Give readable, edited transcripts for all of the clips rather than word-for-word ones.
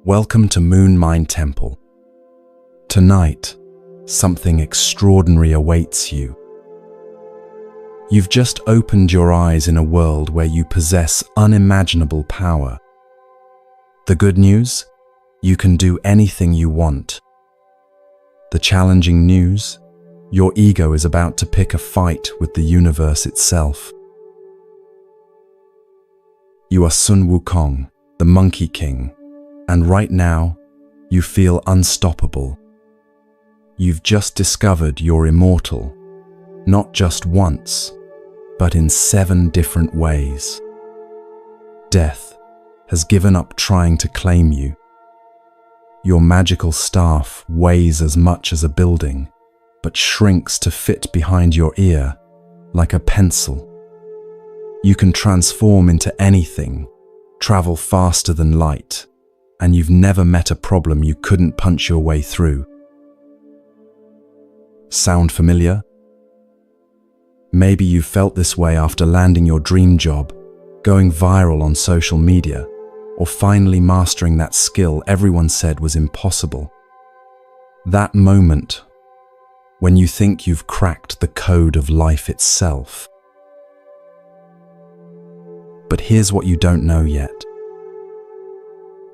Welcome to Moon Mind Temple. Tonight, something extraordinary awaits you. You've just opened your eyes in a world where you possess unimaginable power. The good news? You can do anything you want. The challenging news? Your ego is about to pick a fight with the universe itself. You are Sun Wukong, the Monkey King, and right now, you feel unstoppable. You've just discovered you're immortal, not just once, but in 7 different ways. Death has given up trying to claim you. Your magical staff weighs as much as a building, but shrinks to fit behind your ear like a pencil. You can transform into anything, travel faster than light, and you've never met a problem you couldn't punch your way through. Sound familiar? Maybe you've felt this way after landing your dream job, going viral on social media, or finally mastering that skill everyone said was impossible. That moment when you think you've cracked the code of life itself. But here's what you don't know yet.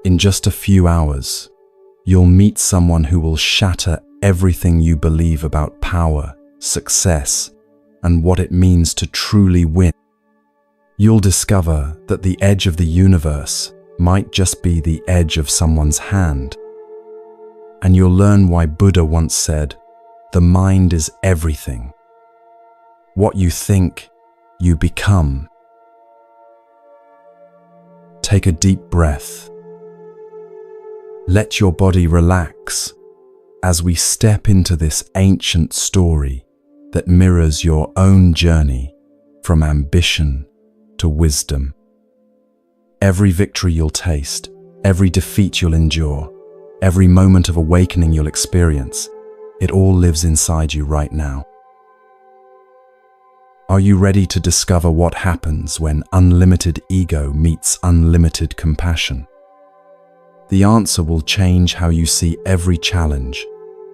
In just a few hours, you'll meet someone who will shatter everything you believe about power, success, and what it means to truly win. You'll discover that the edge of the universe might just be the edge of someone's hand. And you'll learn why Buddha once said, "The mind is everything. What you think, you become." Take a deep breath. Let your body relax as we step into this ancient story that mirrors your own journey from ambition to wisdom. Every victory you'll taste, every defeat you'll endure, every moment of awakening you'll experience, it all lives inside you right now. Are you ready to discover what happens when unlimited ego meets unlimited compassion? The answer will change how you see every challenge,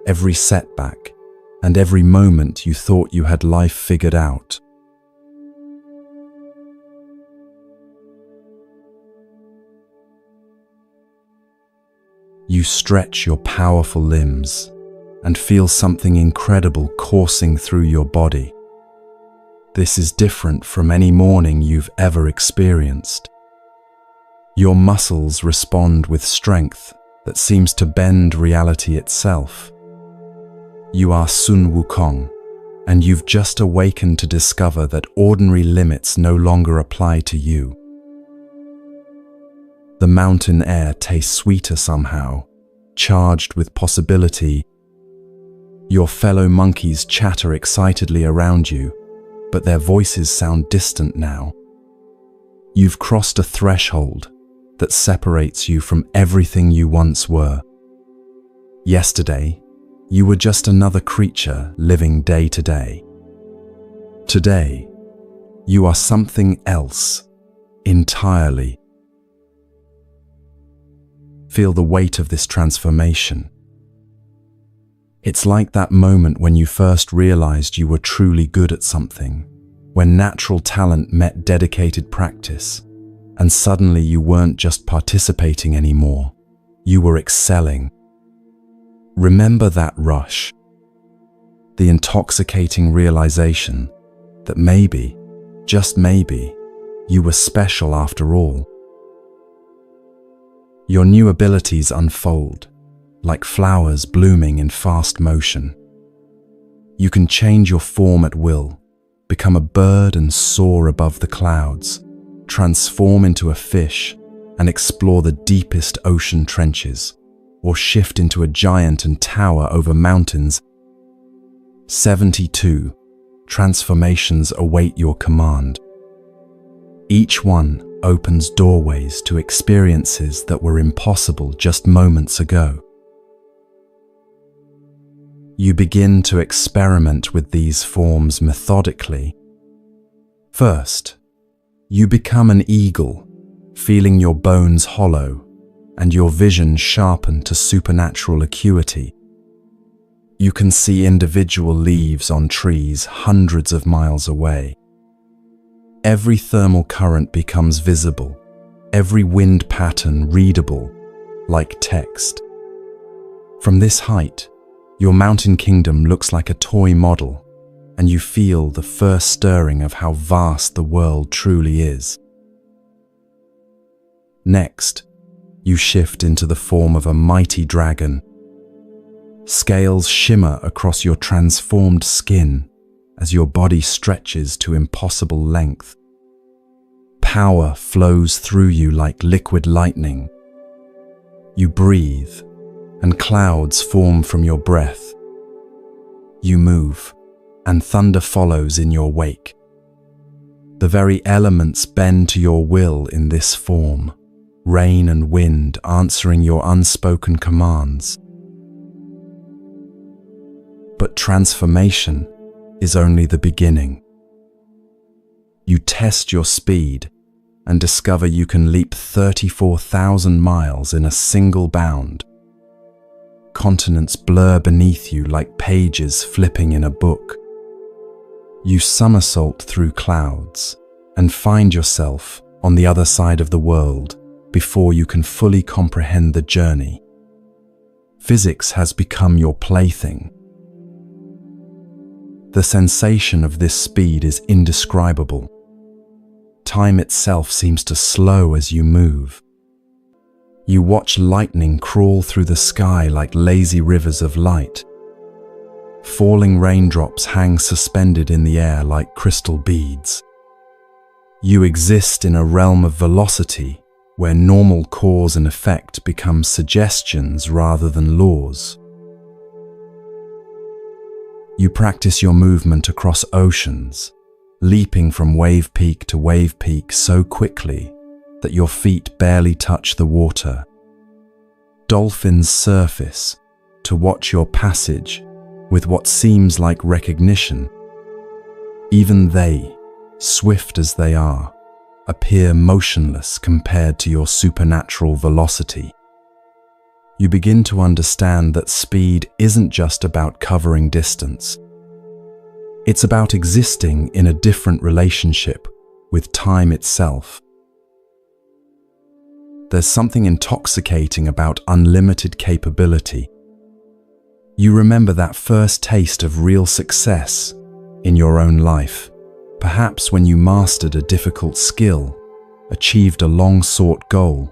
every setback, and every moment you thought you had life figured out. You stretch your powerful limbs and feel something incredible coursing through your body. This is different from any morning you've ever experienced. Your muscles respond with strength that seems to bend reality itself. You are Sun Wukong, and you've just awakened to discover that ordinary limits no longer apply to you. The mountain air tastes sweeter somehow, charged with possibility. Your fellow monkeys chatter excitedly around you, but their voices sound distant now. You've crossed a threshold that separates you from everything you once were. Yesterday, you were just another creature living day to day. Today, you are something else entirely. Feel the weight of this transformation. It's like that moment when you first realized you were truly good at something, when natural talent met dedicated practice, and suddenly you weren't just participating anymore, you were excelling. Remember that rush, the intoxicating realization that maybe, just maybe, you were special after all. Your new abilities unfold, like flowers blooming in fast motion. You can change your form at will, become a bird and soar above the clouds, transform into a fish and explore the deepest ocean trenches, or shift into a giant and tower over mountains. 72 transformations await your command. Each one opens doorways to experiences that were impossible just moments ago. You begin to experiment with these forms methodically. First, you become an eagle, feeling your bones hollow and your vision sharpened to supernatural acuity. You can see individual leaves on trees hundreds of miles away. Every thermal current becomes visible, every wind pattern readable, like text. From this height, your mountain kingdom looks like a toy model, and you feel the first stirring of how vast the world truly is. Next, you shift into the form of a mighty dragon. Scales shimmer across your transformed skin as your body stretches to impossible length. Power flows through you like liquid lightning. You breathe, and clouds form from your breath. You move, and thunder follows in your wake. The very elements bend to your will in this form, rain and wind answering your unspoken commands. But transformation is only the beginning. You test your speed and discover you can leap 34,000 miles in a single bound. Continents blur beneath you like pages flipping in a book. You somersault through clouds and find yourself on the other side of the world before you can fully comprehend the journey. Physics has become your plaything. The sensation of this speed is indescribable. Time itself seems to slow as you move. You watch lightning crawl through the sky like lazy rivers of light. Falling raindrops hang suspended in the air like crystal beads. You exist in a realm of velocity where normal cause and effect become suggestions rather than laws. You practice your movement across oceans, leaping from wave peak to wave peak so quickly that your feet barely touch the water. Dolphins surface to watch your passage with what seems like recognition. Even they, swift as they are, appear motionless compared to your supernatural velocity. You begin to understand that speed isn't just about covering distance. It's about existing in a different relationship with time itself. There's something intoxicating about unlimited capability. You remember that first taste of real success in your own life, perhaps when you mastered a difficult skill, achieved a long-sought goal,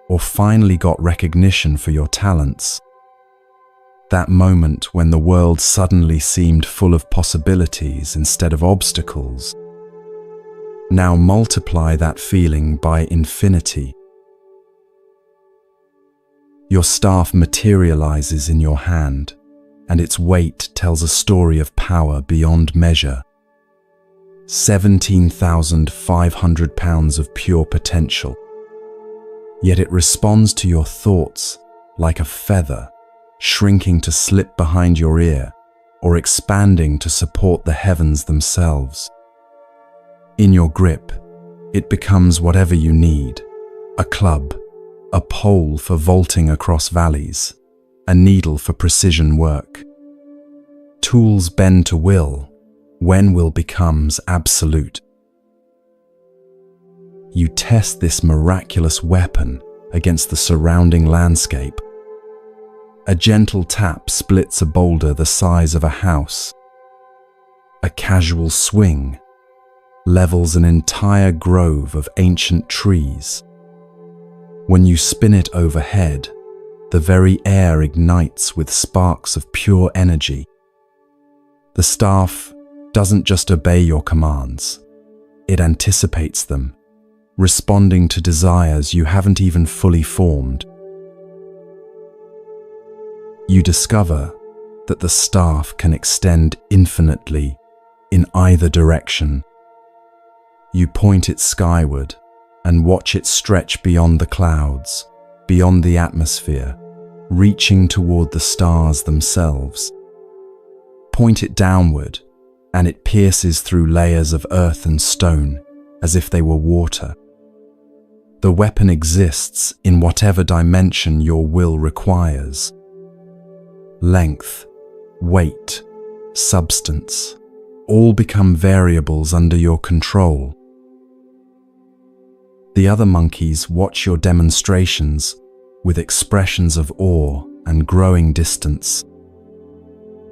or finally got recognition for your talents. That moment when the world suddenly seemed full of possibilities instead of obstacles. Now multiply that feeling by infinity. Your staff materializes in your hand, and its weight tells a story of power beyond measure. 17,500 pounds of pure potential. Yet it responds to your thoughts like a feather, shrinking to slip behind your ear or expanding to support the heavens themselves. In your grip, it becomes whatever you need: a club, a pole for vaulting across valleys, a needle for precision work. Tools bend to will when will becomes absolute. You test this miraculous weapon against the surrounding landscape. A gentle tap splits a boulder the size of a house. A casual swing levels an entire grove of ancient trees. When you spin it overhead, the very air ignites with sparks of pure energy. The staff doesn't just obey your commands, it anticipates them, responding to desires you haven't even fully formed. You discover that the staff can extend infinitely in either direction. You point it skyward and watch it stretch beyond the clouds, beyond the atmosphere, reaching toward the stars themselves. Point it downward, and it pierces through layers of earth and stone as if they were water. The weapon exists in whatever dimension your will requires. Length, weight, substance, all become variables under your control. The other monkeys watch your demonstrations with expressions of awe and growing distance.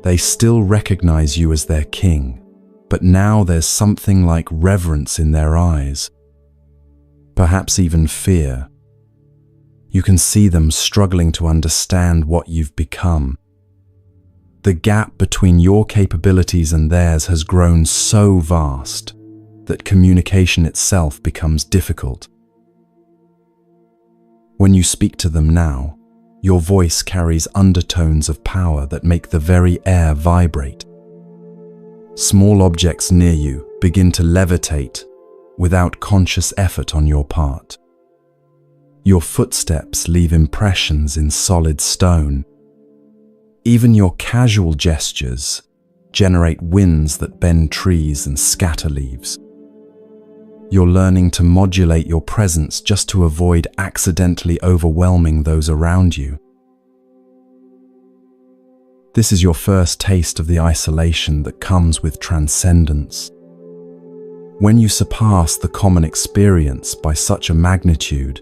They still recognize you as their king, but now there's something like reverence in their eyes, perhaps even fear. You can see them struggling to understand what you've become. The gap between your capabilities and theirs has grown so vast that communication itself becomes difficult. When you speak to them now, your voice carries undertones of power that make the very air vibrate. Small objects near you begin to levitate without conscious effort on your part. Your footsteps leave impressions in solid stone. Even your casual gestures generate winds that bend trees and scatter leaves. You're learning to modulate your presence just to avoid accidentally overwhelming those around you. This is your first taste of the isolation that comes with transcendence. When you surpass the common experience by such a magnitude,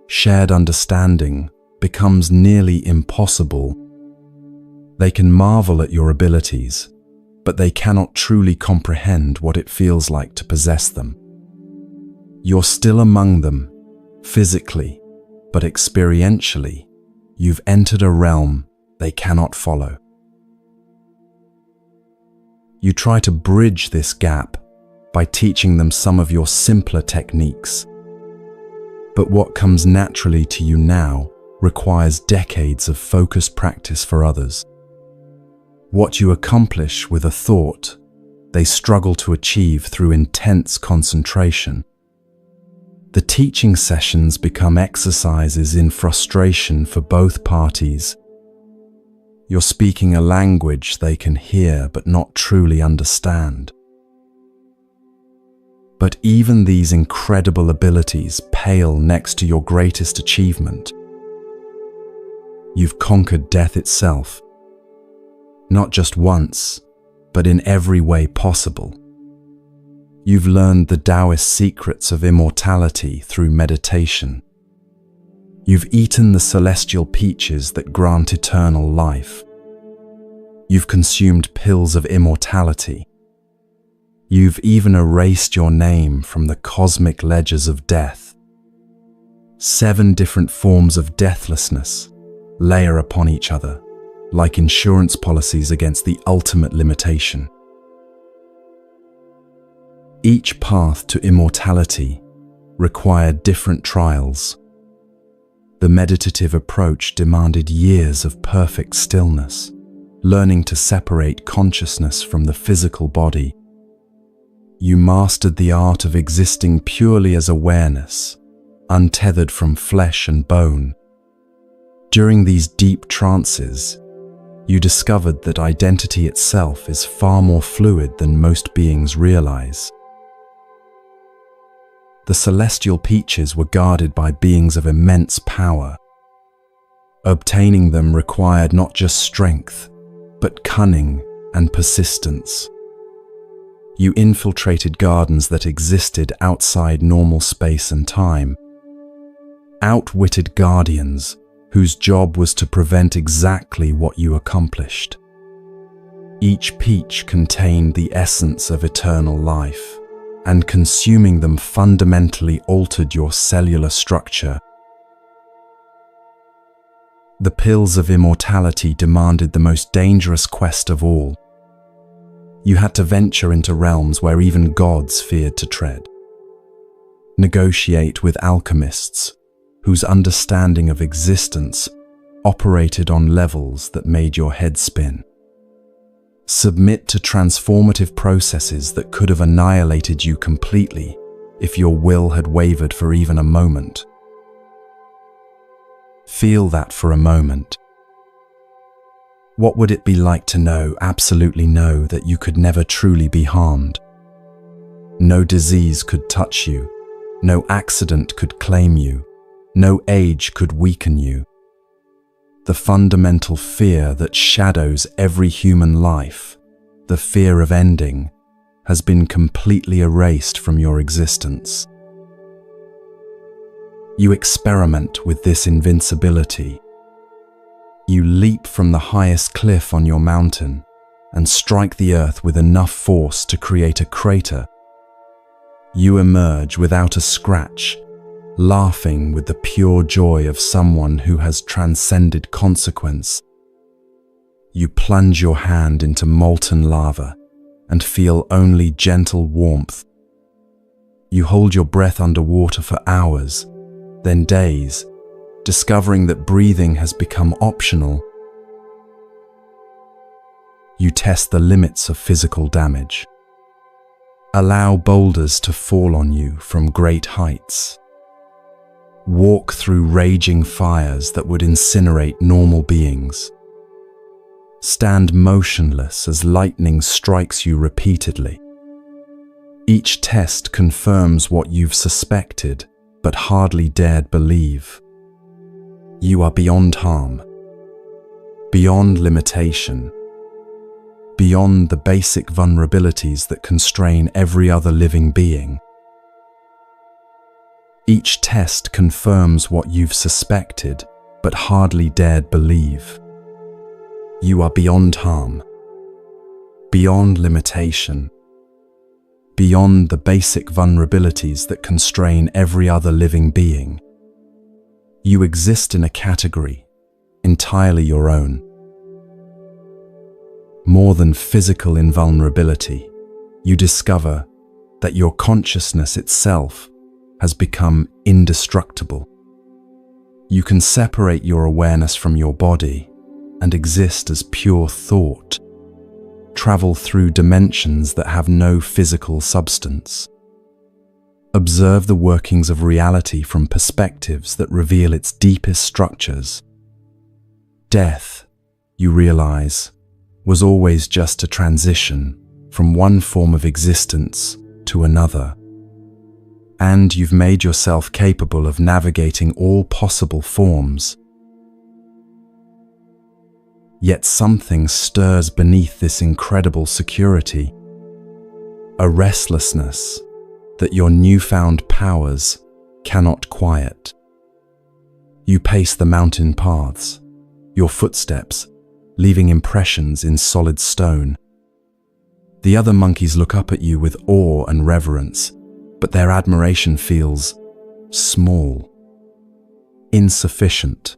shared understanding becomes nearly impossible. They can marvel at your abilities, but they cannot truly comprehend what it feels like to possess them. You're still among them, physically, but experientially, you've entered a realm they cannot follow. You try to bridge this gap by teaching them some of your simpler techniques. But what comes naturally to you now requires decades of focused practice for others. What you accomplish with a thought, they struggle to achieve through intense concentration. The teaching sessions become exercises in frustration for both parties. You're speaking a language they can hear but not truly understand. But even these incredible abilities pale next to your greatest achievement. You've conquered death itself, not just once, but in every way possible. You've learned the Taoist secrets of immortality through meditation. You've eaten the celestial peaches that grant eternal life. You've consumed pills of immortality. You've even erased your name from the cosmic ledgers of death. 7 different forms of deathlessness layer upon each other, like insurance policies against the ultimate limitation. Each path to immortality required different trials. The meditative approach demanded years of perfect stillness, learning to separate consciousness from the physical body. You mastered the art of existing purely as awareness, untethered from flesh and bone. During these deep trances, you discovered that identity itself is far more fluid than most beings realize. The celestial peaches were guarded by beings of immense power. Obtaining them required not just strength, but cunning and persistence. You infiltrated gardens that existed outside normal space and time. Outwitted guardians whose job was to prevent exactly what you accomplished. Each peach contained the essence of eternal life, and consuming them fundamentally altered your cellular structure. The pills of immortality demanded the most dangerous quest of all. You had to venture into realms where even gods feared to tread. Negotiate with alchemists, whose understanding of existence operated on levels that made your head spin. Submit to transformative processes that could have annihilated you completely if your will had wavered for even a moment. Feel that for a moment. What would it be like to know, absolutely know, that you could never truly be harmed? No disease could touch you, No accident could claim you. No age could weaken you. The fundamental fear that shadows every human life, the fear of ending, has been completely erased from your existence. You experiment with this invincibility. You leap from the highest cliff on your mountain and strike the earth with enough force to create a crater. You emerge without a scratch, laughing with the pure joy of someone who has transcended consequence. You plunge your hand into molten lava and feel only gentle warmth. You hold your breath underwater for hours, then days, discovering that breathing has become optional. You test the limits of physical damage. Allow boulders to fall on you from great heights. Walk through raging fires that would incinerate normal beings. Stand motionless as lightning strikes you repeatedly. Each test confirms what you've suspected but hardly dared believe. You are beyond harm, beyond limitation, beyond the basic vulnerabilities that constrain every other living being. Each test confirms what you've suspected but hardly dared believe. You are beyond harm, beyond limitation, beyond the basic vulnerabilities that constrain every other living being. You exist in a category entirely your own. More than physical invulnerability, you discover that your consciousness itself has become indestructible. You can separate your awareness from your body and exist as pure thought, travel through dimensions that have no physical substance. Observe the workings of reality from perspectives that reveal its deepest structures. Death, you realize, was always just a transition from one form of existence to another. And you've made yourself capable of navigating all possible forms. Yet something stirs beneath this incredible security, a restlessness that your newfound powers cannot quiet. You pace the mountain paths, your footsteps leaving impressions in solid stone. The other monkeys look up at you with awe and reverence, but their admiration feels small, insufficient,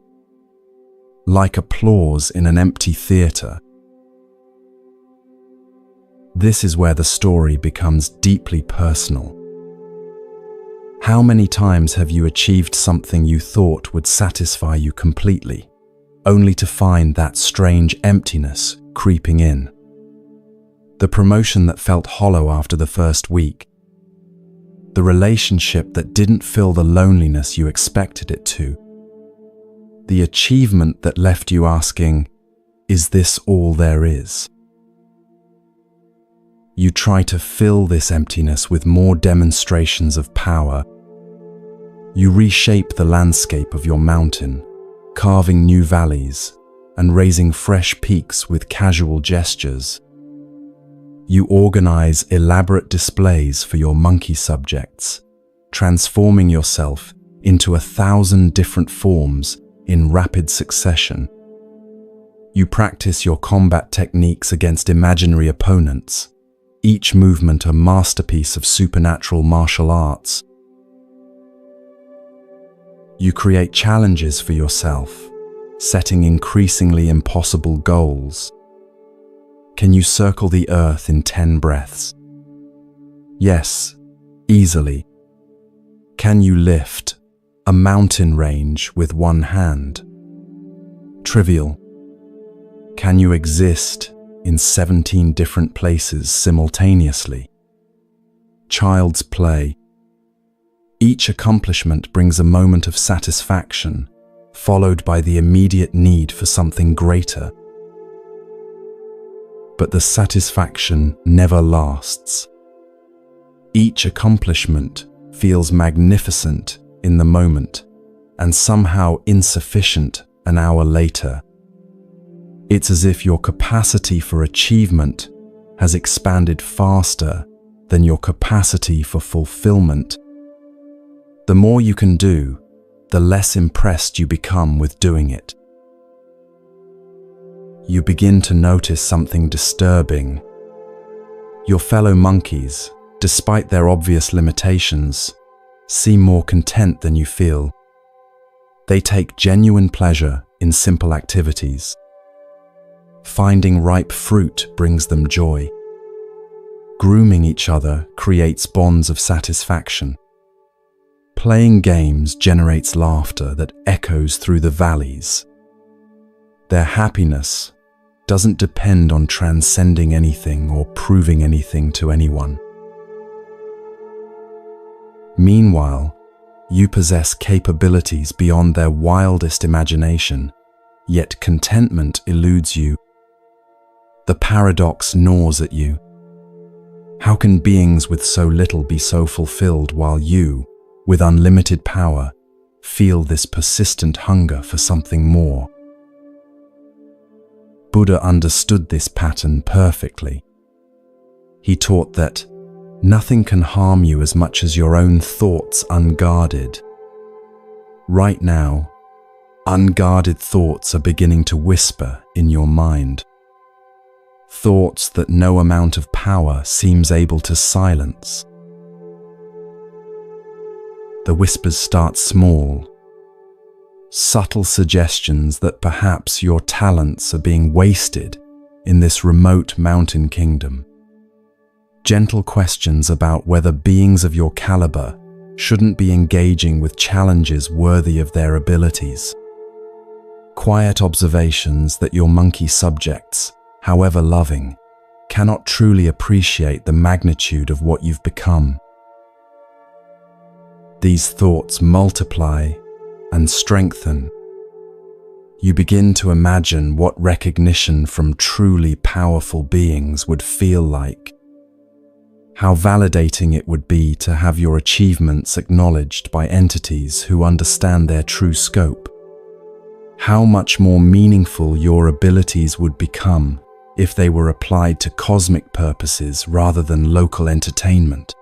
like applause in an empty theater. This is where the story becomes deeply personal. How many times have you achieved something you thought would satisfy you completely, only to find that strange emptiness creeping in? The promotion that felt hollow after the first week, the relationship that didn't fill the loneliness you expected it to, the achievement that left you asking, is this all there is? You try to fill this emptiness with more demonstrations of power. You reshape the landscape of your mountain, carving new valleys and raising fresh peaks with casual gestures. You organize elaborate displays for your monkey subjects, transforming yourself into 1,000 different forms in rapid succession. You practice your combat techniques against imaginary opponents, each movement a masterpiece of supernatural martial arts. You create challenges for yourself, setting increasingly impossible goals. Can you circle the earth in 10 breaths? Yes, easily. Can you lift a mountain range with one hand? Trivial. Can you exist in 17 different places simultaneously? Child's play. Each accomplishment brings a moment of satisfaction, followed by the immediate need for something greater. But the satisfaction never lasts. Each accomplishment feels magnificent in the moment and somehow insufficient an hour later. It's as if your capacity for achievement has expanded faster than your capacity for fulfillment. The more you can do, the less impressed you become with doing it. You begin to notice something disturbing. Your fellow monkeys, despite their obvious limitations, seem more content than you feel. They take genuine pleasure in simple activities. Finding ripe fruit brings them joy. Grooming each other creates bonds of satisfaction. Playing games generates laughter that echoes through the valleys. Their happiness doesn't depend on transcending anything or proving anything to anyone. Meanwhile, you possess capabilities beyond their wildest imagination, yet contentment eludes you. The paradox gnaws at you. How can beings with so little be so fulfilled while you, with unlimited power, feel this persistent hunger for something more? Buddha understood this pattern perfectly. He taught that nothing can harm you as much as your own thoughts unguarded. Right now, unguarded thoughts are beginning to whisper in your mind. Thoughts that no amount of power seems able to silence. The whispers start small, subtle suggestions that perhaps your talents are being wasted in this remote mountain kingdom. Gentle questions about whether beings of your caliber shouldn't be engaging with challenges worthy of their abilities. Quiet observations that your monkey subjects, however loving, cannot truly appreciate the magnitude of what you've become. These thoughts multiply and strengthen. You begin to imagine what recognition from truly powerful beings would feel like. How validating it would be to have your achievements acknowledged by entities who understand their true scope. How much more meaningful your abilities would become if they were applied to cosmic purposes rather than local entertainment.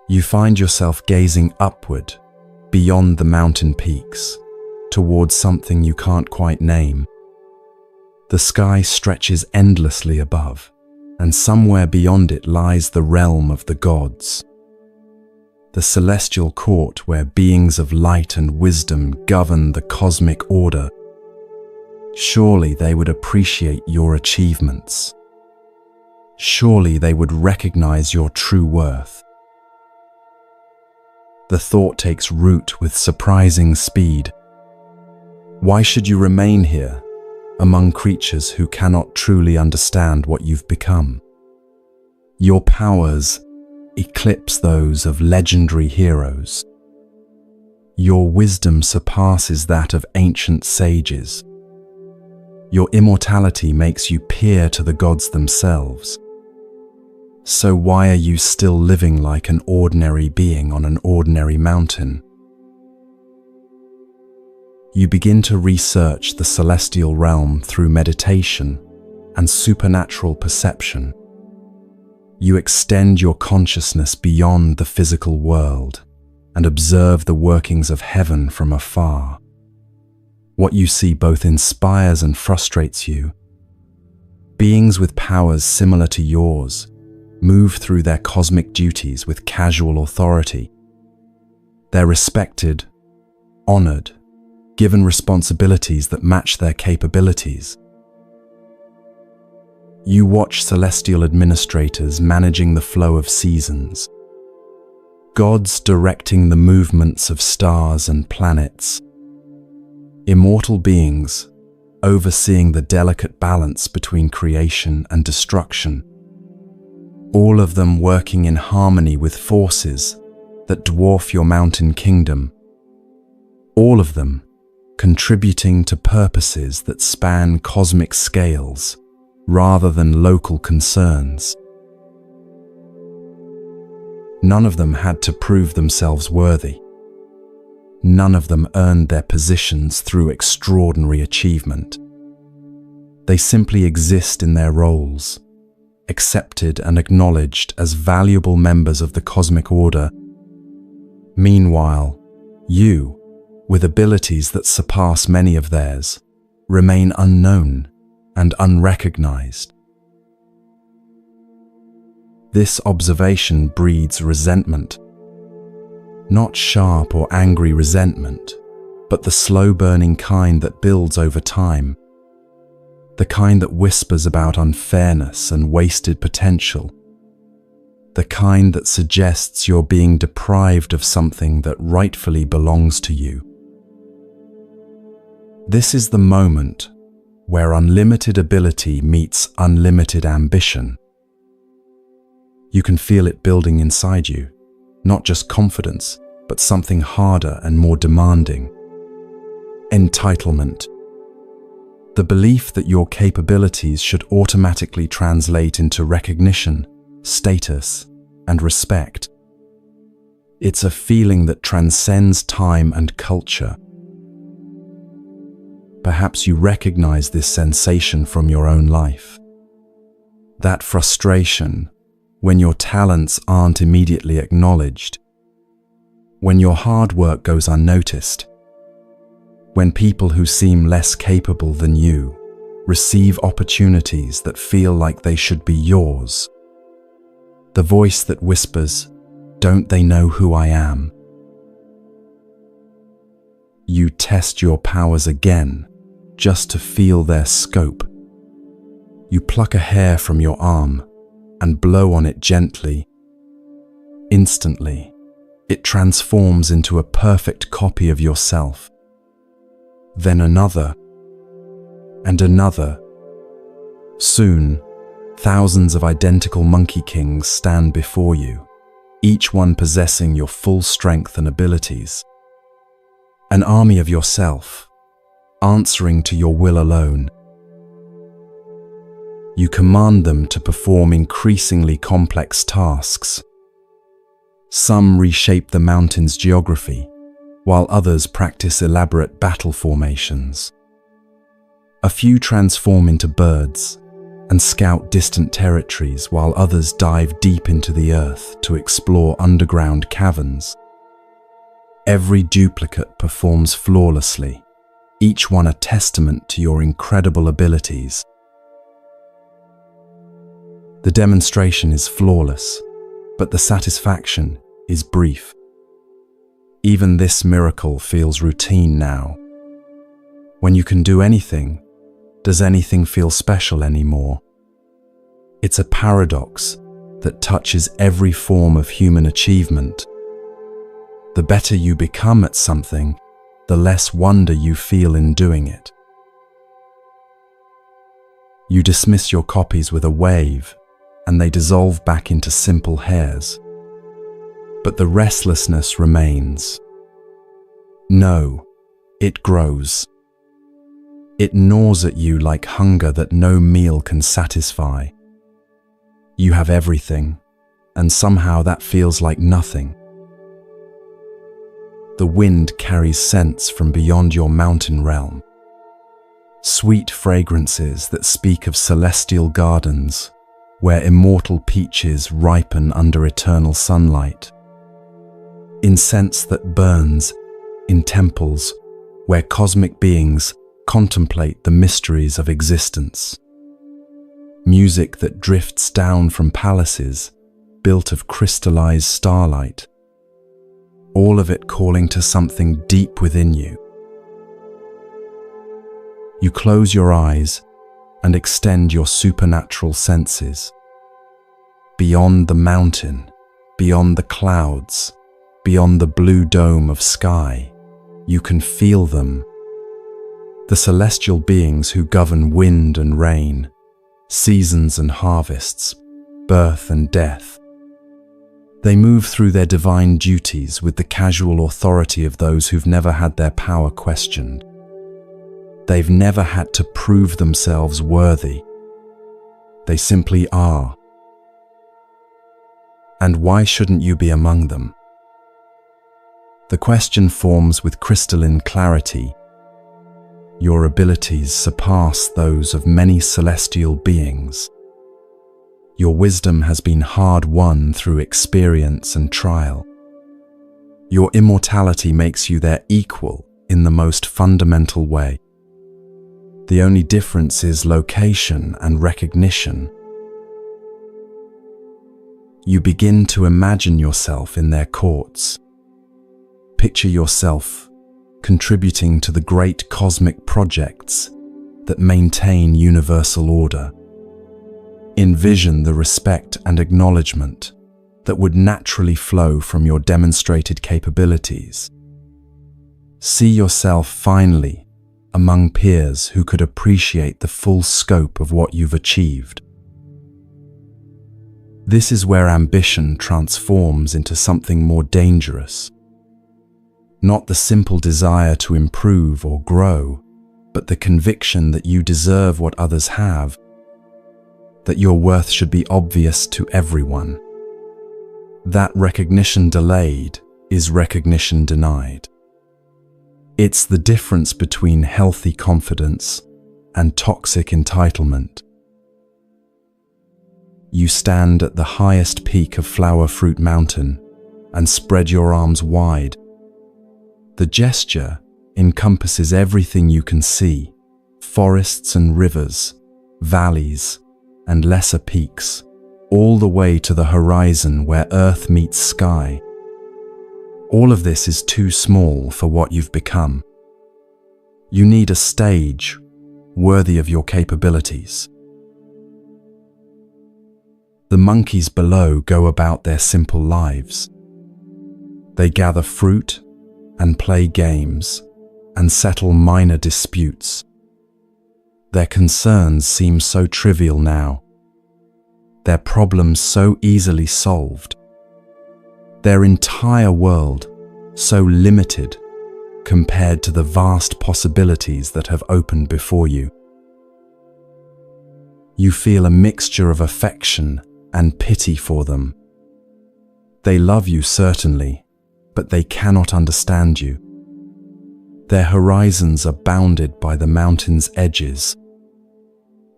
You find yourself gazing upward, beyond the mountain peaks, towards something you can't quite name. The sky stretches endlessly above, and somewhere beyond it lies the realm of the gods. The celestial court where beings of light and wisdom govern the cosmic order. Surely they would appreciate your achievements. Surely they would recognize your true worth. The thought takes root with surprising speed. Why should you remain here, among creatures who cannot truly understand what you've become? Your powers eclipse those of legendary heroes. Your wisdom surpasses that of ancient sages. Your immortality makes you peer to the gods themselves. So why are you still living like an ordinary being on an ordinary mountain? You begin to research the celestial realm through meditation and supernatural perception. You extend your consciousness beyond the physical world and observe the workings of heaven from afar. What you see both inspires and frustrates you. Beings with powers similar to yours move through their cosmic duties with casual authority. They're respected, honored, given responsibilities that match their capabilities. You watch celestial administrators managing the flow of seasons, gods directing the movements of stars and planets, immortal beings overseeing the delicate balance between creation and destruction, all of them working in harmony with forces that dwarf your mountain kingdom, all of them contributing to purposes that span cosmic scales rather than local concerns. None of them had to prove themselves worthy. None of them earned their positions through extraordinary achievement. They simply exist in their roles, accepted and acknowledged as valuable members of the cosmic order. Meanwhile, you, with abilities that surpass many of theirs, remain unknown and unrecognized. This observation breeds resentment. Not sharp or angry resentment, but the slow-burning kind that builds over time. The kind that whispers about unfairness and wasted potential. The kind that suggests you're being deprived of something that rightfully belongs to you. This is the moment where unlimited ability meets unlimited ambition. You can feel it building inside you, not just confidence, but something harder and more demanding. Entitlement. The belief that your capabilities should automatically translate into recognition, status, and respect. It's a feeling that transcends time and culture. Perhaps you recognize this sensation from your own life. That frustration when your talents aren't immediately acknowledged, when your hard work goes unnoticed, when people who seem less capable than you receive opportunities that feel like they should be yours. The voice that whispers, "Don't they know who I am?" You test your powers again, just to feel their scope. You pluck a hair from your arm and blow on it gently. Instantly, it transforms into a perfect copy of yourself. Then another, and another. Soon, thousands of identical Monkey Kings stand before you, each one possessing your full strength and abilities. An army of yourself, answering to your will alone. You command them to perform increasingly complex tasks. Some reshape the mountain's geography, while others practice elaborate battle formations. A few transform into birds and scout distant territories, while others dive deep into the earth to explore underground caverns. Every duplicate performs flawlessly, each one a testament to your incredible abilities. The demonstration is flawless, but the satisfaction is brief. Even this miracle feels routine now. When you can do anything, does anything feel special anymore? It's a paradox that touches every form of human achievement. The better you become at something, the less wonder you feel in doing it. You dismiss your copies with a wave, and they dissolve back into simple hairs. But the restlessness remains. No, it grows. It gnaws at you like hunger that no meal can satisfy. You have everything, and somehow that feels like nothing. The wind carries scents from beyond your mountain realm. Sweet fragrances that speak of celestial gardens, where immortal peaches ripen under eternal sunlight. Incense that burns in temples where cosmic beings contemplate the mysteries of existence. Music that drifts down from palaces built of crystallized starlight. All of it calling to something deep within you. You close your eyes and extend your supernatural senses. Beyond the mountain, beyond the clouds, beyond the blue dome of sky, you can feel them. The celestial beings who govern wind and rain, seasons and harvests, birth and death. They move through their divine duties with the casual authority of those who've never had their power questioned. They've never had to prove themselves worthy. They simply are. And why shouldn't you be among them? The question forms with crystalline clarity. Your abilities surpass those of many celestial beings. Your wisdom has been hard-won through experience and trial. Your immortality makes you their equal in the most fundamental way. The only difference is location and recognition. You begin to imagine yourself in their courts. Picture yourself contributing to the great cosmic projects that maintain universal order. Envision the respect and acknowledgement that would naturally flow from your demonstrated capabilities. See yourself finally among peers who could appreciate the full scope of what you've achieved. This is where ambition transforms into something more dangerous. Not the simple desire to improve or grow, but the conviction that you deserve what others have, that your worth should be obvious to everyone. That recognition delayed is recognition denied. It's the difference between healthy confidence and toxic entitlement. You stand at the highest peak of Flower Fruit Mountain and spread your arms wide. The gesture encompasses everything you can see: forests and rivers, valleys and lesser peaks, all the way to the horizon where earth meets sky. All of this is too small for what you've become. You need a stage worthy of your capabilities. The monkeys below go about their simple lives. They gather fruit and play games and settle minor disputes. Their concerns seem so trivial now, their problems so easily solved, their entire world so limited compared to the vast possibilities that have opened before you. You feel a mixture of affection and pity for them. They love you certainly, but they cannot understand you. Their horizons are bounded by the mountain's edges.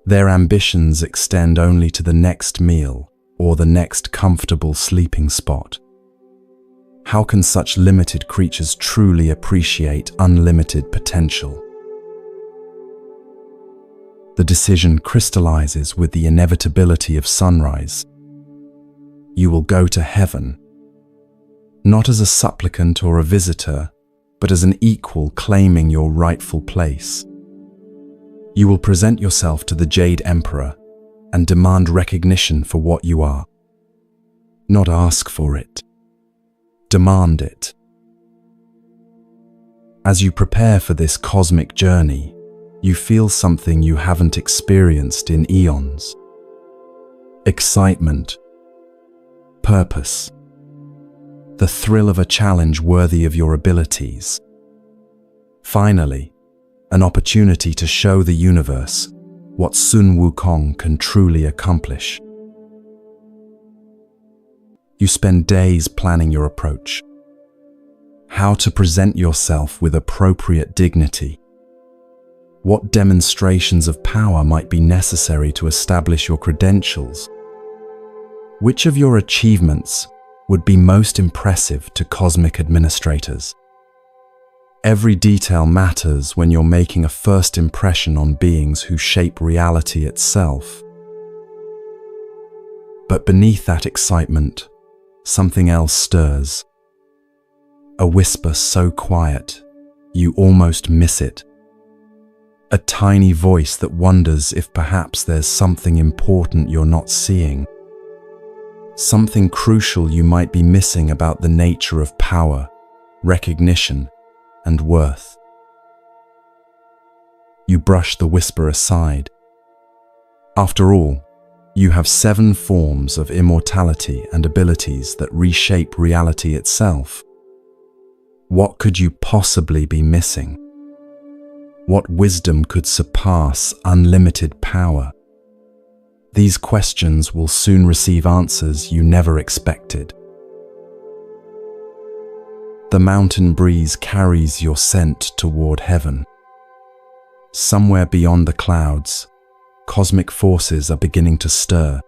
Their ambitions extend only to the next meal or the next comfortable sleeping spot. How can such limited creatures truly appreciate unlimited potential? The decision crystallizes with the inevitability of sunrise. You will go to heaven, not as a supplicant or a visitor, but as an equal claiming your rightful place. You will present yourself to the Jade Emperor and demand recognition for what you are. Not ask for it. Demand it. As you prepare for this cosmic journey, you feel something you haven't experienced in eons. Excitement, purpose, the thrill of a challenge worthy of your abilities. Finally, an opportunity to show the universe what Sun Wukong can truly accomplish. You spend days planning your approach, how to present yourself with appropriate dignity, what demonstrations of power might be necessary to establish your credentials, which of your achievements would be most impressive to cosmic administrators. Every detail matters when you're making a first impression on beings who shape reality itself. But beneath that excitement, something else stirs. A whisper so quiet, you almost miss it. A tiny voice that wonders if perhaps there's something important you're not seeing. Something crucial you might be missing about the nature of power, recognition, and worth. You brush the whisper aside. After all, you have 7 forms of immortality and abilities that reshape reality itself. What could you possibly be missing? What wisdom could surpass unlimited power? These questions will soon receive answers you never expected. The mountain breeze carries your scent toward heaven. Somewhere beyond the clouds, cosmic forces are beginning to stir.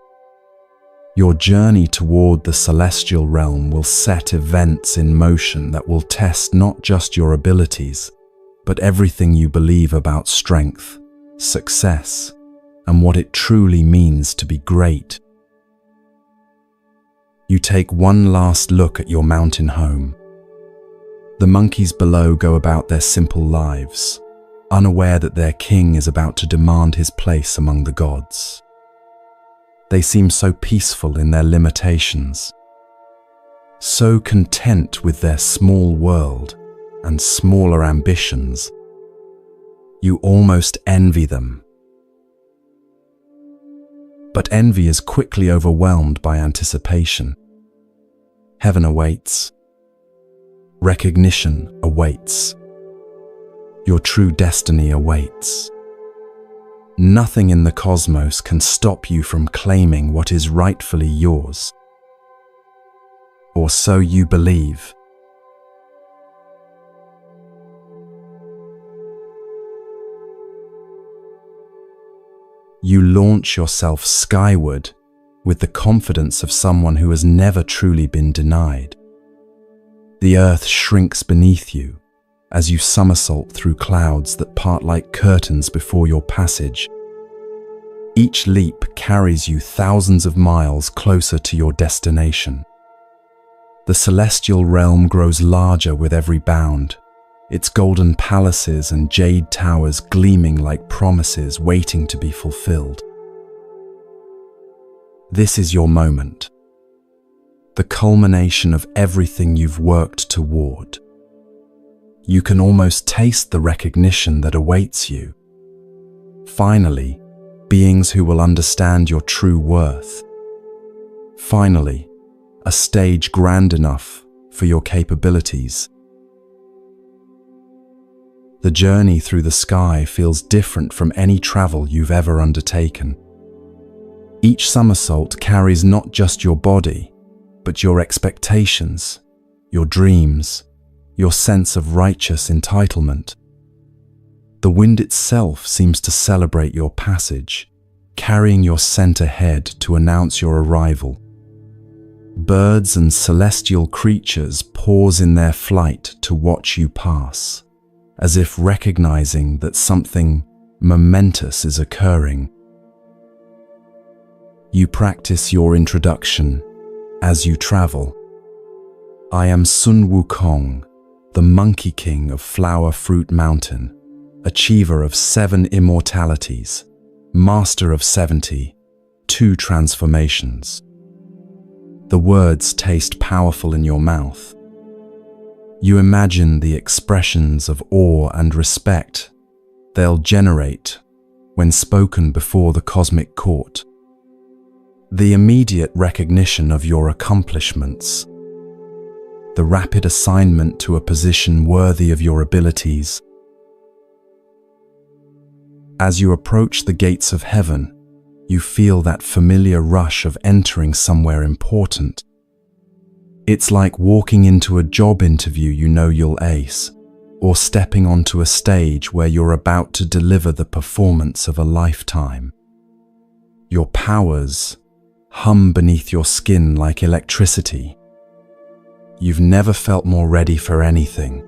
Your journey toward the celestial realm will set events in motion that will test not just your abilities, but everything you believe about strength, success, and what it truly means to be great. You take one last look at your mountain home. The monkeys below go about their simple lives, unaware that their king is about to demand his place among the gods. They seem so peaceful in their limitations, so content with their small world and smaller ambitions. You almost envy them. But envy is quickly overwhelmed by anticipation. Heaven awaits. Recognition awaits. Your true destiny awaits. Nothing in the cosmos can stop you from claiming what is rightfully yours. Or so you believe. You launch yourself skyward with the confidence of someone who has never truly been denied. The earth shrinks beneath you as you somersault through clouds that part like curtains before your passage. Each leap carries you thousands of miles closer to your destination. The celestial realm grows larger with every bound, its golden palaces and jade towers gleaming like promises waiting to be fulfilled. This is your moment, the culmination of everything you've worked toward. You can almost taste the recognition that awaits you. Finally, beings who will understand your true worth. Finally, a stage grand enough for your capabilities. The journey through the sky feels different from any travel you've ever undertaken. Each somersault carries not just your body, but your expectations, your dreams, your sense of righteous entitlement. The wind itself seems to celebrate your passage, carrying your scent ahead to announce your arrival. Birds and celestial creatures pause in their flight to watch you pass, as if recognizing that something momentous is occurring. You practice your introduction as you travel. I am Sun Wukong, the Monkey King of Flower Fruit Mountain, achiever of 7 immortalities, master of 70, 2 transformations. The words taste powerful in your mouth. You imagine the expressions of awe and respect they'll generate when spoken before the cosmic court. The immediate recognition of your accomplishments, the rapid assignment to a position worthy of your abilities. As you approach the gates of heaven, you feel that familiar rush of entering somewhere important. It's like walking into a job interview you know you'll ace, or stepping onto a stage where you're about to deliver the performance of a lifetime. Your powers hum beneath your skin like electricity. You've never felt more ready for anything.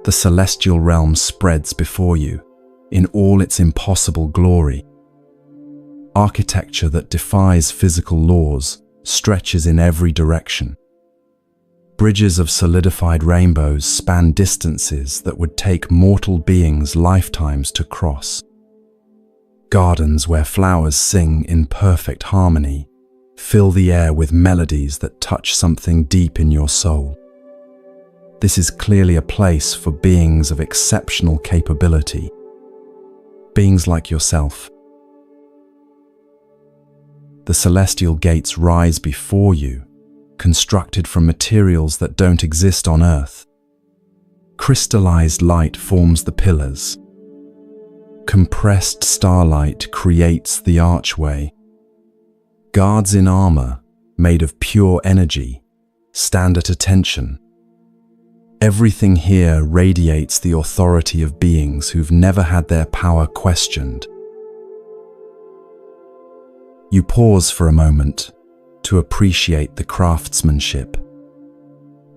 The celestial realm spreads before you in all its impossible glory. Architecture that defies physical laws stretches in every direction. Bridges of solidified rainbows span distances that would take mortal beings lifetimes to cross. Gardens where flowers sing in perfect harmony fill the air with melodies that touch something deep in your soul. This is clearly a place for beings of exceptional capability. Beings like yourself. The celestial gates rise before you, constructed from materials that don't exist on Earth. Crystallized light forms the pillars. compressed starlight creates the archway. Guards in armor, made of pure energy, stand at attention. Everything here radiates the authority of beings who've never had their power questioned. You pause for a moment to appreciate the craftsmanship.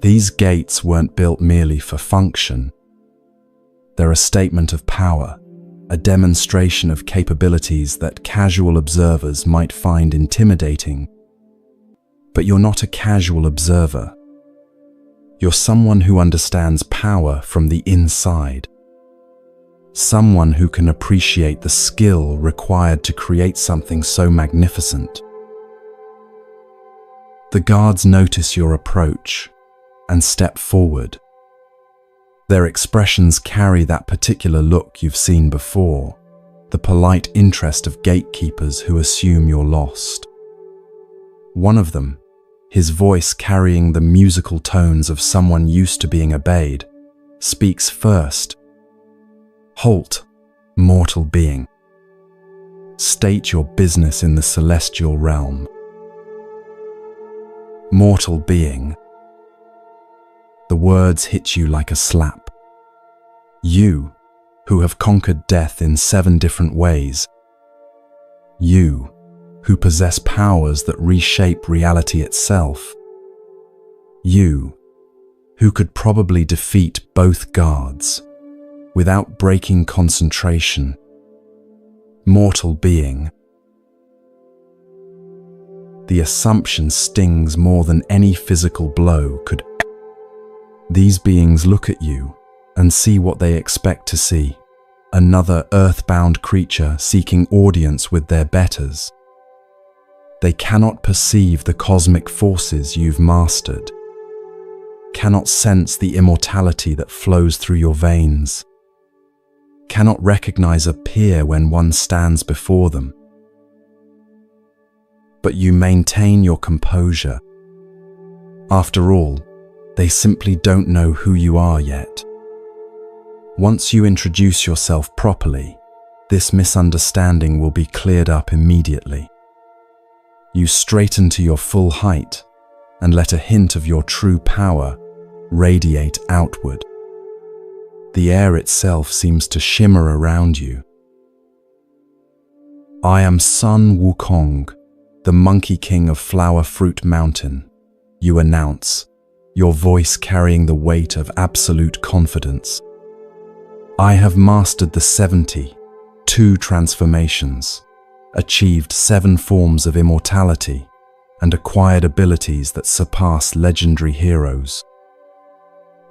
These gates weren't built merely for function. They're a statement of power, a demonstration of capabilities that casual observers might find intimidating. But you're not a casual observer. You're someone who understands power from the inside. Someone who can appreciate the skill required to create something so magnificent. The guards notice your approach and step forward. Their expressions carry that particular look you've seen before, the polite interest of gatekeepers who assume you're lost. One of them, his voice carrying the musical tones of someone used to being obeyed, speaks first. "Halt, mortal being. State your business in the celestial realm." Mortal being. The words hit you like a slap. You, who have conquered death in 7 different ways. You, who possess powers that reshape reality itself. You, who could probably defeat both guards without breaking concentration. Mortal being. The assumption stings more than any physical blow could. These beings look at you and see what they expect to see. Another earthbound creature seeking audience with their betters. They cannot perceive the cosmic forces you've mastered, cannot sense the immortality that flows through your veins, cannot recognize a peer when one stands before them. But you maintain your composure. After all, they simply don't know who you are yet. Once you introduce yourself properly, this misunderstanding will be cleared up immediately. You straighten to your full height and let a hint of your true power radiate outward. The air itself seems to shimmer around you. "I am Sun Wukong, the Monkey King of Flower Fruit Mountain," you announce, your voice carrying the weight of absolute confidence. "I have mastered the 72 transformations, achieved 7 forms of immortality, and acquired abilities that surpass legendary heroes.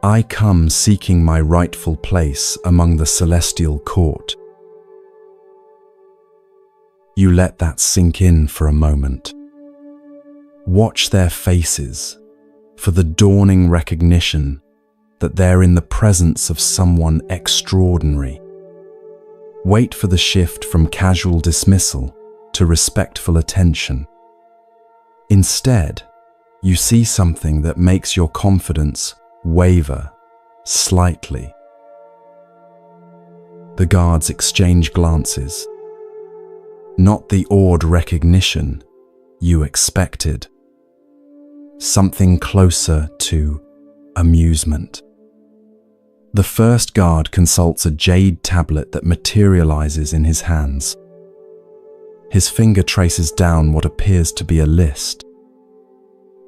I come seeking my rightful place among the celestial court." You let that sink in for a moment. Watch their faces for the dawning recognition that they're in the presence of someone extraordinary. Wait for the shift from casual dismissal to respectful attention. Instead, you see something that makes your confidence waver slightly. The guards exchange glances. Not the awed recognition you expected. Something closer to amusement. The first guard consults a jade tablet that materializes in his hands. His finger traces down what appears to be a list.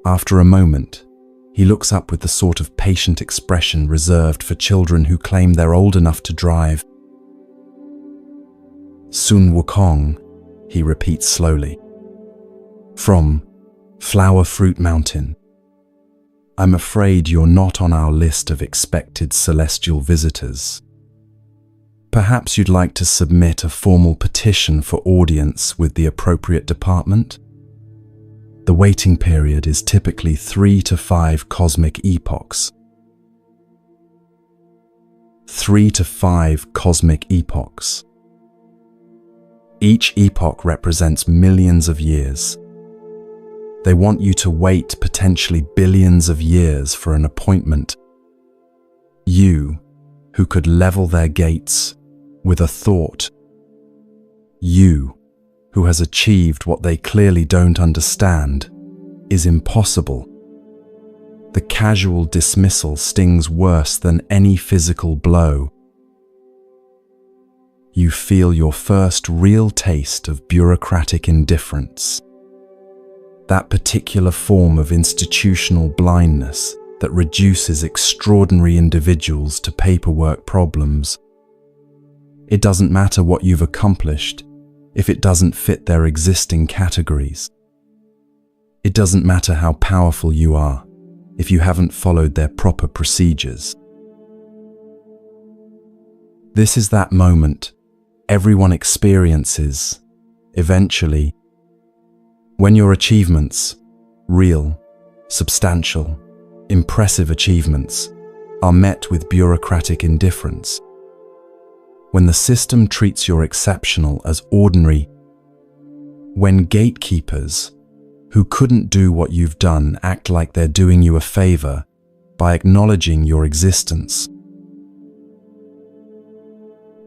After a moment, he looks up with the sort of patient expression reserved for children who claim they're old enough to drive. "Sun Wukong," he repeats slowly. "From Flower Fruit Mountain. I'm afraid you're not on our list of expected celestial visitors. Perhaps you'd like to submit a formal petition for audience with the appropriate department? The waiting period is typically 3 to 5 cosmic epochs. 3 to 5 cosmic epochs. Each epoch represents millions of years. They want you to wait potentially billions of years for an appointment. You, who could level their gates with a thought You, who has achieved what they clearly don't understand, is impossible. The casual dismissal stings worse than any physical blow. You feel your first real taste of bureaucratic indifference. That particular form of institutional blindness that reduces extraordinary individuals to paperwork problems. It doesn't matter what you've accomplished if it doesn't fit their existing categories. It doesn't matter how powerful you are if you haven't followed their proper procedures. This is that moment everyone experiences, eventually, when your achievements, real, substantial, impressive achievements, are met with bureaucratic indifference. When the system treats your exceptional as ordinary, when gatekeepers who couldn't do what you've done act like they're doing you a favor by acknowledging your existence.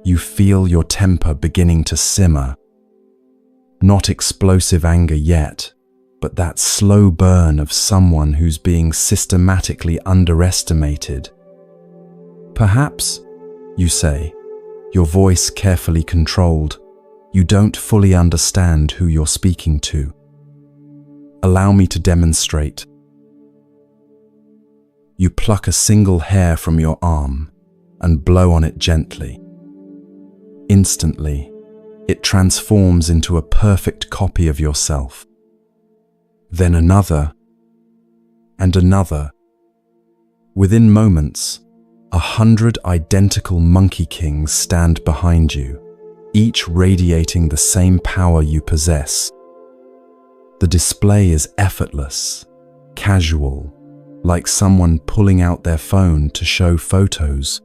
You feel your temper beginning to simmer. Not explosive anger yet, but that slow burn of someone who's being systematically underestimated. Perhaps, you say, your voice carefully controlled, you don't fully understand who you're speaking to. Allow me to demonstrate. You pluck a single hair from your arm and blow on it gently. Instantly, it transforms into a perfect copy of yourself. Then another, and another. Within moments, 100 identical Monkey Kings stand behind you, each radiating the same power you possess. The display is effortless, casual, like someone pulling out their phone to show photos.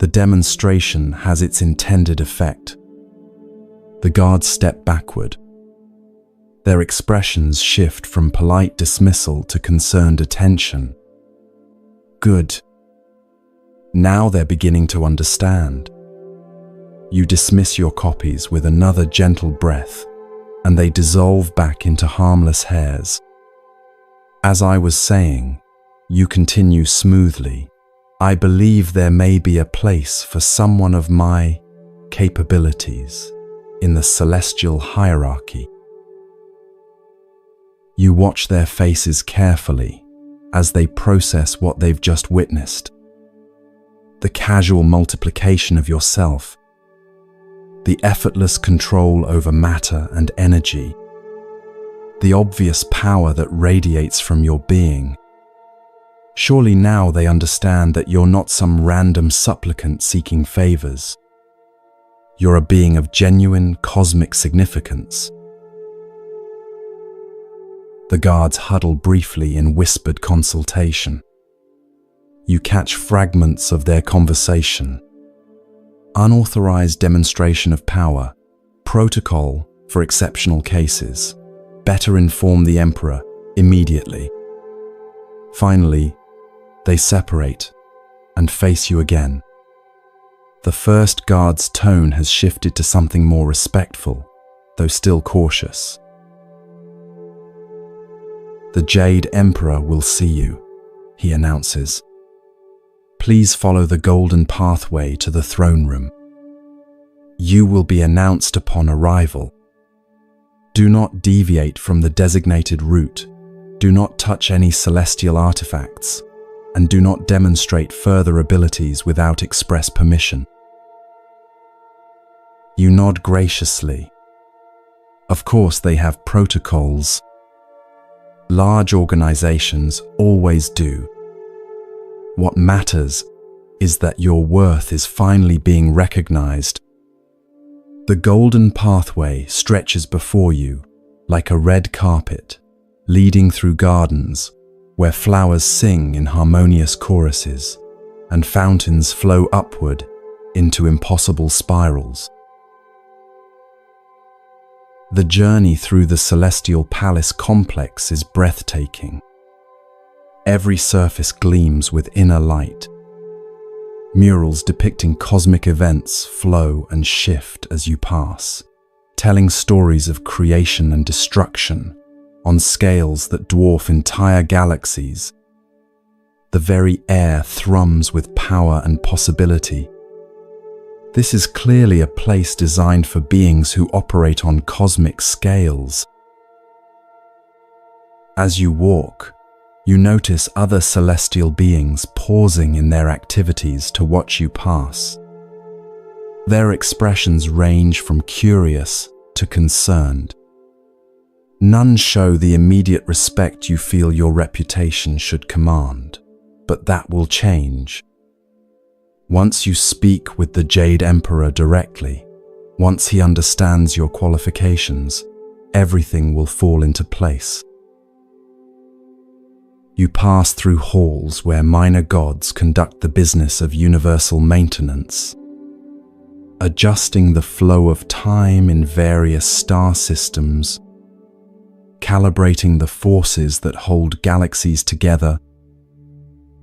The demonstration has its intended effect. The guards step backward. Their expressions shift from polite dismissal to concerned attention. Good. Now they're beginning to understand. You dismiss your copies with another gentle breath, and they dissolve back into harmless hairs. As I was saying, you continue smoothly. I believe there may be a place for someone of my capabilities in the celestial hierarchy. You watch their faces carefully as they process what they've just witnessed. The casual multiplication of yourself, the effortless control over matter and energy, the obvious power that radiates from your being. Surely now they understand that you're not some random supplicant seeking favors. You're a being of genuine cosmic significance. The guards huddle briefly in whispered consultation. You catch fragments of their conversation. Unauthorized demonstration of power, protocol for exceptional cases. Better inform the emperor immediately. Finally, they separate and face you again. The first guard's tone has shifted to something more respectful, though still cautious. The Jade Emperor will see you, he announces. Please follow the golden pathway to the throne room. You will be announced upon arrival. Do not deviate from the designated route. Do not touch any celestial artifacts, and do not demonstrate further abilities without express permission. You nod graciously. Of course, they have protocols. Large organizations always do. What matters is that your worth is finally being recognized. The golden pathway stretches before you like a red carpet, leading through gardens where flowers sing in harmonious choruses and fountains flow upward into impossible spirals. The journey through the celestial palace complex is breathtaking. Every surface gleams with inner light. Murals depicting cosmic events flow and shift as you pass, telling stories of creation and destruction on scales that dwarf entire galaxies. The very air thrums with power and possibility. This is clearly a place designed for beings who operate on cosmic scales. As you walk, you notice other celestial beings pausing in their activities to watch you pass. Their expressions range from curious to concerned. None show the immediate respect you feel your reputation should command, but that will change. Once you speak with the Jade Emperor directly, once he understands your qualifications, everything will fall into place. You pass through halls where minor gods conduct the business of universal maintenance, adjusting the flow of time in various star systems, calibrating the forces that hold galaxies together,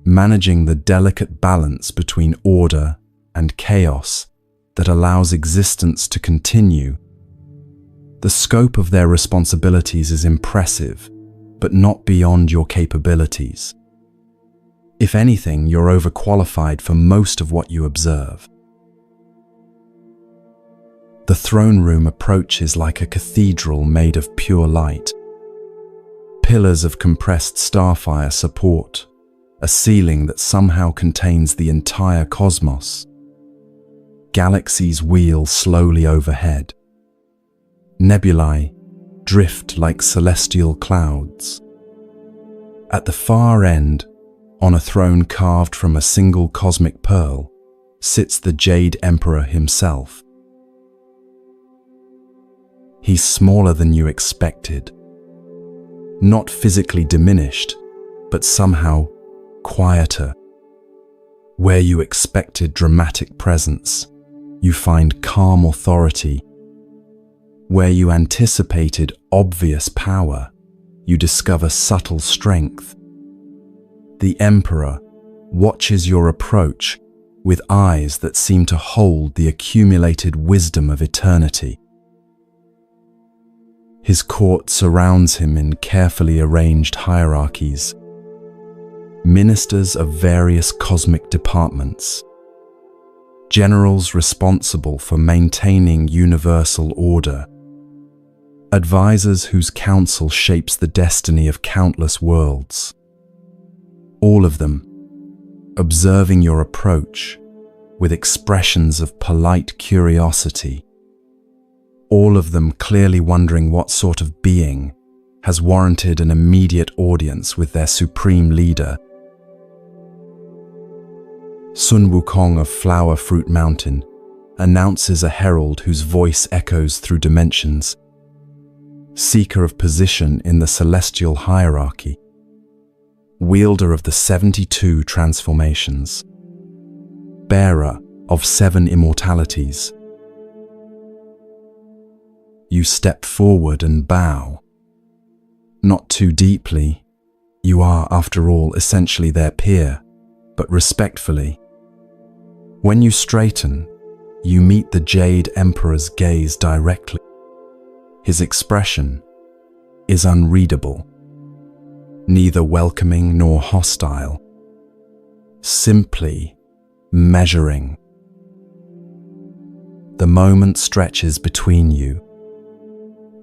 managing the delicate balance between order and chaos that allows existence to continue. The scope of their responsibilities is impressive, but not beyond your capabilities. If anything, you're overqualified for most of what you observe. The throne room approaches like a cathedral made of pure light. Pillars of compressed starfire support a ceiling that somehow contains the entire cosmos. Galaxies wheel slowly overhead. Nebulae drift like celestial clouds. At the far end, on a throne carved from a single cosmic pearl, sits the Jade Emperor himself. He's smaller than you expected. Not physically diminished, but somehow quieter. Where you expected dramatic presence, you find calm authority. Where you anticipated obvious power, you discover subtle strength. The Emperor watches your approach with eyes that seem to hold the accumulated wisdom of eternity. His court surrounds him in carefully arranged hierarchies. Ministers of various cosmic departments. Generals responsible for maintaining universal order. Advisors whose counsel shapes the destiny of countless worlds. All of them observing your approach with expressions of polite curiosity. All of them clearly wondering what sort of being has warranted an immediate audience with their supreme leader. Sun Wukong of Flower Fruit Mountain announces a herald whose voice echoes through dimensions. Seeker of position in the celestial hierarchy. Wielder of the 72 transformations. Bearer of 7 immortalities. You step forward and bow. Not too deeply. You are, after all, essentially their peer, but respectfully. When you straighten, you meet the Jade Emperor's gaze directly. His expression is unreadable, neither welcoming nor hostile, simply measuring. The moment stretches between you.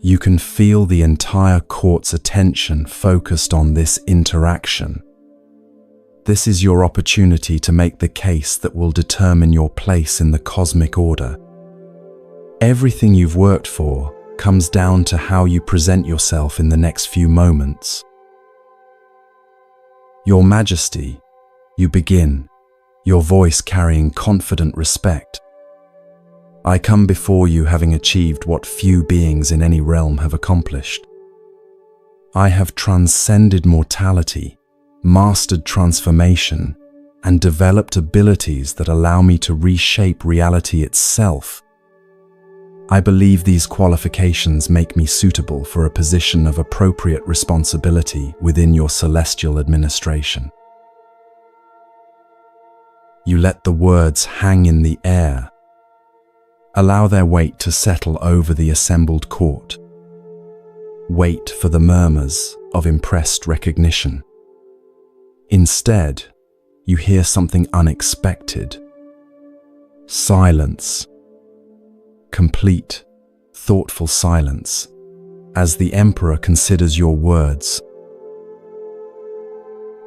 You can feel the entire court's attention focused on this interaction. This is your opportunity to make the case that will determine your place in the cosmic order. Everything you've worked for comes down to how you present yourself in the next few moments. Your Majesty, you begin, your voice carrying confident respect. I come before you having achieved what few beings in any realm have accomplished. I have transcended mortality, mastered transformation, and developed abilities that allow me to reshape reality itself. I believe these qualifications make me suitable for a position of appropriate responsibility within your celestial administration. You let the words hang in the air. Allow their weight to settle over the assembled court. Wait for the murmurs of impressed recognition. Instead, you hear something unexpected. Silence. Complete, thoughtful silence, as the Emperor considers your words.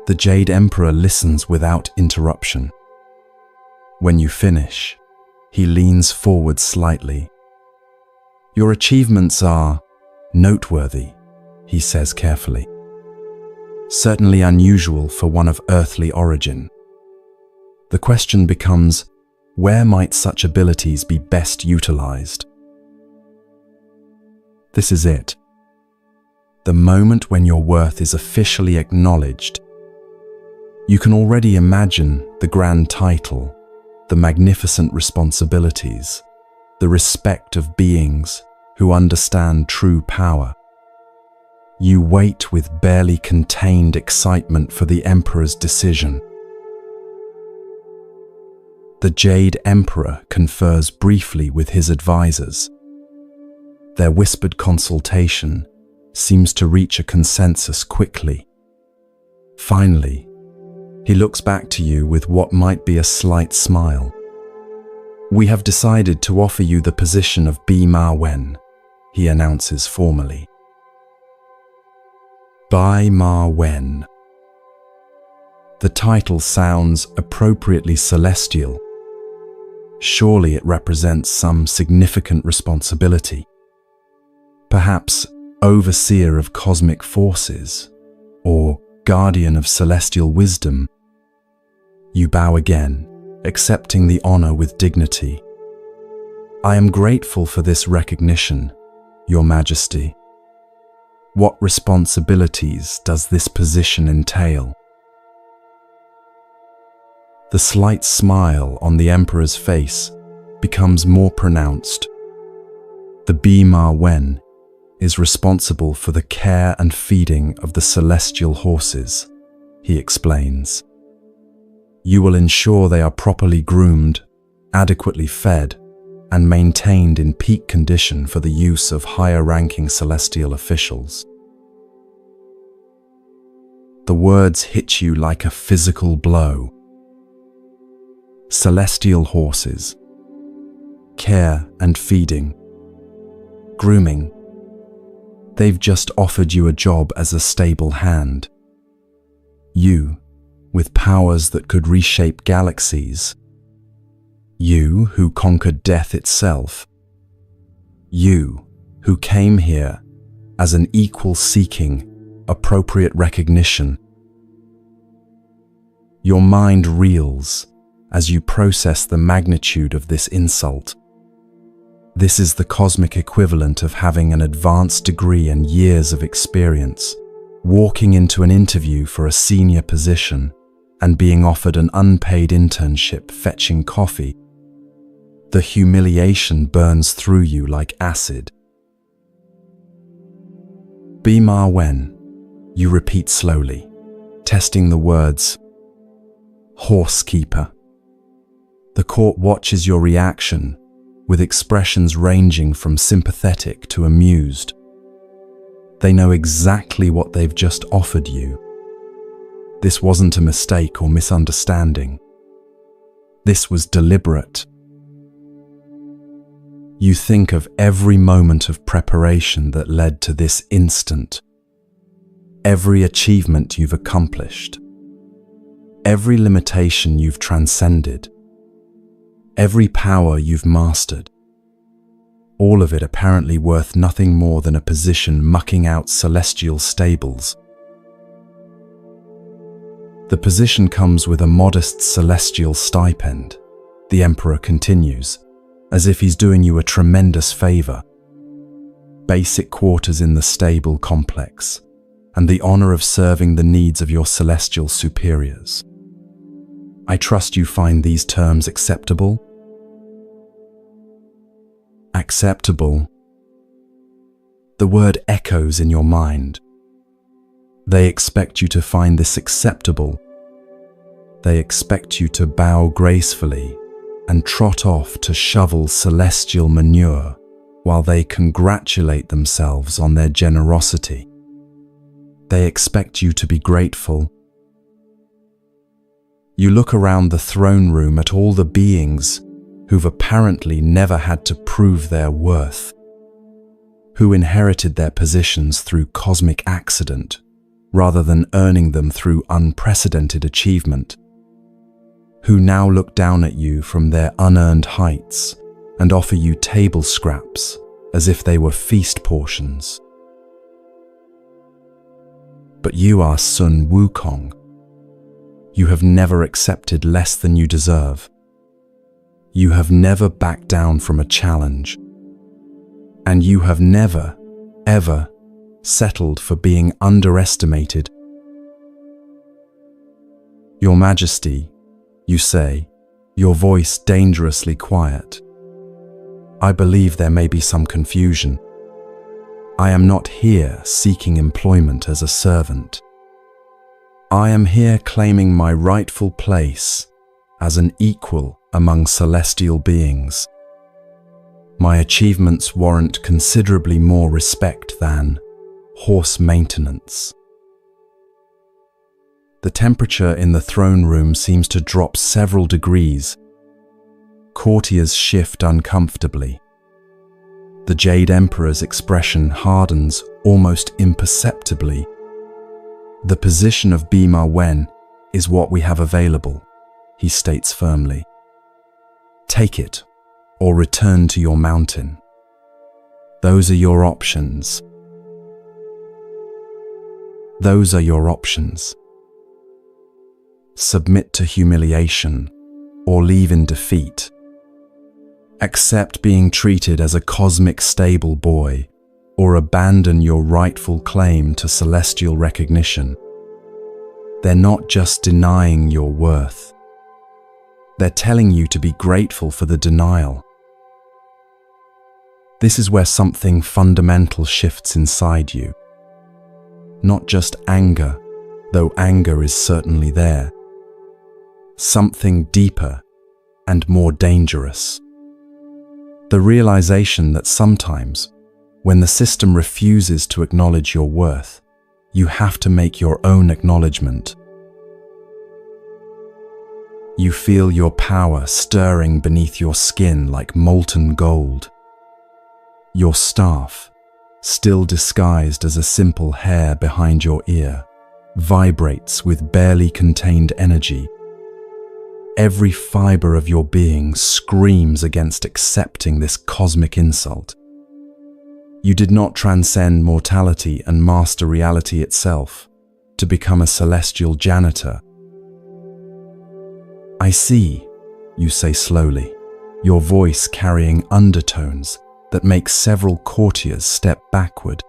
The Jade Emperor listens without interruption. When you finish, he leans forward slightly. Your achievements are noteworthy, he says carefully. Certainly unusual for one of earthly origin. The question becomes, where might such abilities be best utilized? This is it. The moment when your worth is officially acknowledged. You can already imagine the grand title, the magnificent responsibilities, the respect of beings who understand true power. You wait with barely contained excitement for the Emperor's decision. The Jade Emperor confers briefly with his advisors. Their whispered consultation seems to reach a consensus quickly. Finally, he looks back to you with what might be a slight smile. We have decided to offer you the position of Bi Ma Wen, he announces formally. Bi Ma Wen. The title sounds appropriately celestial. Surely it represents some significant responsibility. Perhaps overseer of cosmic forces, or guardian of celestial wisdom. You bow again, accepting the honor with dignity. I am grateful for this recognition, Your Majesty. What responsibilities does this position entail? The slight smile on the Emperor's face becomes more pronounced. The Bi Ma Wen is responsible for the care and feeding of the celestial horses, he explains. You will ensure they are properly groomed, adequately fed, and maintained in peak condition for the use of higher-ranking celestial officials. The words hit you like a physical blow. Celestial horses, care and feeding, grooming. They've just offered you a job as a stable hand. You, with powers that could reshape galaxies. You, who conquered death itself. You, who came here as an equal seeking appropriate recognition. Your mind reels as you process the magnitude of this insult. This is the cosmic equivalent of having an advanced degree and years of experience, walking into an interview for a senior position, and being offered an unpaid internship fetching coffee. The humiliation burns through you like acid. Bi Ma Wen, you repeat slowly, testing the words. Horsekeeper. The court watches your reaction, with expressions ranging from sympathetic to amused. They know exactly what they've just offered you. This wasn't a mistake or misunderstanding. This was deliberate. You think of every moment of preparation that led to this instant, every achievement you've accomplished, every limitation you've transcended, every power you've mastered, all of it apparently worth nothing more than a position mucking out celestial stables. The position comes with a modest celestial stipend, the Emperor continues, as if he's doing you a tremendous favor. Basic quarters in the stable complex, and the honor of serving the needs of your celestial superiors. I trust you find these terms acceptable? Acceptable. The word echoes in your mind. They expect you to find this acceptable. They expect you to bow gracefully and trot off to shovel celestial manure while they congratulate themselves on their generosity. They expect you to be grateful. You look around the throne room at all the beings who've apparently never had to prove their worth, who inherited their positions through cosmic accident rather than earning them through unprecedented achievement, who now look down at you from their unearned heights and offer you table scraps as if they were feast portions. But you are Sun Wukong. You have never accepted less than you deserve. You have never backed down from a challenge. And you have never, ever settled for being underestimated. Your Majesty, you say, your voice dangerously quiet. I believe there may be some confusion. I am not here seeking employment as a servant. I am here claiming my rightful place as an equal among celestial beings. My achievements warrant considerably more respect than horse maintenance. The temperature in the throne room seems to drop several degrees. Courtiers shift uncomfortably. The Jade Emperor's expression hardens almost imperceptibly. The position of Bima Wen is what we have available, he states firmly. Take it, or return to your mountain. Those are your options. Those are your options. Submit to humiliation, or leave in defeat. Accept being treated as a cosmic stable boy, or abandon your rightful claim to celestial recognition. They're not just denying your worth. They're telling you to be grateful for the denial. This is where something fundamental shifts inside you. Not just anger, though anger is certainly there. Something deeper and more dangerous. The realization that sometimes, when the system refuses to acknowledge your worth, you have to make your own acknowledgement. You feel your power stirring beneath your skin like molten gold. Your staff, still disguised as a simple hair behind your ear, vibrates with barely contained energy. Every fiber of your being screams against accepting this cosmic insult. You did not transcend mortality and master reality itself to become a celestial janitor. I see, you say slowly, your voice carrying undertones that make several courtiers step backward.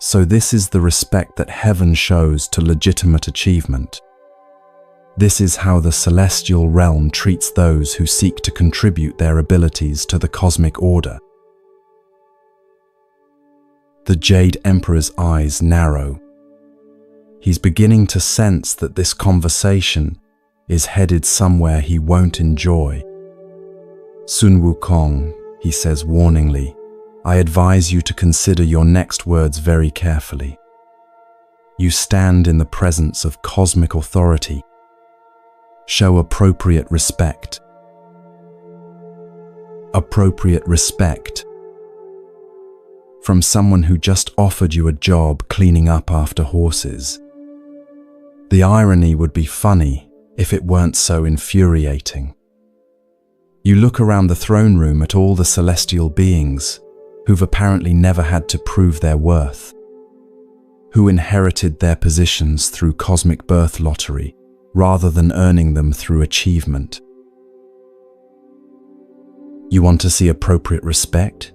So this is the respect that heaven shows to legitimate achievement. This is how the celestial realm treats those who seek to contribute their abilities to the cosmic order. The Jade Emperor's eyes narrow. He's beginning to sense that this conversation is headed somewhere he won't enjoy. Sun Wukong, he says warningly, I advise you to consider your next words very carefully. You stand in the presence of cosmic authority. Show appropriate respect. Appropriate respect. From someone who just offered you a job cleaning up after horses. The irony would be funny if it weren't so infuriating. You look around the throne room at all the celestial beings who've apparently never had to prove their worth, who inherited their positions through cosmic birth lottery rather than earning them through achievement. You want to see appropriate respect?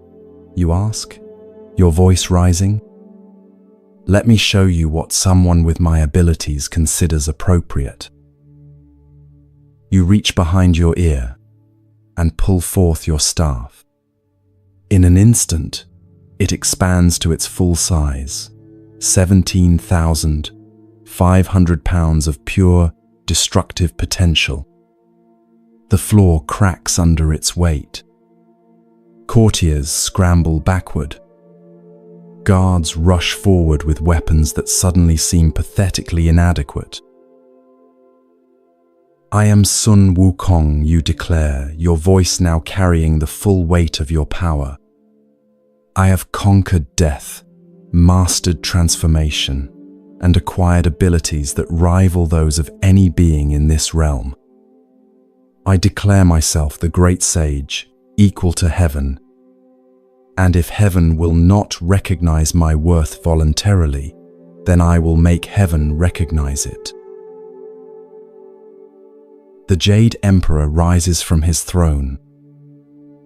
You ask, your voice rising. Let me show you what someone with my abilities considers appropriate. You reach behind your ear and pull forth your staff. In an instant, it expands to its full size, 17,500 pounds of pure, destructive potential. The floor cracks under its weight. Courtiers scramble backward. Guards rush forward with weapons that suddenly seem pathetically inadequate. "I am Sun Wukong," you declare, your voice now carrying the full weight of your power. "I have conquered death, mastered transformation, and acquired abilities that rival those of any being in this realm. I declare myself the great sage, equal to heaven, and if heaven will not recognize my worth voluntarily, then I will make heaven recognize it." The Jade Emperor rises from his throne.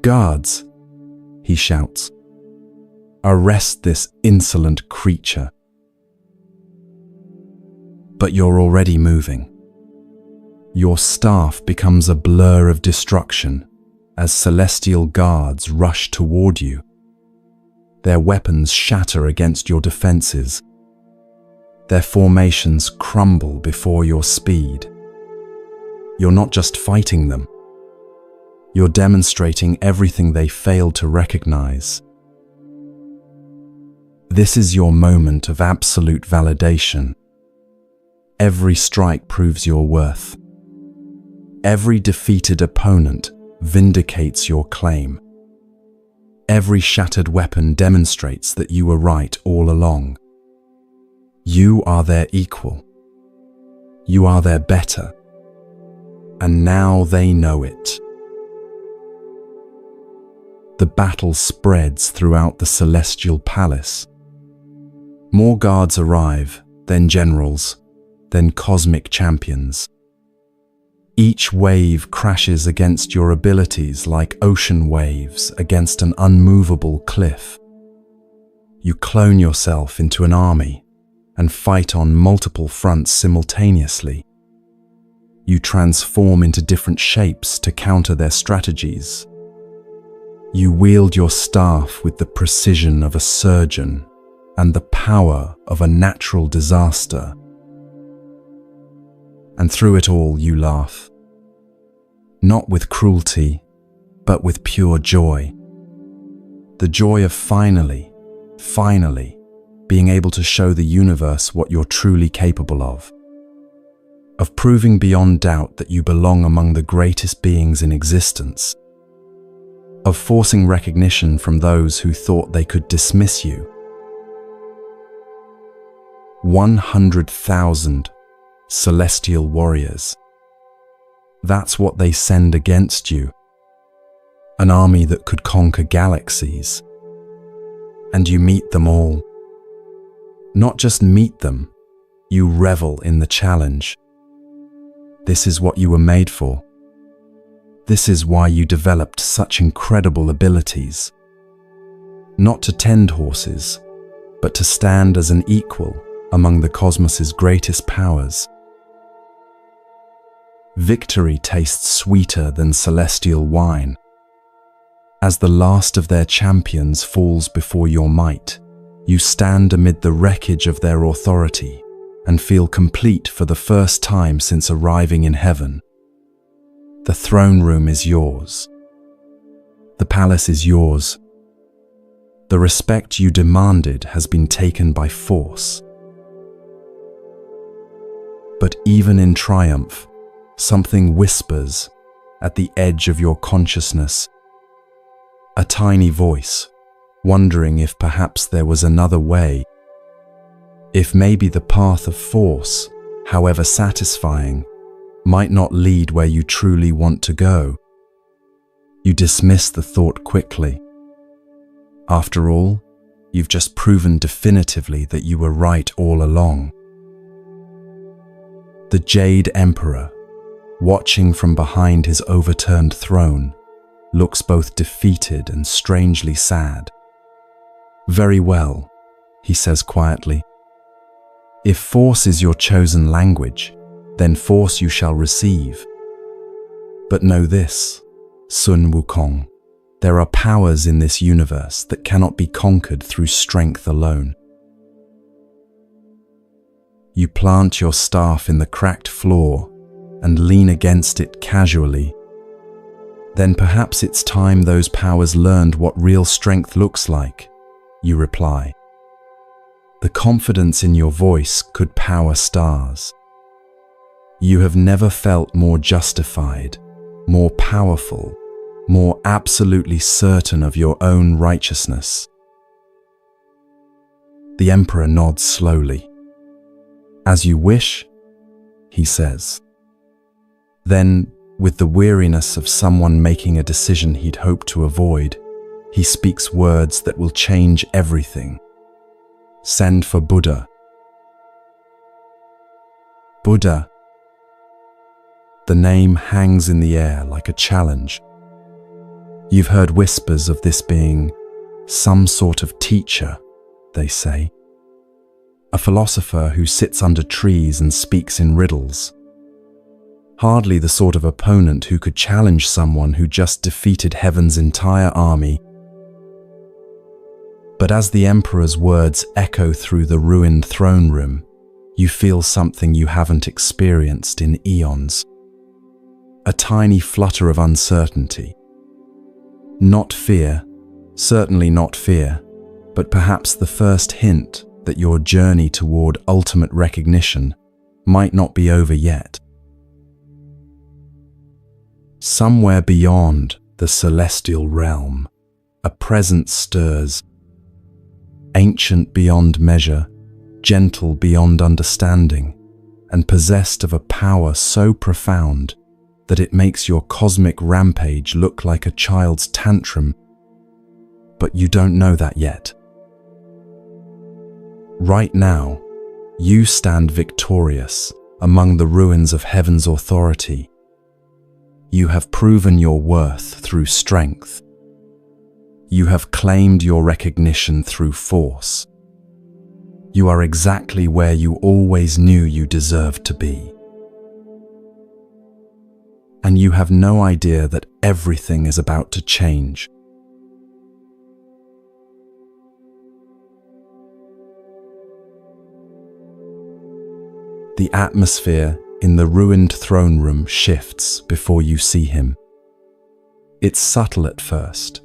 "Guards," he shouts, "arrest this insolent creature." But you're already moving. Your staff becomes a blur of destruction as celestial guards rush toward you. Their weapons shatter against your defenses. Their formations crumble before your speed. You're not just fighting them. You're demonstrating everything they failed to recognize. This is your moment of absolute validation. Every strike proves your worth. Every defeated opponent vindicates your claim. Every shattered weapon demonstrates that you were right all along. You are their equal. You are their better. And now they know it. The battle spreads throughout the celestial palace. More guards arrive, then generals, then cosmic champions. Each wave crashes against your abilities like ocean waves against an unmovable cliff. You clone yourself into an army and fight on multiple fronts simultaneously. You transform into different shapes to counter their strategies. You wield your staff with the precision of a surgeon and the power of a natural disaster. And through it all you laugh. Not with cruelty, but with pure joy. The joy of finally being able to show the universe what you're truly capable of. Of proving beyond doubt that you belong among the greatest beings in existence. Of forcing recognition from those who thought they could dismiss you. 100,000 celestial warriors. That's what they send against you. An army that could conquer galaxies. And you meet them all. Not just meet them, you revel in the challenge. This is what you were made for. This is why you developed such incredible abilities. Not to tend horses, but to stand as an equal among the cosmos's greatest powers. Victory tastes sweeter than celestial wine. As the last of their champions falls before your might, you stand amid the wreckage of their authority and feel complete for the first time since arriving in heaven. The throne room is yours. The palace is yours. The respect you demanded has been taken by force. But even in triumph, something whispers at the edge of your consciousness. A tiny voice, wondering if perhaps there was another way. If maybe the path of force, however satisfying, might not lead where you truly want to go. You dismiss the thought quickly. After all, you've just proven definitively that you were right all along. The Jade Emperor, watching from behind his overturned throne, looks both defeated and strangely sad. "Very well," he says quietly. "If force is your chosen language, then force you shall receive. But know this, Sun Wukong, there are powers in this universe that cannot be conquered through strength alone." You plant your staff in the cracked floor and lean against it casually, then perhaps it's time those powers learned what real strength looks like, you reply. The confidence in your voice could power stars. You have never felt more justified, more powerful, more absolutely certain of your own righteousness. The Emperor nods slowly. As you wish, he says. Then, with the weariness of someone making a decision he'd hoped to avoid, he speaks words that will change everything. Send for Buddha. Buddha. The name hangs in the air like a challenge. You've heard whispers of this being some sort of teacher, they say. A philosopher who sits under trees and speaks in riddles. Hardly the sort of opponent who could challenge someone who just defeated heaven's entire army. But as the Emperor's words echo through the ruined throne room, you feel something you haven't experienced in eons. A tiny flutter of uncertainty. Not fear, certainly not fear, but perhaps the first hint that your journey toward ultimate recognition might not be over yet. Somewhere beyond the celestial realm, a presence stirs, ancient beyond measure, gentle beyond understanding, and possessed of a power so profound that it makes your cosmic rampage look like a child's tantrum. But you don't know that yet. Right now, you stand victorious among the ruins of heaven's authority. You have proven your worth through strength. You have claimed your recognition through force. You are exactly where you always knew you deserved to be. And you have no idea that everything is about to change. The atmosphere in the ruined throne room shifts before you see him. It's subtle at first,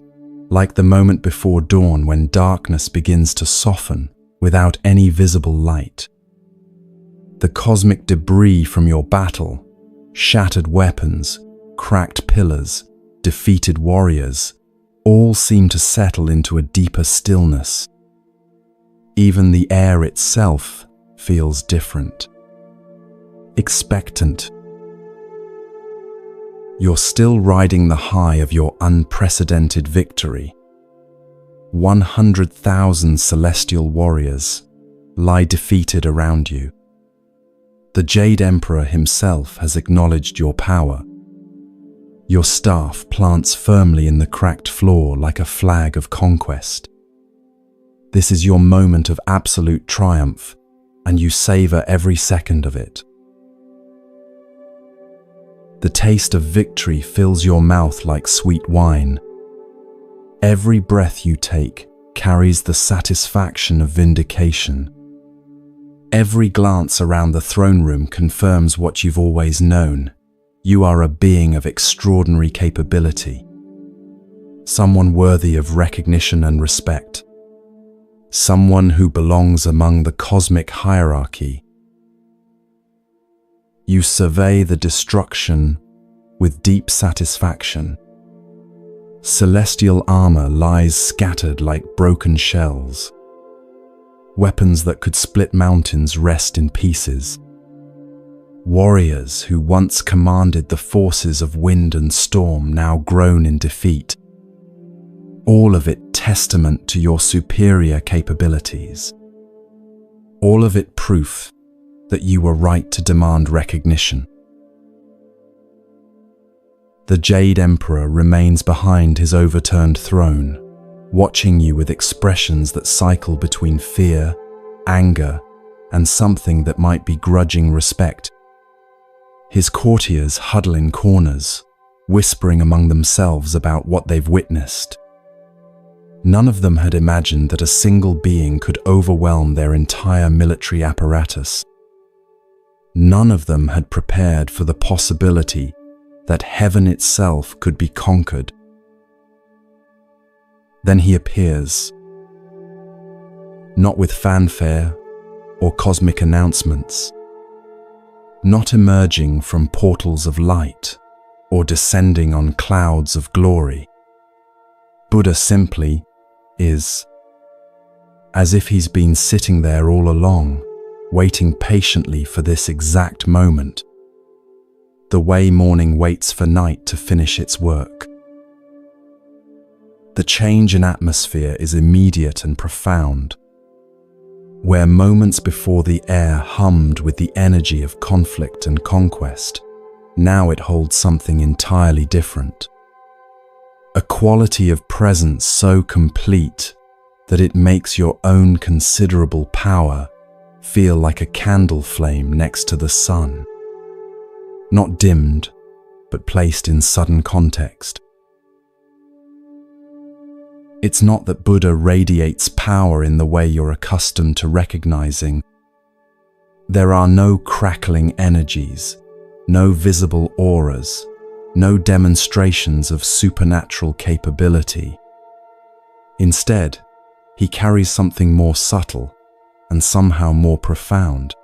like the moment before dawn when darkness begins to soften without any visible light. The cosmic debris from your battle, shattered weapons, cracked pillars, defeated warriors, all seem to settle into a deeper stillness. Even the air itself feels different. Expectant. You're still riding the high of your unprecedented victory. 100,000 celestial warriors lie defeated around you. The Jade Emperor himself has acknowledged your power. Your staff plants firmly in the cracked floor like a flag of conquest. This is your moment of absolute triumph, and you savor every second of it. The taste of victory fills your mouth like sweet wine. Every breath you take carries the satisfaction of vindication. Every glance around the throne room confirms what you've always known. You are a being of extraordinary capability. Someone worthy of recognition and respect. Someone who belongs among the cosmic hierarchy. You survey the destruction with deep satisfaction. Celestial armor lies scattered like broken shells. Weapons that could split mountains rest in pieces. Warriors who once commanded the forces of wind and storm now groan in defeat. All of it testament to your superior capabilities. All of it proof that you were right to demand recognition. The Jade Emperor remains behind his overturned throne, watching you with expressions that cycle between fear, anger, and something that might be grudging respect. His courtiers huddle in corners, whispering among themselves about what they've witnessed. None of them had imagined that a single being could overwhelm their entire military apparatus. None of them had prepared for the possibility that heaven itself could be conquered. Then he appears, not with fanfare or cosmic announcements, not emerging from portals of light or descending on clouds of glory. Buddha simply is, as if he's been sitting there all along, waiting patiently for this exact moment, the way morning waits for night to finish its work. The change in atmosphere is immediate and profound. Where moments before the air hummed with the energy of conflict and conquest, now it holds something entirely different. A quality of presence so complete that it makes your own considerable power feel like a candle flame next to the sun. Not dimmed, but placed in sudden context. It's not that Buddha radiates power in the way you're accustomed to recognizing. There are no crackling energies, no visible auras, no demonstrations of supernatural capability. Instead, he carries something more subtle and somehow more profound.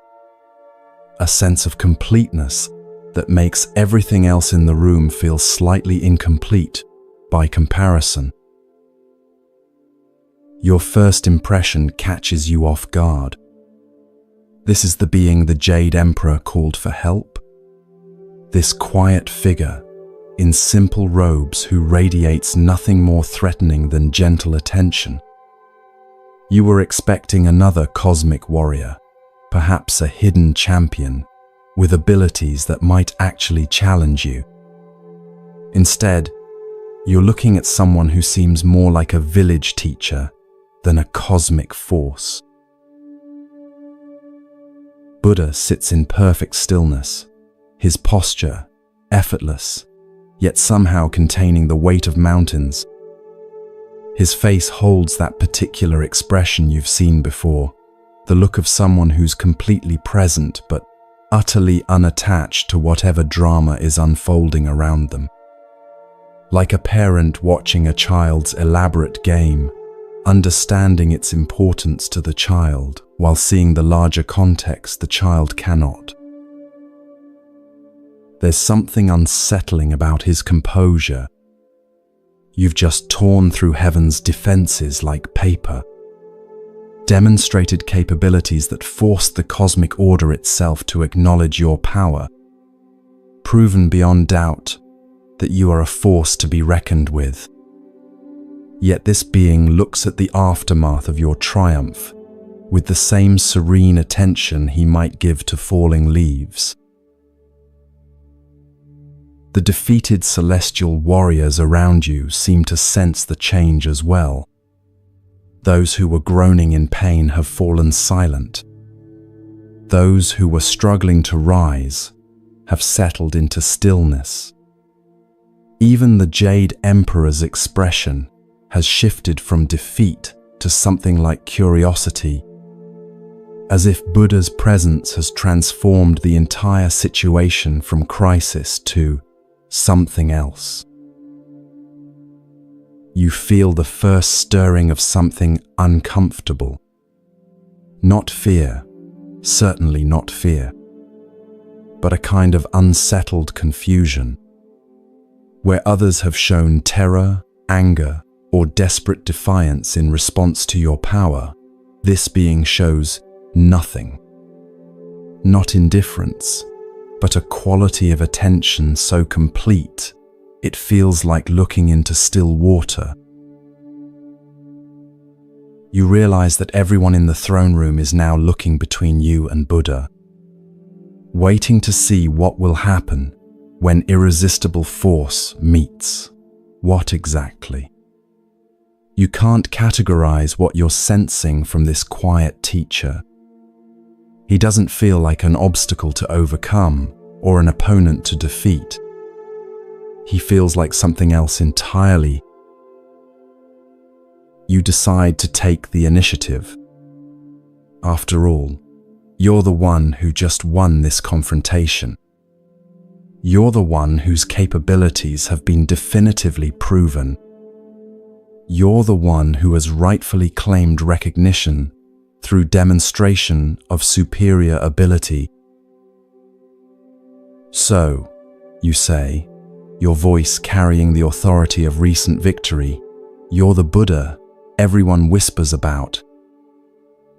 A sense of completeness that makes everything else in the room feel slightly incomplete by comparison. Your first impression catches you off guard. This is the being the Jade Emperor called for help. This quiet figure, in simple robes, who radiates nothing more threatening than gentle attention. You were expecting another cosmic warrior, perhaps a hidden champion, with abilities that might actually challenge you. Instead, you're looking at someone who seems more like a village teacher than a cosmic force. Buddha sits in perfect stillness, his posture effortless, yet somehow containing the weight of mountains. His face holds that particular expression you've seen before, the look of someone who's completely present but utterly unattached to whatever drama is unfolding around them. Like a parent watching a child's elaborate game, understanding its importance to the child while seeing the larger context the child cannot. There's something unsettling about his composure. You've just torn through heaven's defenses like paper, demonstrated capabilities that forced the cosmic order itself to acknowledge your power, proven beyond doubt that you are a force to be reckoned with. Yet this being looks at the aftermath of your triumph with the same serene attention he might give to falling leaves. The defeated celestial warriors around you seem to sense the change as well. Those who were groaning in pain have fallen silent. Those who were struggling to rise have settled into stillness. Even the Jade Emperor's expression has shifted from defeat to something like curiosity, as if Buddha's presence has transformed the entire situation from crisis to something else. You feel the first stirring of something uncomfortable. Not fear, certainly not fear, but a kind of unsettled confusion. Where others have shown terror, anger, or desperate defiance in response to your power, this being shows nothing. Not indifference, but a quality of attention so complete it feels like looking into still water. You realize that everyone in the throne room is now looking between you and Buddha, waiting to see what will happen when irresistible force meets. What exactly? You can't categorize what you're sensing from this quiet teacher. He doesn't feel like an obstacle to overcome or an opponent to defeat. He feels like something else entirely. You decide to take the initiative. After all, You're the one who just won this confrontation. You're the one whose capabilities have been definitively proven. You're the one who has rightfully claimed recognition through demonstration of superior ability. So, you say, your voice carrying the authority of recent victory, you're the Buddha everyone whispers about.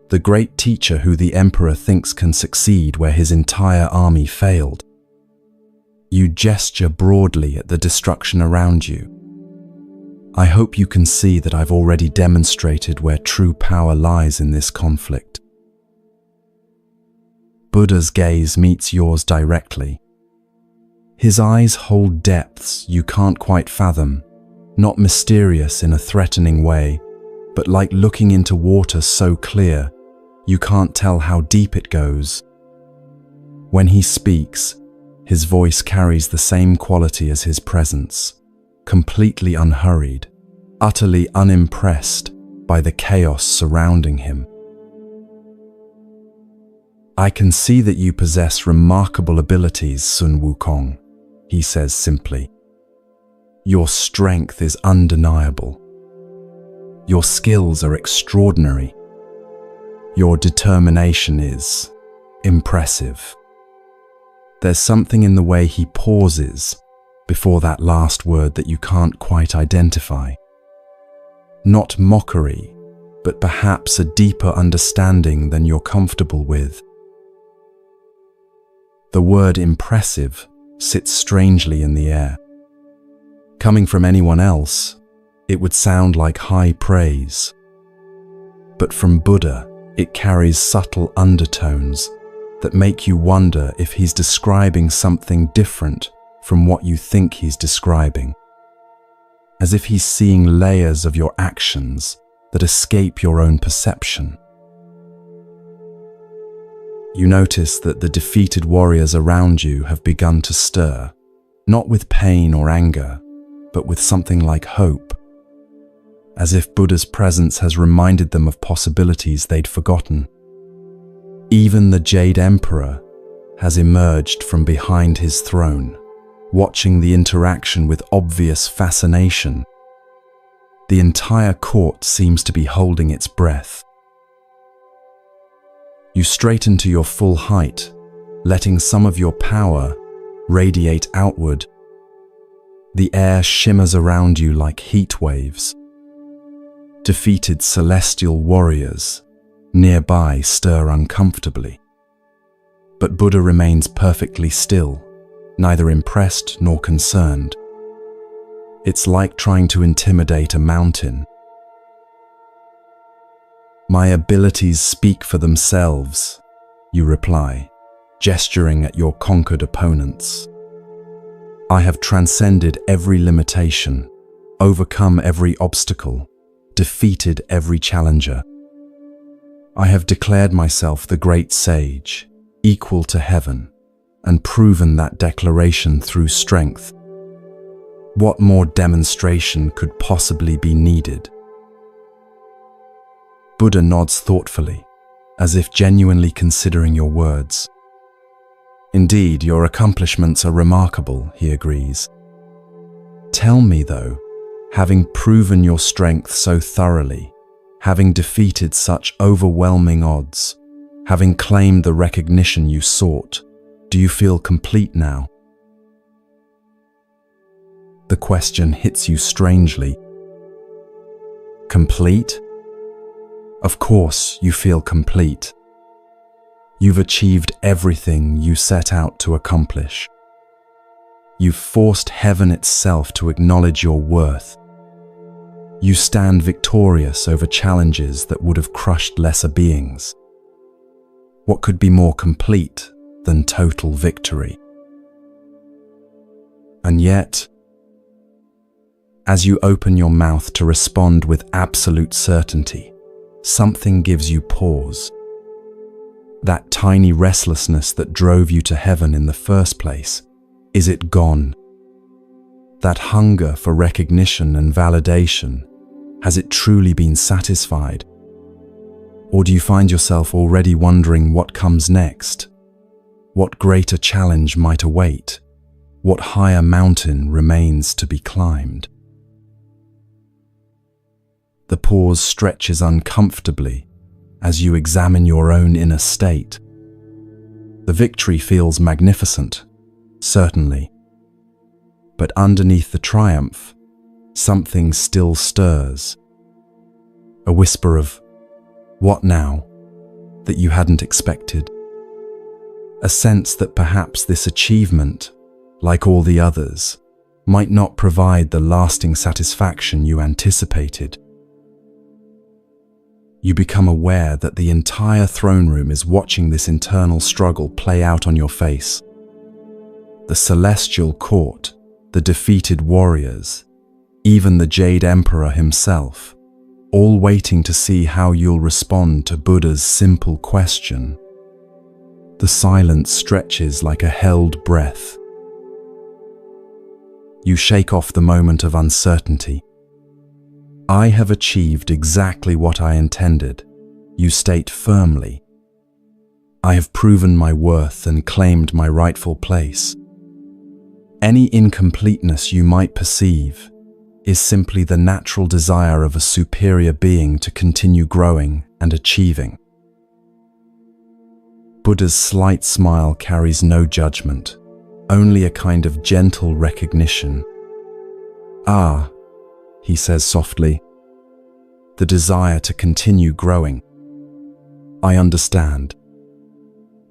The great teacher who the emperor thinks can succeed where his entire army failed. You gesture broadly at the destruction around you. I hope you can see that I've already demonstrated where true power lies in this conflict. Buddha's gaze meets yours directly. His eyes hold depths you can't quite fathom, not mysterious in a threatening way, but like looking into water so clear, you can't tell how deep it goes. When he speaks, his voice carries the same quality as his presence, completely unhurried, utterly unimpressed by the chaos surrounding him. I can see that you possess remarkable abilities, Sun Wukong, he says simply. Your strength is undeniable. Your skills are extraordinary. Your determination is impressive. There's something in the way he pauses before that last word that you can't quite identify. Not mockery, but perhaps a deeper understanding than you're comfortable with. The word impressive sits strangely in the air. Coming from anyone else, it would sound like high praise. But from Buddha, it carries subtle undertones that make you wonder if he's describing something different from what you think he's describing. As if he's seeing layers of your actions that escape your own perception. You notice that the defeated warriors around you have begun to stir, not with pain or anger, but with something like hope, as if Buddha's presence has reminded them of possibilities they'd forgotten. Even the Jade Emperor has emerged from behind his throne, watching the interaction with obvious fascination. The entire court seems to be holding its breath. You straighten to your full height, letting some of your power radiate outward. The air shimmers around you like heat waves. Defeated celestial warriors nearby stir uncomfortably. But Buddha remains perfectly still, neither impressed nor concerned. It's like trying to intimidate a mountain. My abilities speak for themselves, you reply, gesturing at your conquered opponents. I have transcended every limitation, overcome every obstacle, defeated every challenger. I have declared myself the great sage, equal to heaven, and proven that declaration through strength. What more demonstration could possibly be needed? Buddha nods thoughtfully, as if genuinely considering your words. Indeed, your accomplishments are remarkable, he agrees. Tell me, though, having proven your strength so thoroughly, having defeated such overwhelming odds, having claimed the recognition you sought, do you feel complete now? The question hits you strangely. Complete? Of course you feel complete. You've achieved everything you set out to accomplish. You've forced heaven itself to acknowledge your worth. You stand victorious over challenges that would have crushed lesser beings. What could be more complete than total victory? And yet, as you open your mouth to respond with absolute certainty, something gives you pause. That tiny restlessness that drove you to heaven in the first place, is it gone? That hunger for recognition and validation, has it truly been satisfied? Or do you find yourself already wondering what comes next? What greater challenge might await? What higher mountain remains to be climbed? The pause stretches uncomfortably as you examine your own inner state. The victory feels magnificent, certainly. But underneath the triumph, something still stirs. A whisper of, "What now?" that you hadn't expected. A sense that perhaps this achievement, like all the others, might not provide the lasting satisfaction you anticipated. You become aware that the entire throne room is watching this internal struggle play out on your face. The celestial court, the defeated warriors, even the Jade Emperor himself, all waiting to see how you'll respond to Buddha's simple question. The silence stretches like a held breath. You shake off the moment of uncertainty. "I have achieved exactly what I intended," you state firmly. "I have proven my worth and claimed my rightful place. Any incompleteness you might perceive is simply the natural desire of a superior being to continue growing and achieving." Buddha's slight smile carries no judgment, only a kind of gentle recognition. "Ah," he says softly, "the desire to continue growing. I understand.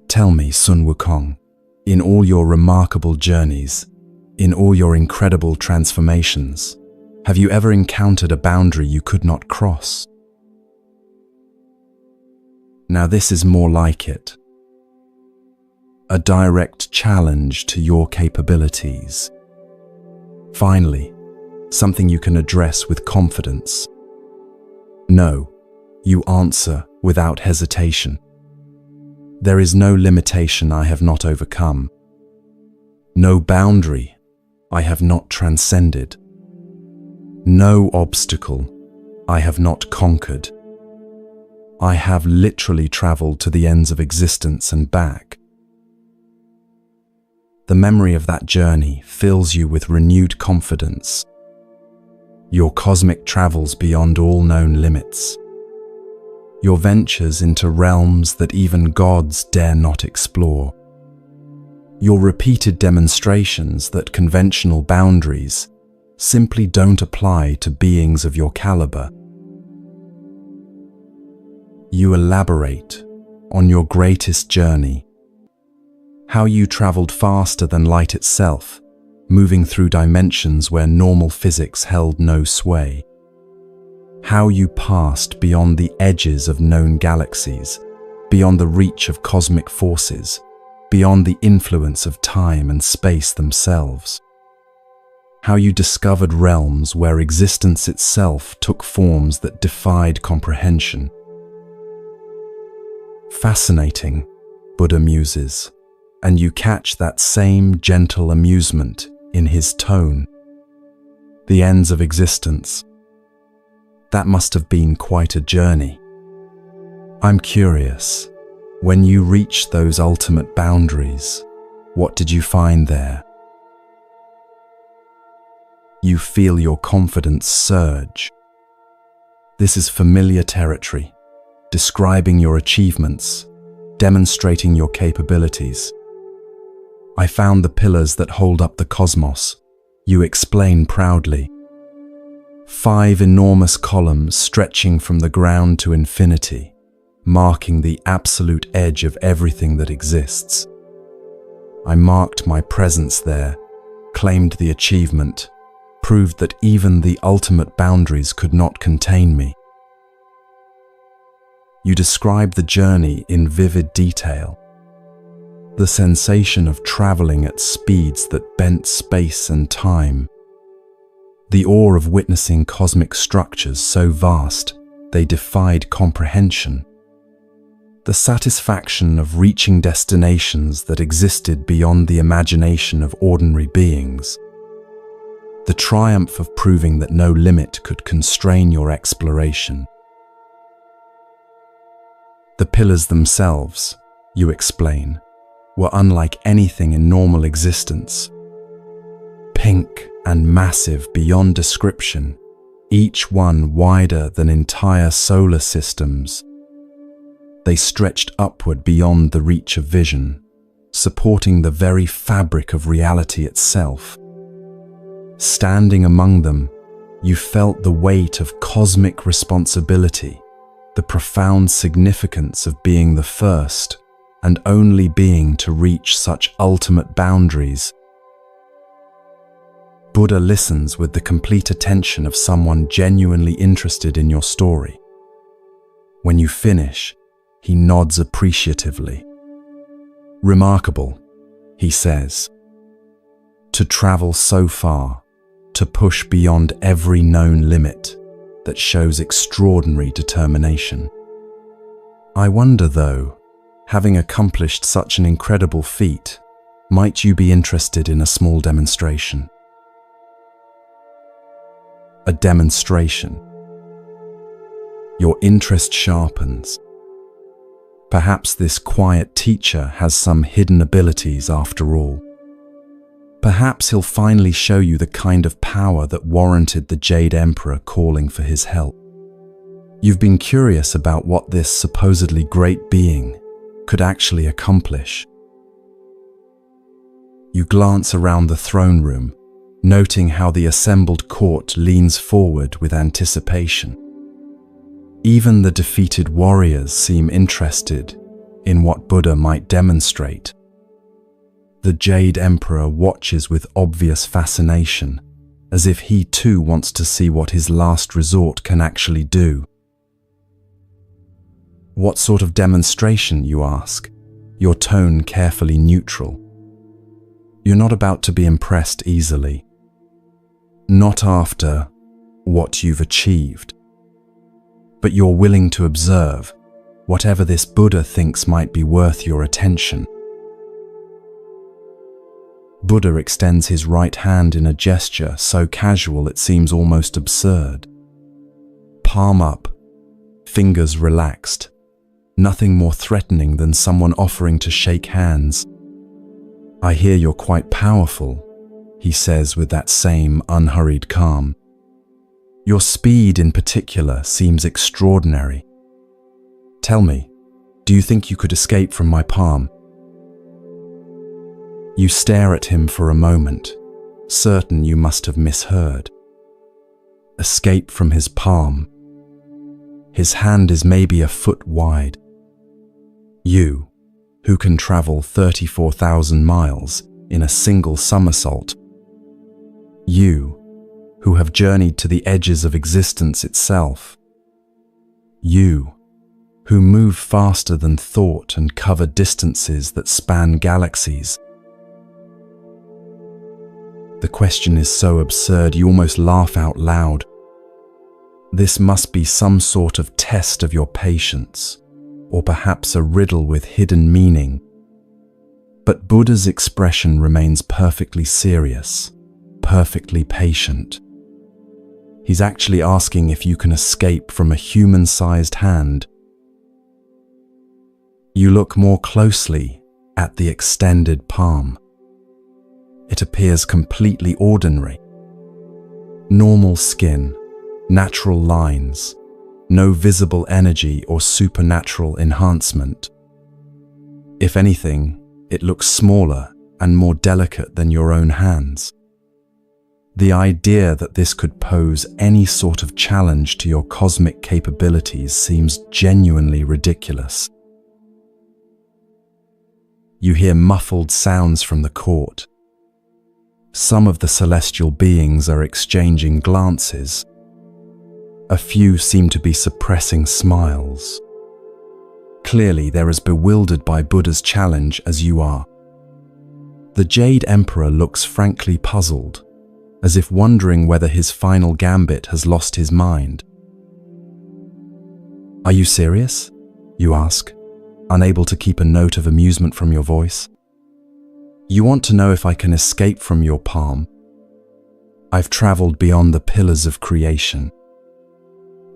Tell me, Sun Wukong, in all your remarkable journeys, in all your incredible transformations, have you ever encountered a boundary you could not cross?" Now this is more like it. A direct challenge to your capabilities. Finally, something you can address with confidence. "No," you answer without hesitation. "There is no limitation I have not overcome. No boundary I have not transcended. No obstacle I have not conquered. I have literally traveled to the ends of existence and back." The memory of that journey fills you with renewed confidence. Your cosmic travels beyond all known limits. Your ventures into realms that even gods dare not explore. Your repeated demonstrations that conventional boundaries simply don't apply to beings of your caliber. You elaborate on your greatest journey, how you traveled faster than light itself, moving through dimensions where normal physics held no sway. How you passed beyond the edges of known galaxies, beyond the reach of cosmic forces, beyond the influence of time and space themselves. How you discovered realms where existence itself took forms that defied comprehension. Fascinating, Buddha muses, and you catch that same gentle amusement in his tone. The ends of existence. That must have been quite a journey. I'm curious, when you reached those ultimate boundaries, what did you find there? You feel your confidence surge. This is familiar territory, describing your achievements, demonstrating your capabilities. I found the pillars that hold up the cosmos, you explain proudly. 5 enormous columns stretching from the ground to infinity, marking the absolute edge of everything that exists. I marked my presence there, claimed the achievement, proved that even the ultimate boundaries could not contain me. You describe the journey in vivid detail. The sensation of traveling at speeds that bent space and time. The awe of witnessing cosmic structures so vast they defied comprehension. The satisfaction of reaching destinations that existed beyond the imagination of ordinary beings. The triumph of proving that no limit could constrain your exploration. The pillars themselves, you explain, were unlike anything in normal existence. Pink and massive beyond description, each one wider than entire solar systems. They stretched upward beyond the reach of vision, supporting the very fabric of reality itself. Standing among them, you felt the weight of cosmic responsibility, the profound significance of being the first and only being to reach such ultimate boundaries. Buddha listens with the complete attention of someone genuinely interested in your story. When you finish, he nods appreciatively. "Remarkable," he says. "To travel so far, to push beyond every known limit, that shows extraordinary determination. I wonder though, having accomplished such an incredible feat, might you be interested in a small demonstration?" A demonstration. Your interest sharpens. Perhaps this quiet teacher has some hidden abilities after all. Perhaps he'll finally show you the kind of power that warranted the Jade Emperor calling for his help. You've been curious about what this supposedly great being could actually accomplish. You glance around the throne room, noting how the assembled court leans forward with anticipation. Even the defeated warriors seem interested in what Buddha might demonstrate. The Jade Emperor watches with obvious fascination, as if he too wants to see what his last resort can actually do. "What sort of demonstration?" you ask, your tone carefully neutral. You're not about to be impressed easily. Not after what you've achieved. But you're willing to observe whatever this Buddha thinks might be worth your attention. Buddha extends his right hand in a gesture so casual it seems almost absurd. Palm up, fingers relaxed, nothing more threatening than someone offering to shake hands. "I hear you're quite powerful," he says with that same unhurried calm. "Your speed in particular seems extraordinary. Tell me, do you think you could escape from my palm?" You stare at him for a moment, certain you must have misheard. Escape from his palm. His hand is maybe a foot wide. You, who can travel 34,000 miles in a single somersault. You, who have journeyed to the edges of existence itself. You, who move faster than thought and cover distances that span galaxies. The question is so absurd you almost laugh out loud. This must be some sort of test of your patience, or perhaps a riddle with hidden meaning. But Buddha's expression remains perfectly serious, perfectly patient. He's actually asking if you can escape from a human-sized hand. You look more closely at the extended palm. It appears completely ordinary. Normal skin, natural lines, no visible energy or supernatural enhancement. If anything, it looks smaller and more delicate than your own hands. The idea that this could pose any sort of challenge to your cosmic capabilities seems genuinely ridiculous. You hear muffled sounds from the court. Some of the celestial beings are exchanging glances. A few seem to be suppressing smiles. Clearly, they're as bewildered by Buddha's challenge as you are. The Jade Emperor looks frankly puzzled, as if wondering whether his final gambit has lost his mind. "Are you serious?" you ask, unable to keep a note of amusement from your voice. "You want to know if I can escape from your palm? I've traveled beyond the pillars of creation.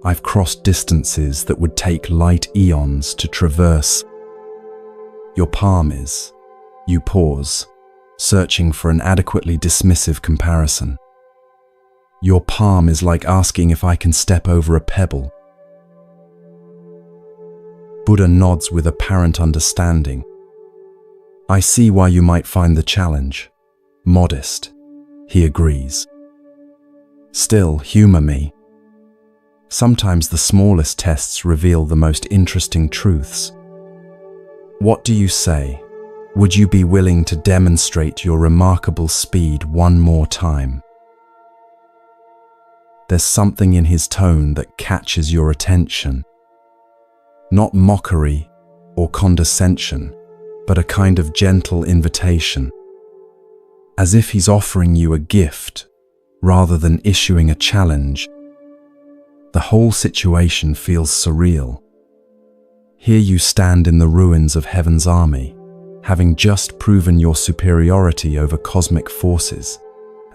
I've crossed distances that would take light eons to traverse. Your palm is. You pause, searching for an adequately dismissive comparison. Your palm is like asking if I can step over a pebble. Buddha nods with apparent understanding. I see why you might find the challenge modest. He agrees. Still, humor me. Sometimes the smallest tests reveal the most interesting truths. What do you say? Would you be willing to demonstrate your remarkable speed one more time? There's something in his tone that catches your attention. Not mockery or condescension, but a kind of gentle invitation. As if he's offering you a gift, rather than issuing a challenge. The whole situation feels surreal. Here you stand in the ruins of Heaven's army, having just proven your superiority over cosmic forces,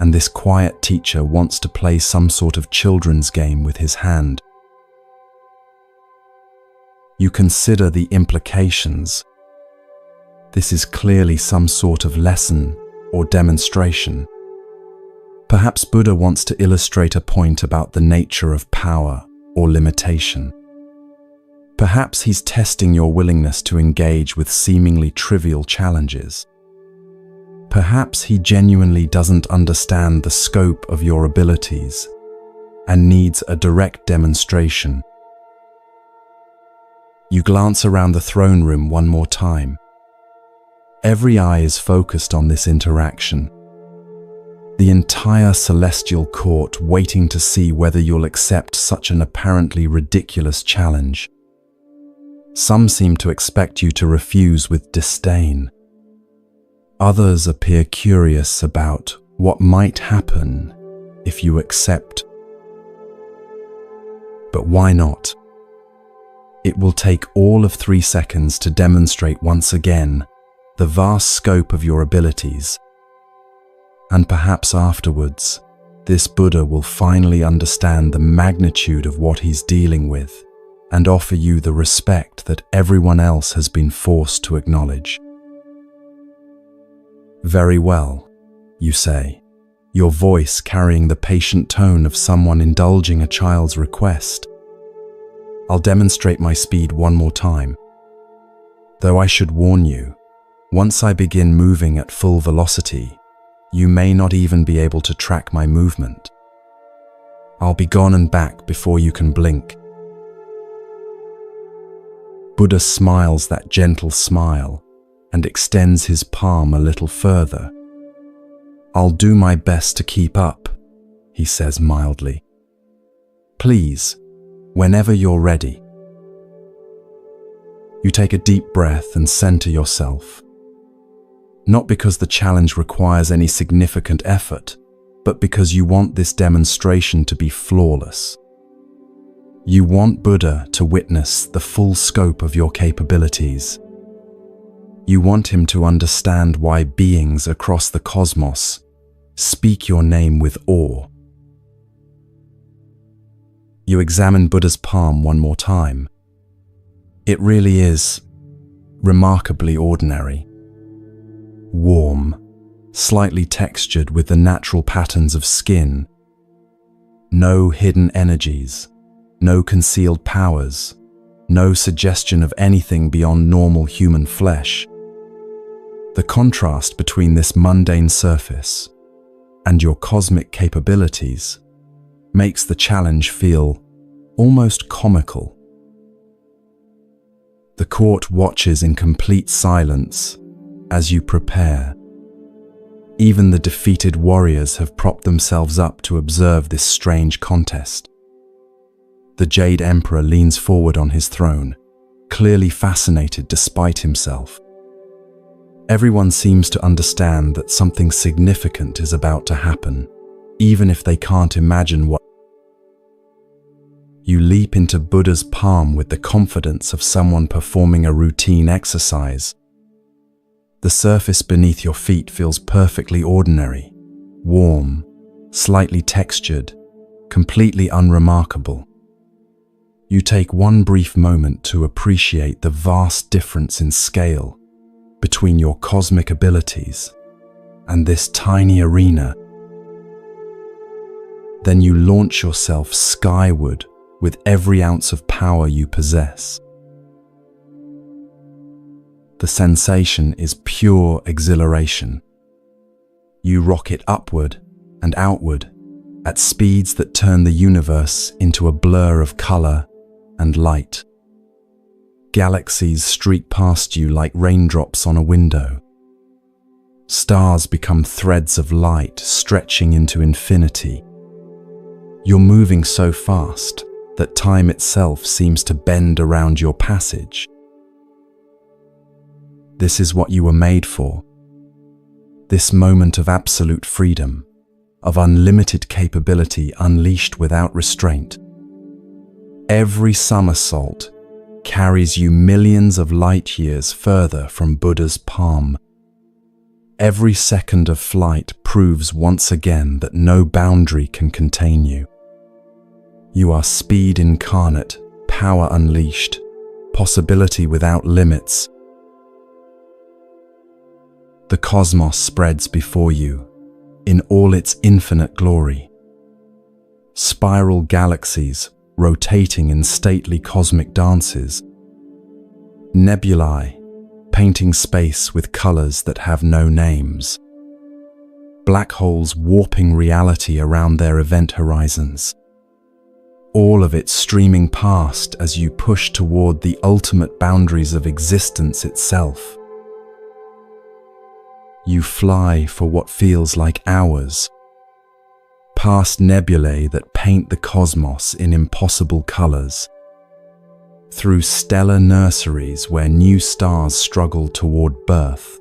and this quiet teacher wants to play some sort of children's game with his hand. You consider the implications. This is clearly some sort of lesson or demonstration. Perhaps Buddha wants to illustrate a point about the nature of power or limitation. Perhaps he's testing your willingness to engage with seemingly trivial challenges. Perhaps he genuinely doesn't understand the scope of your abilities and needs a direct demonstration. You glance around the throne room one more time. Every eye is focused on this interaction. The entire celestial court waiting to see whether you'll accept such an apparently ridiculous challenge. Some seem to expect you to refuse with disdain. Others appear curious about what might happen if you accept. But why not? It will take all of 3 seconds to demonstrate once again the vast scope of your abilities. And perhaps afterwards, this Buddha will finally understand the magnitude of what he's dealing with and offer you the respect that everyone else has been forced to acknowledge. Very well, you say, your voice carrying the patient tone of someone indulging a child's request. I'll demonstrate my speed one more time. Though I should warn you, once I begin moving at full velocity, you may not even be able to track my movement. I'll be gone and back before you can blink. Buddha smiles that gentle smile and extends his palm a little further. I'll do my best to keep up, he says mildly. Please, whenever you're ready. You take a deep breath and center yourself. Not because the challenge requires any significant effort, but because you want this demonstration to be flawless. You want Buddha to witness the full scope of your capabilities. You want him to understand why beings across the cosmos speak your name with awe. You examine Buddha's palm one more time. It really is remarkably ordinary. Warm, slightly textured with the natural patterns of skin. No hidden energies, no concealed powers, no suggestion of anything beyond normal human flesh. The contrast between this mundane surface and your cosmic capabilities makes the challenge feel almost comical. The court watches in complete silence as you prepare. Even the defeated warriors have propped themselves up to observe this strange contest. The Jade Emperor leans forward on his throne, clearly fascinated despite himself. Everyone seems to understand that something significant is about to happen, even if they can't imagine what. You leap into Buddha's palm with the confidence of someone performing a routine exercise. The surface beneath your feet feels perfectly ordinary, warm, slightly textured, completely unremarkable. you take one brief moment to appreciate the vast difference in scale between your cosmic abilities and this tiny arena. Then you launch yourself skyward with every ounce of power you possess. The sensation is pure exhilaration. You rocket upward and outward at speeds that turn the universe into a blur of color and light. Galaxies streak past you like raindrops on a window. Stars become threads of light stretching into infinity. You're moving so fast that time itself seems to bend around your passage. This is what you were made for. This moment of absolute freedom, of unlimited capability unleashed without restraint. Every somersault carries you millions of light years further from Buddha's palm. Every second of flight proves once again that no boundary can contain you. You are speed incarnate, power unleashed, possibility without limits. The cosmos spreads before you in all its infinite glory. Spiral galaxies rotating in stately cosmic dances. Nebulae painting space with colors that have no names. Black holes warping reality around their event horizons. All of it streaming past as you push toward the ultimate boundaries of existence itself. You fly for what feels like hours, past nebulae that paint the cosmos in impossible colors, through stellar nurseries where new stars struggle toward birth,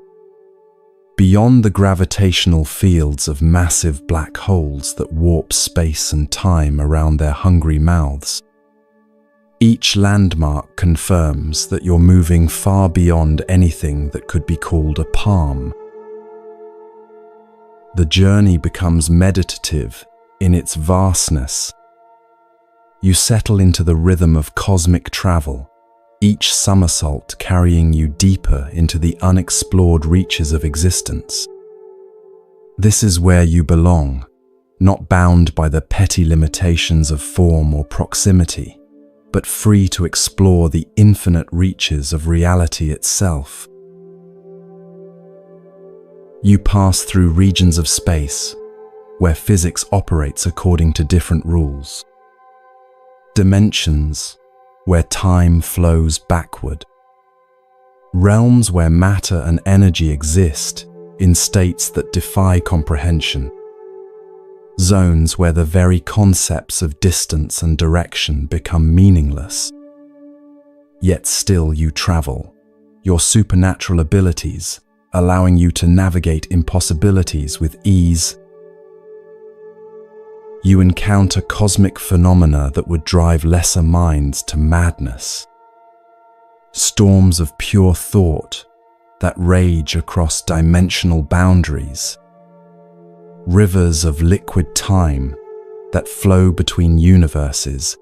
beyond the gravitational fields of massive black holes that warp space and time around their hungry mouths. Each landmark confirms that you're moving far beyond anything that could be called a palm. The journey becomes meditative in its vastness. You settle into the rhythm of cosmic travel, each somersault carrying you deeper into the unexplored reaches of existence. This is where you belong, not bound by the petty limitations of form or proximity, but free to explore the infinite reaches of reality itself. You pass through regions of space where physics operates according to different rules. Dimensions where time flows backward. Realms where matter and energy exist in states that defy comprehension. Zones where the very concepts of distance and direction become meaningless. Yet still you travel, your supernatural abilities allowing you to navigate impossibilities with ease. You encounter cosmic phenomena that would drive lesser minds to madness. Storms of pure thought that rage across dimensional boundaries. Rivers of liquid time that flow between universes.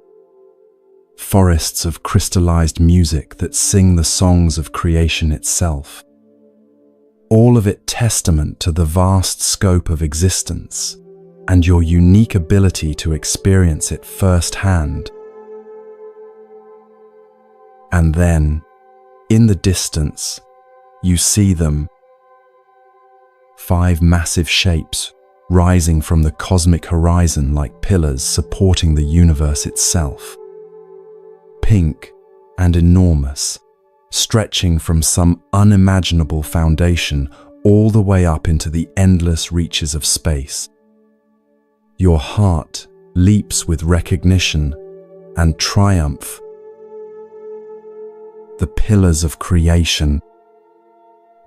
Forests of crystallized music that sing the songs of creation itself. All of it testament to the vast scope of existence and your unique ability to experience it firsthand. And then, in the distance, you see them. 5 massive shapes rising from the cosmic horizon like pillars supporting the universe itself. Pink and enormous, stretching from some unimaginable foundation all the way up into the endless reaches of space. Your heart leaps with recognition and triumph. The pillars of creation,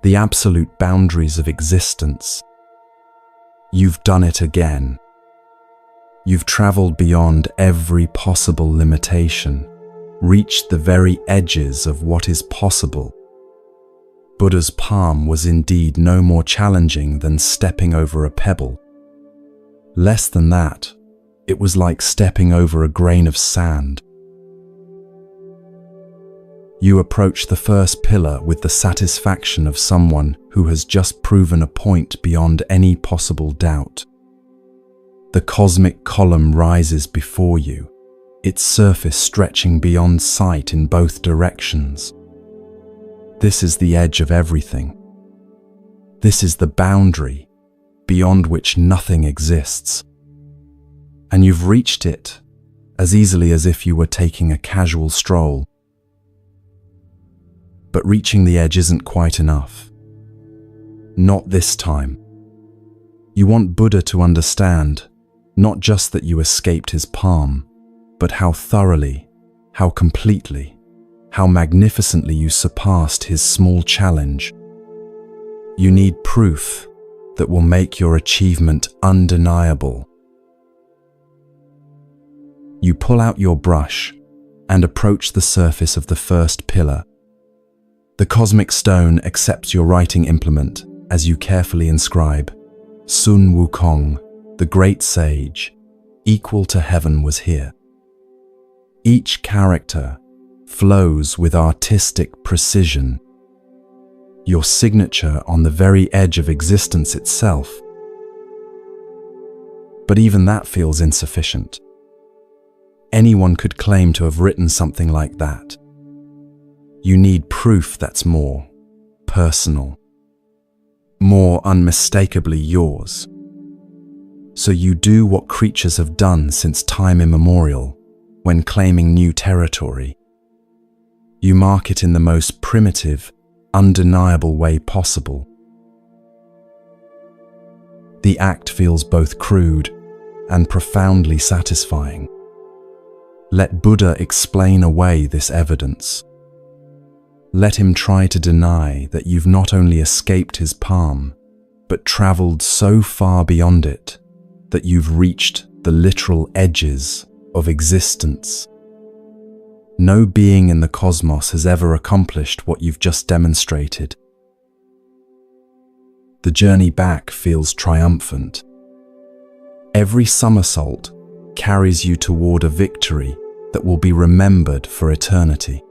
the absolute boundaries of existence. You've done it again. You've traveled beyond every possible limitation, reached the very edges of what is possible. Buddha's palm was indeed no more challenging than stepping over a pebble. Less than that, it was like stepping over a grain of sand. You approach the first pillar with the satisfaction of someone who has just proven a point beyond any possible doubt. The cosmic column rises before you, its surface stretching beyond sight in both directions. This is the edge of everything. This is the boundary beyond which nothing exists. And you've reached it as easily as if you were taking a casual stroll. But reaching the edge isn't quite enough. Not this time. You want Buddha to understand, not just that you escaped his palm, but how thoroughly, how completely, how magnificently you surpassed his small challenge. You need proof that will make your achievement undeniable. You pull out your brush and approach the surface of the first pillar. The cosmic stone accepts your writing implement as you carefully inscribe, Sun Wukong, the great sage, equal to heaven was here. Each character flows with artistic precision, your signature on the very edge of existence itself. But even that feels insufficient. Anyone could claim to have written something like that. You need proof that's more personal, more unmistakably yours. So you do what creatures have done since time immemorial when claiming new territory. You mark it in the most primitive, undeniable way possible. The act feels both crude and profoundly satisfying. Let Buddha explain away this evidence. Let him try to deny that you've not only escaped his palm, but traveled so far beyond it that you've reached the literal edges of existence. No being in the cosmos has ever accomplished what you've just demonstrated. The journey back feels triumphant. Every somersault carries you toward a victory that will be remembered for eternity.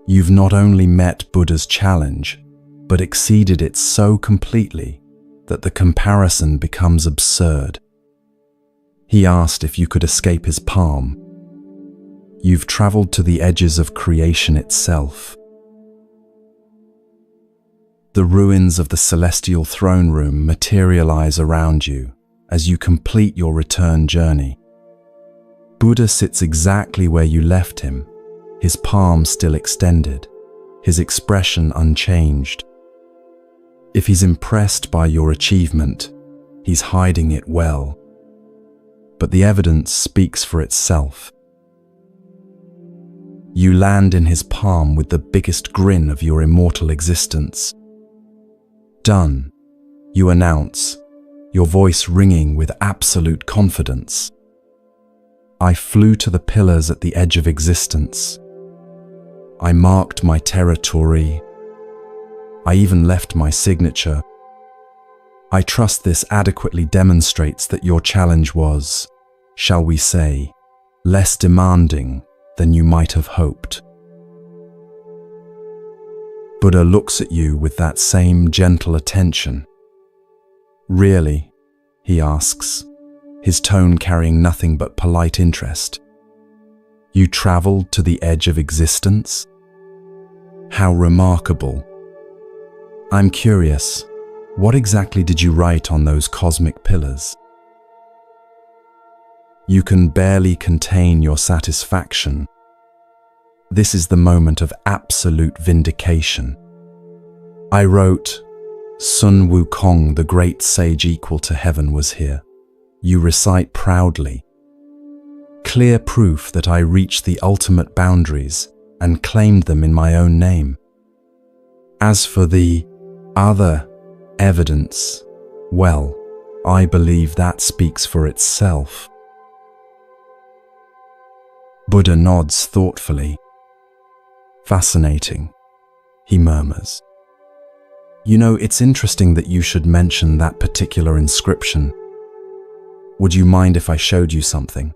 You've not only met Buddha's challenge, but exceeded it so completely that the comparison becomes absurd. He asked if you could escape his palm. You've traveled to the edges of creation itself. The ruins of the celestial throne room materialize around you as you complete your return journey. Buddha sits exactly where you left him, his palm still extended, his expression unchanged. If he's impressed by your achievement, he's hiding it well. But the evidence speaks for itself. You land in his palm with the biggest grin of your immortal existence. Done, you announce, your voice ringing with absolute confidence. I flew to the pillars at the edge of existence. I marked my territory. I even left my signature. I trust this adequately demonstrates that your challenge was, shall we say, less demanding than you might have hoped. Buddha looks at you with that same gentle attention. Really? He asks, his tone carrying nothing but polite interest. You traveled to the edge of existence? How remarkable. I'm curious, what exactly did you write on those cosmic pillars? You can barely contain your satisfaction. This is the moment of absolute vindication. I wrote, Sun Wukong, the great sage equal to heaven was here. You recite proudly. Clear proof that I reached the ultimate boundaries and claimed them in my own name. As for the other evidence, well, I believe that speaks for itself. Buddha nods thoughtfully. Fascinating, he murmurs. You know, it's interesting that you should mention that particular inscription. Would you mind if I showed you something?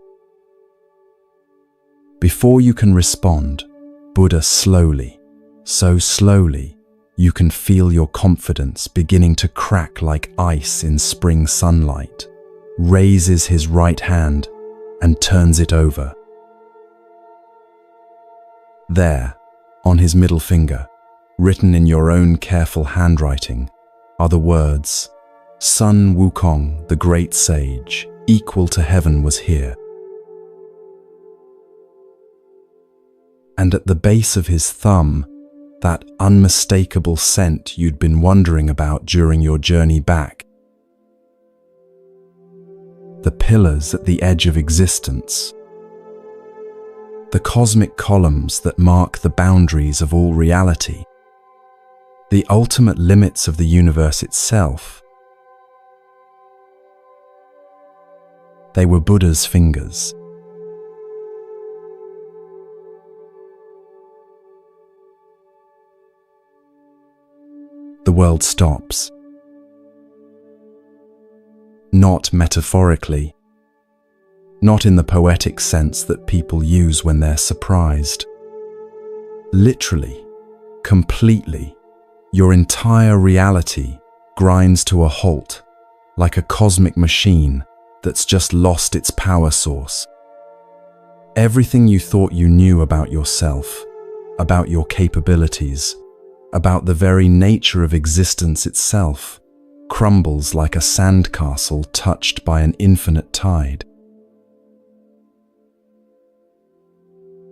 Before you can respond, Buddha slowly, so slowly, you can feel your confidence beginning to crack like ice in spring sunlight, raises his right hand and turns it over. There, on his middle finger, written in your own careful handwriting, are the words, "Sun Wukong, the great sage, equal to heaven was here." And at the base of his thumb, that unmistakable scent you'd been wondering about during your journey back. The pillars at the edge of existence. The cosmic columns that mark the boundaries of all reality. The ultimate limits of the universe itself. They were Buddha's fingers. The world stops. Not metaphorically, not in the poetic sense that people use when they're surprised. Literally, completely, your entire reality grinds to a halt, like a cosmic machine that's just lost its power source. Everything you thought you knew about yourself, about your capabilities, about the very nature of existence itself, crumbles like a sandcastle touched by an infinite tide.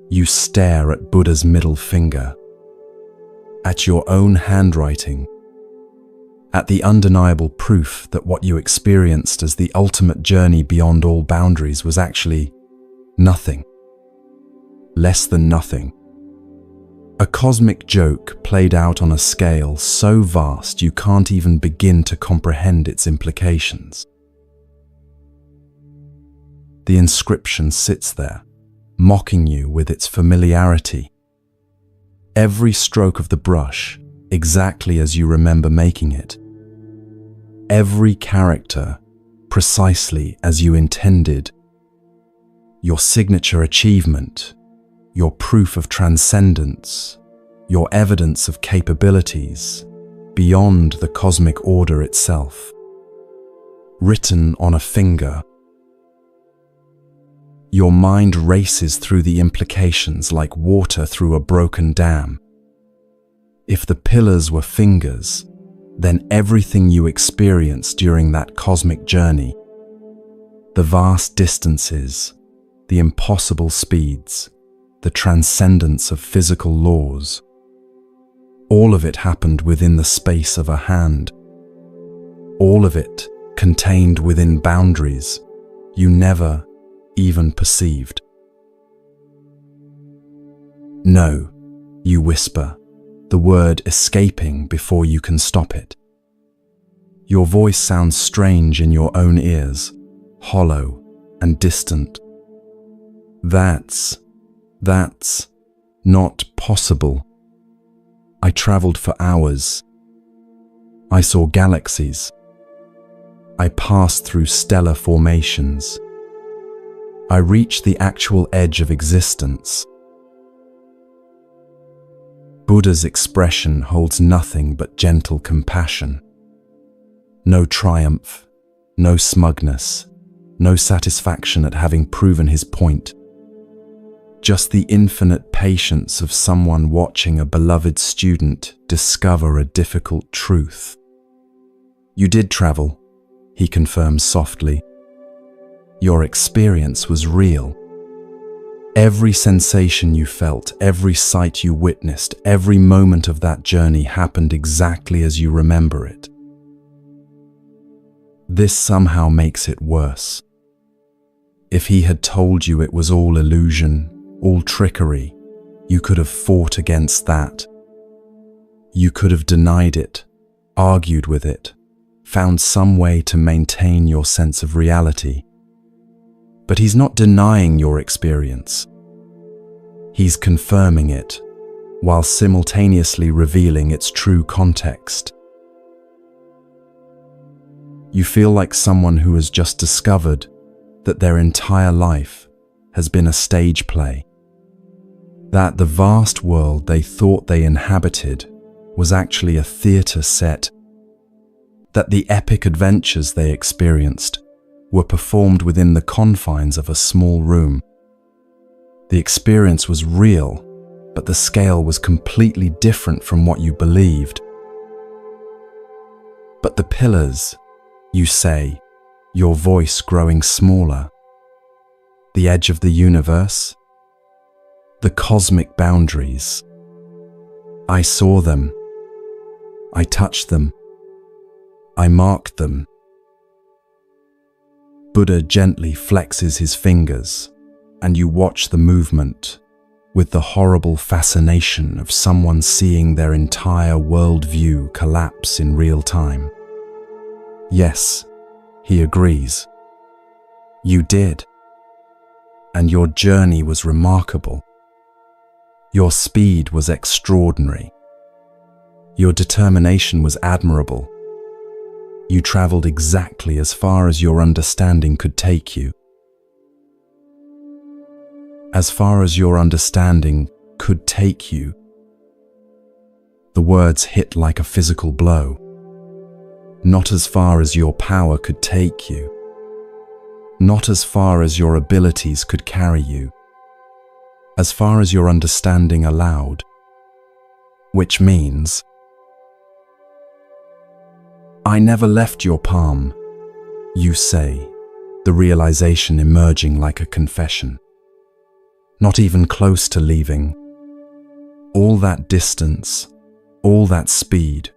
You stare at Buddha's middle finger, at your own handwriting, at the undeniable proof that what you experienced as the ultimate journey beyond all boundaries was actually nothing, less than nothing. A cosmic joke played out on a scale so vast you can't even begin to comprehend its implications. The inscription sits there, mocking you with its familiarity. Every stroke of the brush, exactly as you remember making it. Every character, precisely as you intended. Your signature achievement, your proof of transcendence, your evidence of capabilities beyond the cosmic order itself. Written on a finger. Your mind races through the implications like water through a broken dam. If the pillars were fingers, then everything you experienced during that cosmic journey, the vast distances, the impossible speeds, the transcendence of physical laws, all of it happened within the space of a hand. All of it contained within boundaries you never even perceived. No, you whisper, the word escaping before you can stop it. Your voice sounds strange in your own ears, hollow and distant. That's not possible. I traveled for hours. I saw galaxies. I passed through stellar formations. I reached the actual edge of existence. Buddha's expression holds nothing but gentle compassion. No triumph, no smugness, no satisfaction at having proven his point. Just the infinite patience of someone watching a beloved student discover a difficult truth. You did travel, he confirms softly. Your experience was real. Every sensation you felt, every sight you witnessed, every moment of that journey happened exactly as you remember it. This somehow makes it worse. If he had told you it was all illusion, all trickery, you could have fought against that. You could have denied it, argued with it, found some way to maintain your sense of reality. But he's not denying your experience. He's confirming it, while simultaneously revealing its true context. You feel like someone who has just discovered that their entire life has been a stage play. That the vast world they thought they inhabited was actually a theater set, that the epic adventures they experienced were performed within the confines of a small room. The experience was real, but the scale was completely different from what you believed. But the pillars, you say, your voice growing smaller, the edge of the universe, the cosmic boundaries. I saw them. I touched them. I marked them. Buddha gently flexes his fingers, and you watch the movement with the horrible fascination of someone seeing their entire worldview collapse in real time. Yes, he agrees. You did. And your journey was remarkable. Your speed was extraordinary. Your determination was admirable. You traveled exactly as far as your understanding could take you. As far as your understanding could take you. The words hit like a physical blow. Not as far as your power could take you. Not as far as your abilities could carry you. As far as your understanding allowed. Which means, I never left your palm, you say, the realization emerging like a confession. Not even close to leaving. All that distance, all that speed,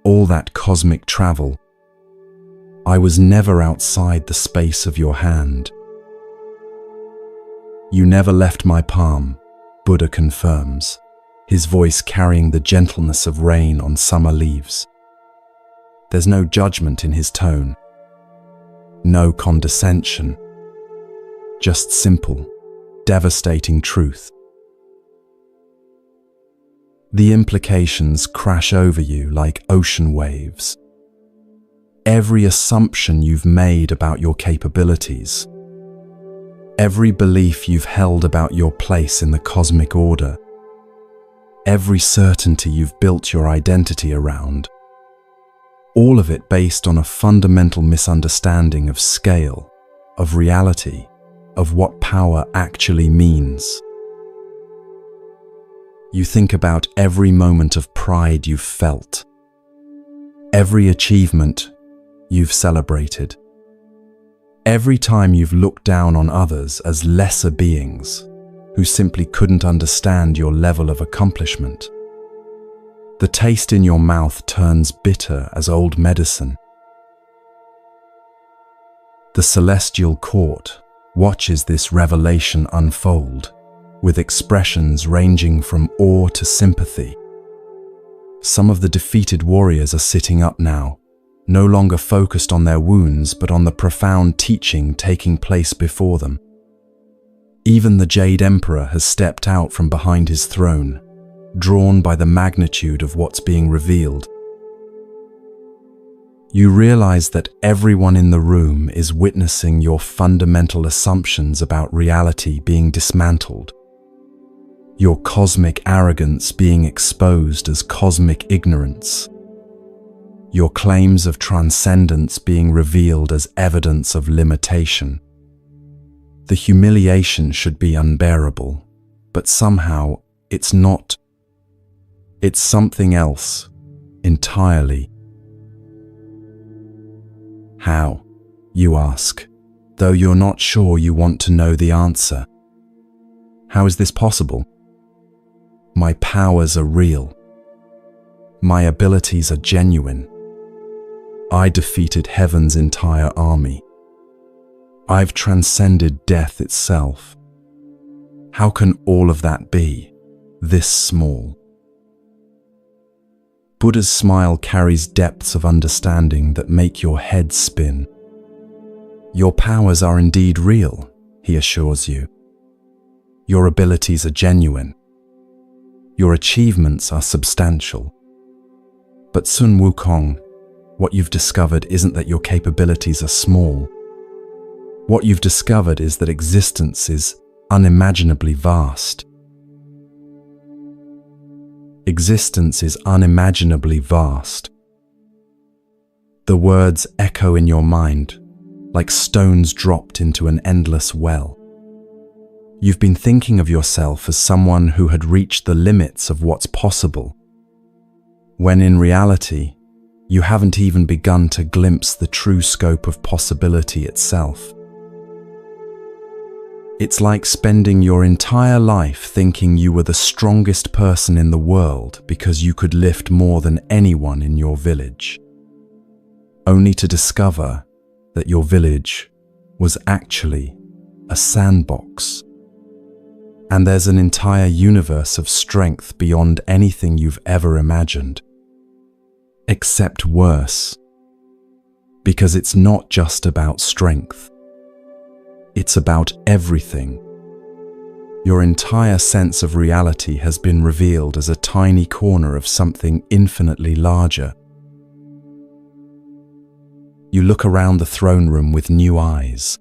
all that cosmic travel. I was never outside the space of your hand. You never left my palm, Buddha confirms, his voice carrying the gentleness of rain on summer leaves. There's no judgment in his tone, no condescension, just simple, devastating truth. The implications crash over you like ocean waves. Every assumption you've made about your capabilities, every belief you've held about your place in the cosmic order, every certainty you've built your identity around, all of it based on a fundamental misunderstanding of scale, of reality, of what power actually means. You think about every moment of pride you've felt, every achievement you've celebrated, every time you've looked down on others as lesser beings who simply couldn't understand your level of accomplishment. The taste in your mouth turns bitter as old medicine. The celestial court watches this revelation unfold, with expressions ranging from awe to sympathy. Some of the defeated warriors are sitting up now, no longer focused on their wounds but on the profound teaching taking place before them. Even the Jade Emperor has stepped out from behind his throne, drawn by the magnitude of what's being revealed. You realize that everyone in the room is witnessing your fundamental assumptions about reality being dismantled, your cosmic arrogance being exposed as cosmic ignorance, your claims of transcendence being revealed as evidence of limitation. The humiliation should be unbearable, but somehow it's not. It's something else, entirely. How, you ask, though you're not sure you want to know the answer. How is this possible? My powers are real. My abilities are genuine. I defeated heaven's entire army. I've transcended death itself. How can all of that be, this small? Buddha's smile carries depths of understanding that make your head spin. Your powers are indeed real, he assures you. Your abilities are genuine. Your achievements are substantial. But Sun Wukong, what you've discovered isn't that your capabilities are small. What you've discovered is that existence is unimaginably vast. existence is unimaginably vast. The words echo in your mind like stones dropped into an endless well. You've been thinking of yourself as someone who had reached the limits of what's possible, when in reality, you haven't even begun to glimpse the true scope of possibility itself. It's like spending your entire life thinking you were the strongest person in the world because you could lift more than anyone in your village, only to discover that your village was actually a sandbox. And there's an entire universe of strength beyond anything you've ever imagined. Except worse, because it's not just about strength. It's about everything. Your entire sense of reality has been revealed as a tiny corner of something infinitely larger. You look around the throne room with new eyes.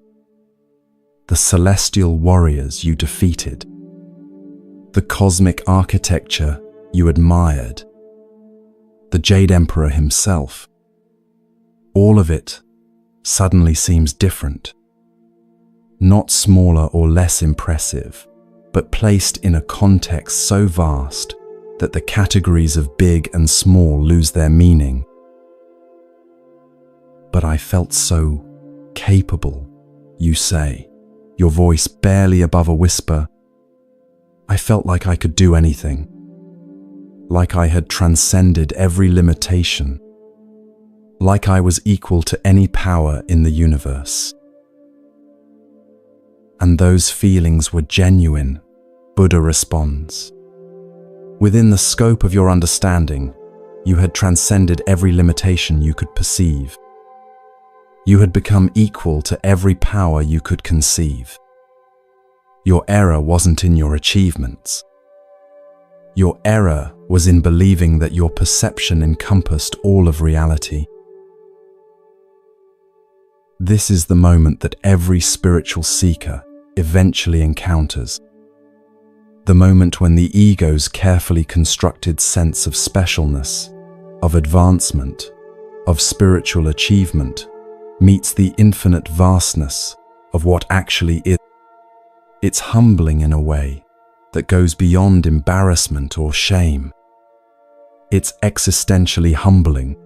The celestial warriors you defeated. The cosmic architecture you admired. The Jade Emperor himself. All of it suddenly seems different. Not smaller or less impressive, but placed in a context so vast that the categories of big and small lose their meaning. But I felt so capable, you say, your voice barely above a whisper. I felt like I could do anything, like I had transcended every limitation, like I was equal to any power in the universe. And those feelings were genuine, Buddha responds. Within the scope of your understanding, you had transcended every limitation you could perceive. You had become equal to every power you could conceive. Your error wasn't in your achievements. Your error was in believing that your perception encompassed all of reality. This is the moment that every spiritual seeker eventually encounters. The moment when the ego's carefully constructed sense of specialness, of advancement, of spiritual achievement, meets the infinite vastness of what actually is. It's humbling in a way that goes beyond embarrassment or shame. It's existentially humbling,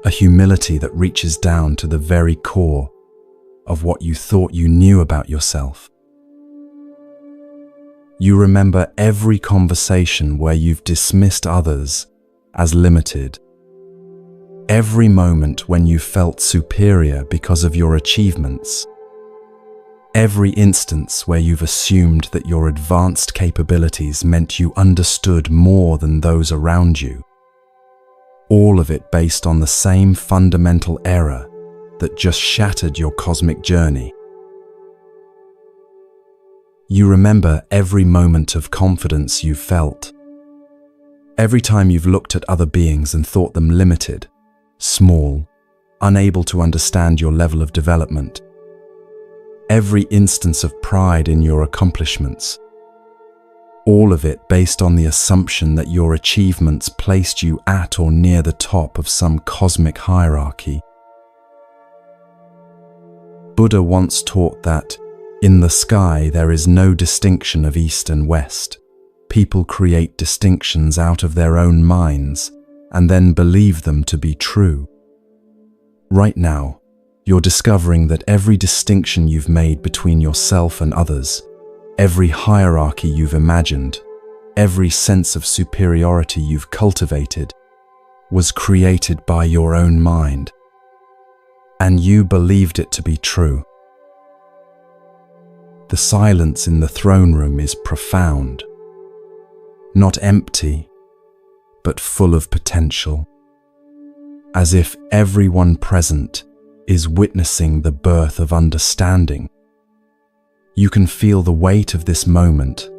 a humility that reaches down to the very core of what you thought you knew about yourself. You remember every conversation where you've dismissed others as limited, every moment when you felt superior because of your achievements, every instance where you've assumed that your advanced capabilities meant you understood more than those around you. All of it based on the same fundamental error that just shattered your cosmic journey. You remember every moment of confidence you've felt, every time you've looked at other beings and thought them limited, small, unable to understand your level of development. Every instance of pride in your accomplishments. All of it based on the assumption that your achievements placed you at or near the top of some cosmic hierarchy. Buddha once taught that, in the sky there is no distinction of east and west. People create distinctions out of their own minds and then believe them to be true. Right now, you're discovering that every distinction you've made between yourself and others, every hierarchy you've imagined, every sense of superiority you've cultivated, was created by your own mind. And you believed it to be true. The silence in the throne room is profound, not empty, but full of potential, as if everyone present is witnessing the birth of understanding. You can feel the weight of this moment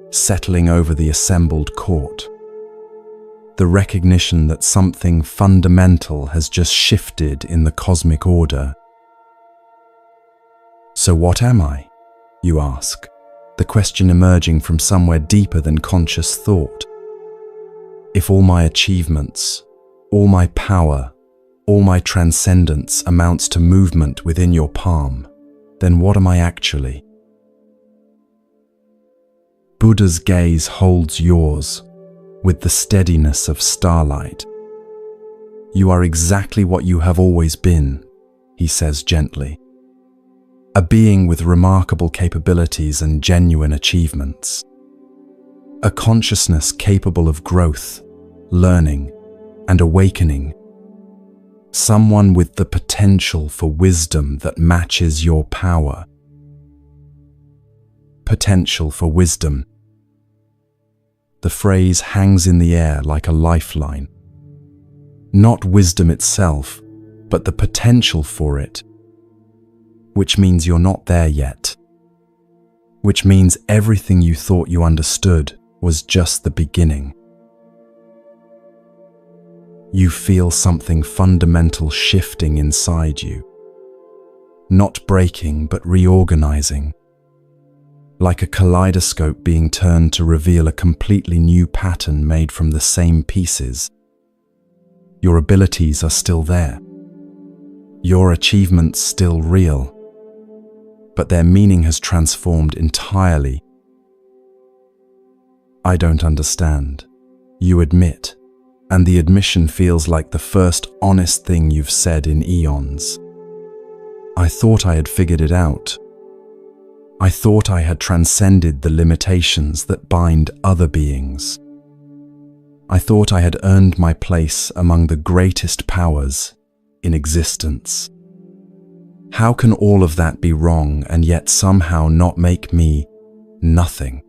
settling over the assembled court, the recognition that something fundamental has just shifted in the cosmic order. So what am I? You ask, the question emerging from somewhere deeper than conscious thought. If all my achievements, all my power, all my transcendence amounts to movement within your palm, then what am I actually? Buddha's gaze holds yours with the steadiness of starlight. You are exactly what you have always been, he says gently. A being with remarkable capabilities and genuine achievements. A consciousness capable of growth, learning, and awakening. Someone with the potential for wisdom that matches your power. Potential for wisdom. The phrase hangs in the air like a lifeline. Not wisdom itself, but the potential for it. Which means you're not there yet. Which means everything you thought you understood was just the beginning. You feel something fundamental shifting inside you. Not breaking, but reorganizing. Like a kaleidoscope being turned to reveal a completely new pattern made from the same pieces. Your abilities are still there. Your achievements still real. But their meaning has transformed entirely. I don't understand, you admit, and the admission feels like the first honest thing you've said in eons. I thought I had figured it out. I thought I had transcended the limitations that bind other beings. I thought I had earned my place among the greatest powers in existence. How can all of that be wrong and yet somehow not make me nothing?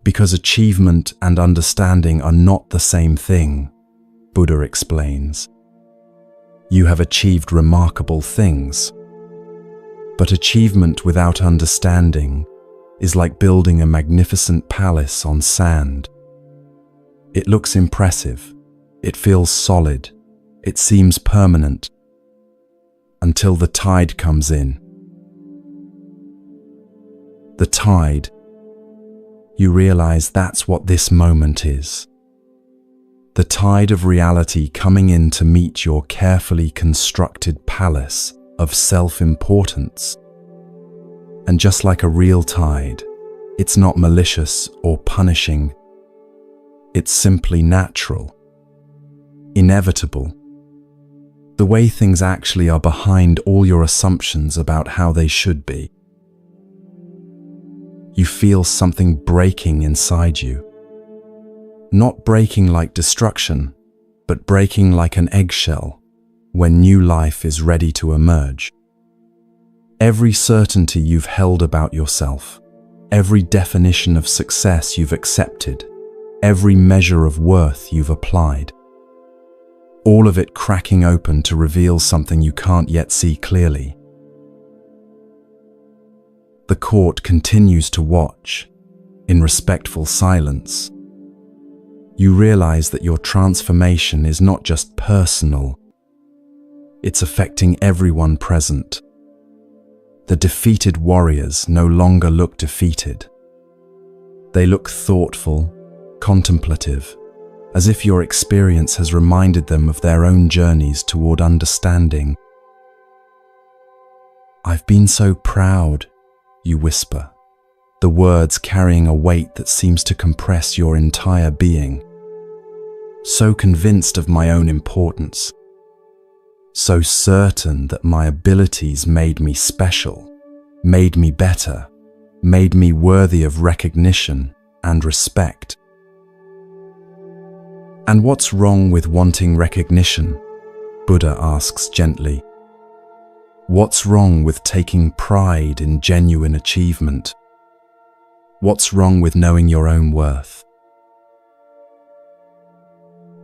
Because achievement and understanding are not the same thing, Buddha explains. You have achieved remarkable things, but achievement without understanding is like building a magnificent palace on sand. It looks impressive, it feels solid, it seems permanent, until the tide comes in. The tide, you realize that's what this moment is. The tide of reality coming in to meet your carefully constructed palace of self-importance. And just like a real tide, it's not malicious or punishing. It's simply natural, inevitable. The way things actually are behind all your assumptions about how they should be. You feel something breaking inside you. Not breaking like destruction, but breaking like an eggshell when new life is ready to emerge. Every certainty you've held about yourself, every definition of success you've accepted, every measure of worth you've applied, all of it cracking open to reveal something you can't yet see clearly. The court continues to watch, in respectful silence. You realize that your transformation is not just personal, it's affecting everyone present. The defeated warriors no longer look defeated. They look thoughtful, contemplative, as if your experience has reminded them of their own journeys toward understanding. I've been so proud, you whisper, the words carrying a weight that seems to compress your entire being. So convinced of my own importance, so certain that my abilities made me special, made me better, made me worthy of recognition and respect. And what's wrong with wanting recognition? Buddha asks gently. What's wrong with taking pride in genuine achievement? What's wrong with knowing your own worth?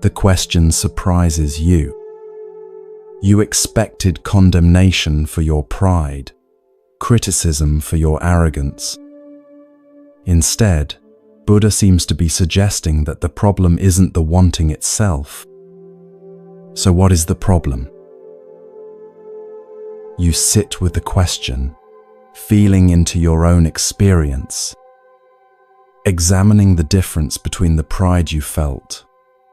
The question surprises you. You expected condemnation for your pride, criticism for your arrogance. Instead, Buddha seems to be suggesting that the problem isn't the wanting itself. So what is the problem? You sit with the question, feeling into your own experience. examining the difference between the pride you felt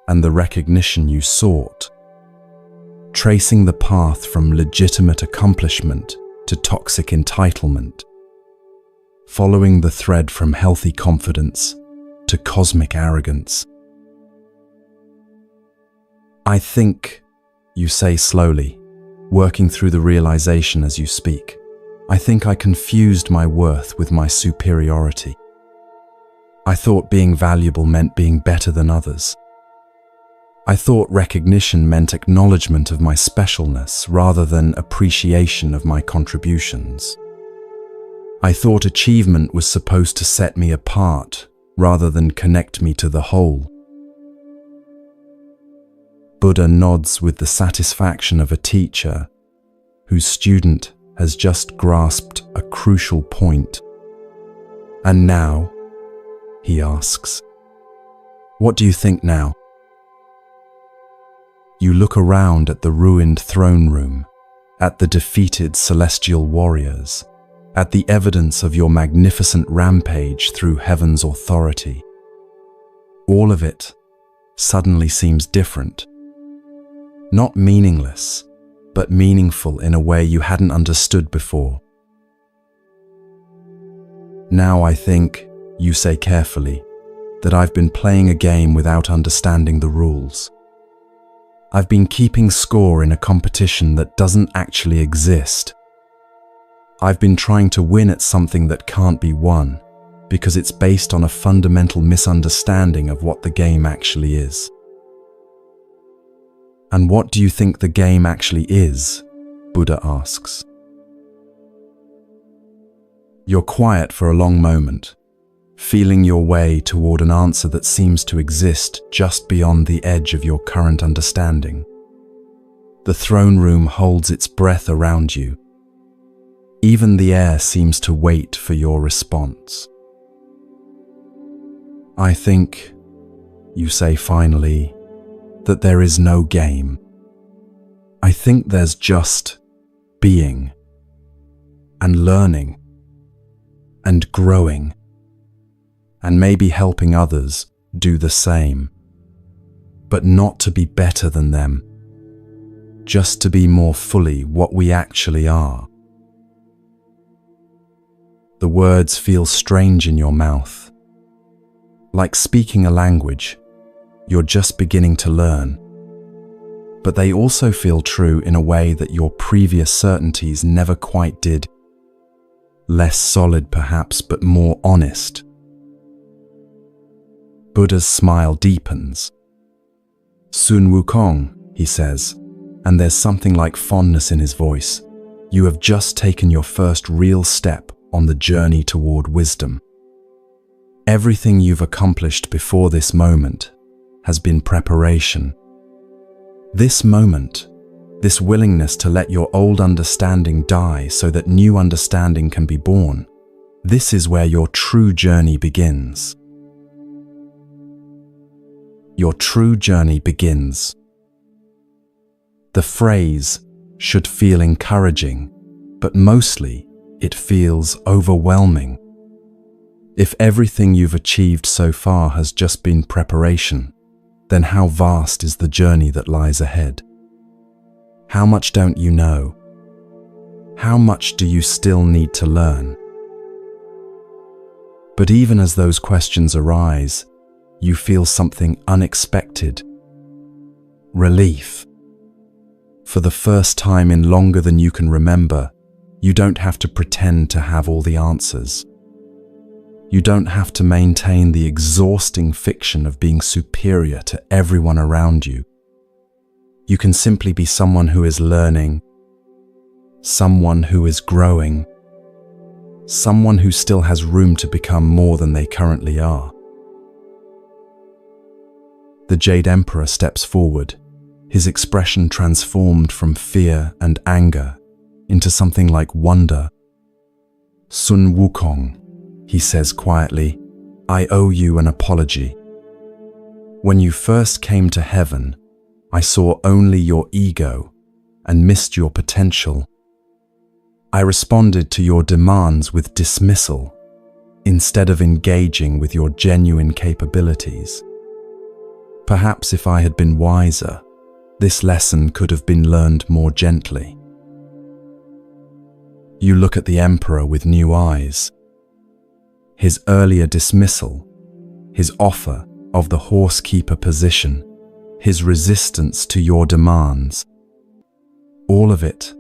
and the recognition you sought, tracing the path from legitimate accomplishment to toxic entitlement, following the thread from healthy confidence to cosmic arrogance. I think, you say slowly, working through the realization as you speak. I think I confused my worth with my superiority. I thought being valuable meant being better than others. I thought recognition meant acknowledgement of my specialness rather than appreciation of my contributions. I thought achievement was supposed to set me apart rather than connect me to the whole. Buddha nods with the satisfaction of a teacher whose student has just grasped a crucial point. And now, he asks, what do you think now? You look around at the ruined throne room, at the defeated celestial warriors, at the evidence of your magnificent rampage through heaven's authority. All of it suddenly seems different. Not meaningless, but meaningful in a way you hadn't understood before. Now I think, you say carefully, that I've been playing a game without understanding the rules. I've been keeping score in a competition that doesn't actually exist. I've been trying to win at something that can't be won, because it's based on a fundamental misunderstanding of what the game actually is. And what do you think the game actually is? Buddha asks. You're quiet for a long moment, feeling your way toward an answer that seems to exist just beyond the edge of your current understanding. The throne room holds its breath around you. Even the air seems to wait for your response. I think, you say finally, that there is no game. I think there's just being and learning and growing and maybe helping others do the same, but not to be better than them, just to be more fully what we actually are. The words feel strange in your mouth, like speaking a language you're just beginning to learn, but they also feel true in a way that your previous certainties never quite did. Less solid perhaps, but more honest. Buddha's smile deepens. Sun Wukong, he says, and there's something like fondness in his voice. You have just taken your first real step on the journey toward wisdom. Everything you've accomplished before this moment has been preparation. This moment, this willingness to let your old understanding die so that new understanding can be born, this is where your true journey begins. Your true journey begins. The phrase should feel encouraging, but mostly it feels overwhelming. If everything you've achieved so far has just been preparation, then how vast is the journey that lies ahead? How much don't you know? How much do you still need to learn? But even as those questions arise, you feel something unexpected. Relief. For the first time in longer than you can remember, you don't have to pretend to have all the answers. You don't have to maintain the exhausting fiction of being superior to everyone around you. You can simply be someone who is learning, someone who is growing, someone who still has room to become more than they currently are. The Jade Emperor steps forward, his expression transformed from fear and anger into something like wonder. Sun Wukong, he says quietly, I owe you an apology. When you first came to heaven, I saw only your ego and missed your potential. I responded to your demands with dismissal. instead of engaging with your genuine capabilities. Perhaps if I had been wiser, this lesson could have been learned more gently. You look at the Emperor with new eyes. His earlier dismissal, his offer of the horsekeeper position, his resistance to your demands, all of it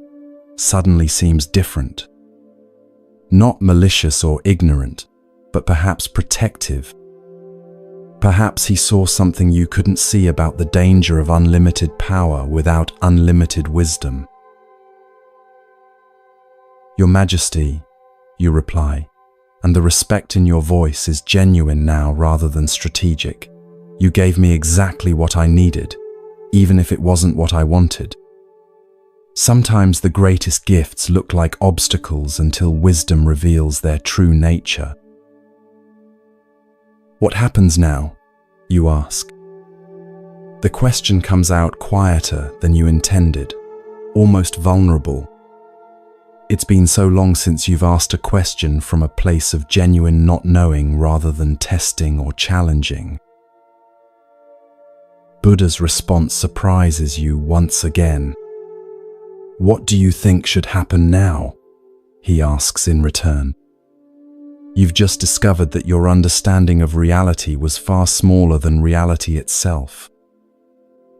suddenly seems different. Not malicious or ignorant, but perhaps protective. Perhaps he saw something you couldn't see about the danger of unlimited power without unlimited wisdom. Your Majesty, you reply, and the respect in your voice is genuine now rather than strategic. You gave me exactly what I needed, even if it wasn't what I wanted. Sometimes the greatest gifts look like obstacles until wisdom reveals their true nature. What happens now? You ask. The question comes out quieter than you intended, almost vulnerable. It's been so long since you've asked a question from a place of genuine not knowing rather than testing or challenging. Buddha's response surprises you once again. What do you think should happen now? He asks in return. You've just discovered that your understanding of reality was far smaller than reality itself.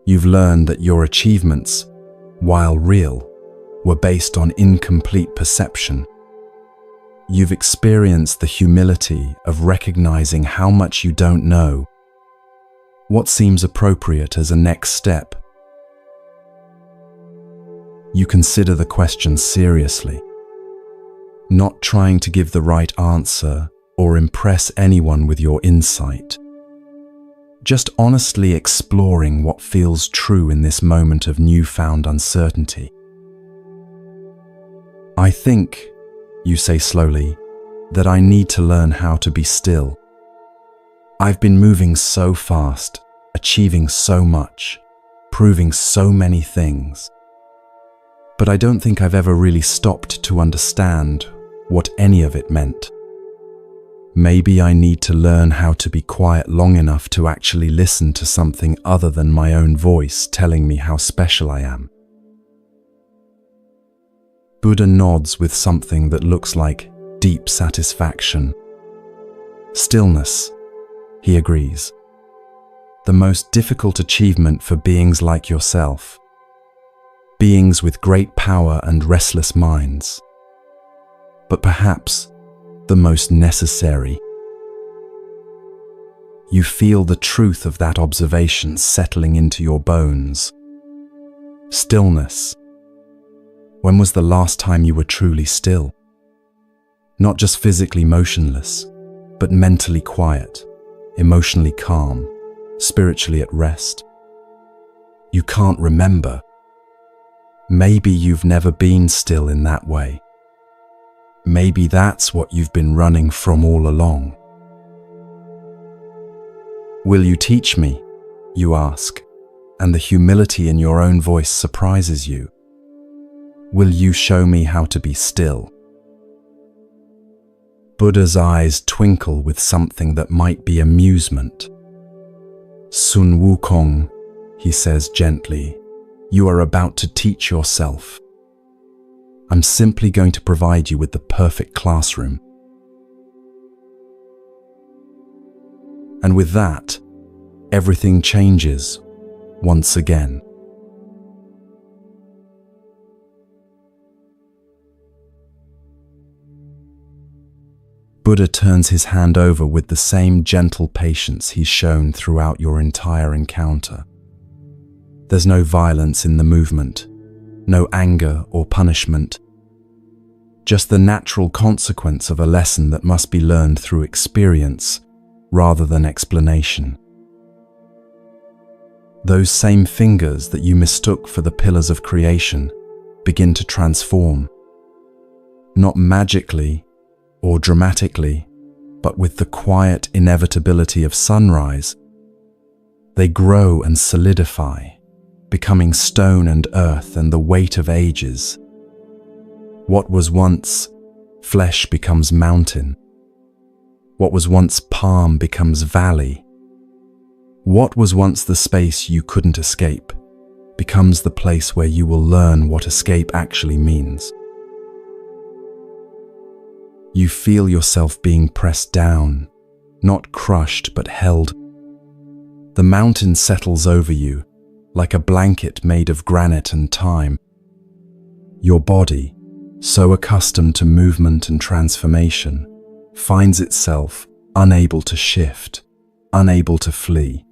You've learned that your achievements, while real, were based on incomplete perception. You've experienced the humility of recognizing how much you don't know. What seems appropriate as a next step? You consider the question seriously, not trying to give the right answer or impress anyone with your insight. Just honestly exploring what feels true in this moment of newfound uncertainty. I think, you say slowly, that I need to learn how to be still. I've been moving so fast, achieving so much, proving so many things. But I don't think I've ever really stopped to understand what any of it meant. Maybe I need to learn how to be quiet long enough to actually listen to something other than my own voice telling me how special I am. Buddha nods with something that looks like deep satisfaction. Stillness, he agrees. The most difficult achievement for beings like yourself. Beings with great power and restless minds. But perhaps the most necessary. You feel the truth of that observation settling into your bones. Stillness. When was the last time you were truly still? Not just physically motionless, but mentally quiet, emotionally calm, spiritually at rest. You can't remember. Maybe you've never been still in that way. Maybe that's what you've been running from all along. Will you teach me? You ask, and the humility in your own voice surprises you. Will you show me how to be still? Buddha's eyes twinkle with something that might be amusement. Sun Wukong, he says gently, you are about to teach yourself. I'm simply going to provide you with the perfect classroom. And with that, everything changes once again. Buddha turns his hand over with the same gentle patience he's shown throughout your entire encounter. There's no violence in the movement, no anger or punishment, just the natural consequence of a lesson that must be learned through experience rather than explanation. Those same fingers that you mistook for the pillars of creation begin to transform, not magically or dramatically, but with the quiet inevitability of sunrise. They grow and solidify, becoming stone and earth and the weight of ages. What was once flesh becomes mountain, What was once palm becomes valley. What was once the space you couldn't escape becomes the place where you will learn what escape actually means. You feel yourself being pressed down, not crushed but held. The mountain settles over you like a blanket made of granite and time. Your body, so accustomed to movement and transformation, finds itself unable to shift, unable to flee,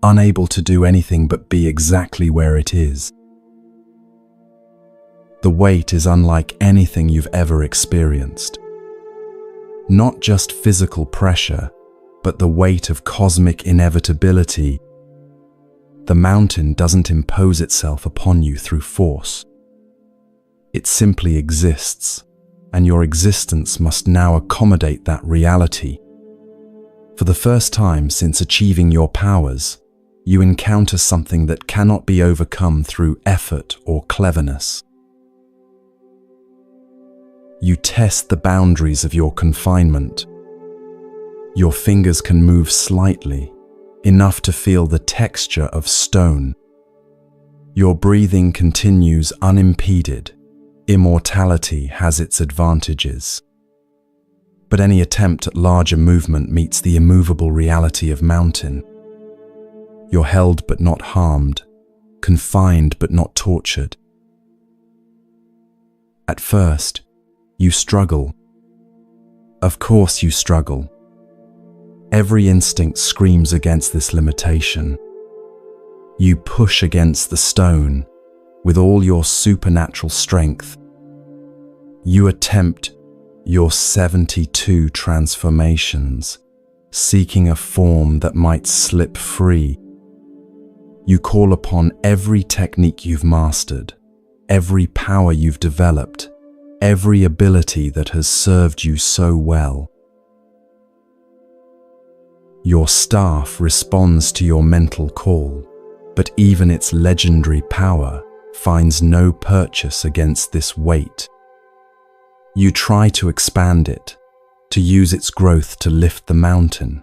unable to do anything but be exactly where it is. The weight is unlike anything you've ever experienced. Not just physical pressure, but the weight of cosmic inevitability. The mountain doesn't impose itself upon you through force. It simply exists, and your existence must now accommodate that reality. For the first time since achieving your powers, you encounter something that cannot be overcome through effort or cleverness. You test the boundaries of your confinement. Your fingers can move slightly, enough to feel the texture of stone. Your breathing continues unimpeded. Immortality has its advantages. But any attempt at larger movement meets the immovable reality of mountain. You're held but not harmed, confined but not tortured. At first, you struggle. Of course you struggle. Every instinct screams against this limitation. You push against the stone with all your supernatural strength. You attempt your 72 transformations, seeking a form that might slip free. You call upon every technique you've mastered, every power you've developed, every ability that has served you so well. Your staff responds to your mental call, but even its legendary power finds no purchase against this weight. You try to expand it, to use its growth to lift the mountain,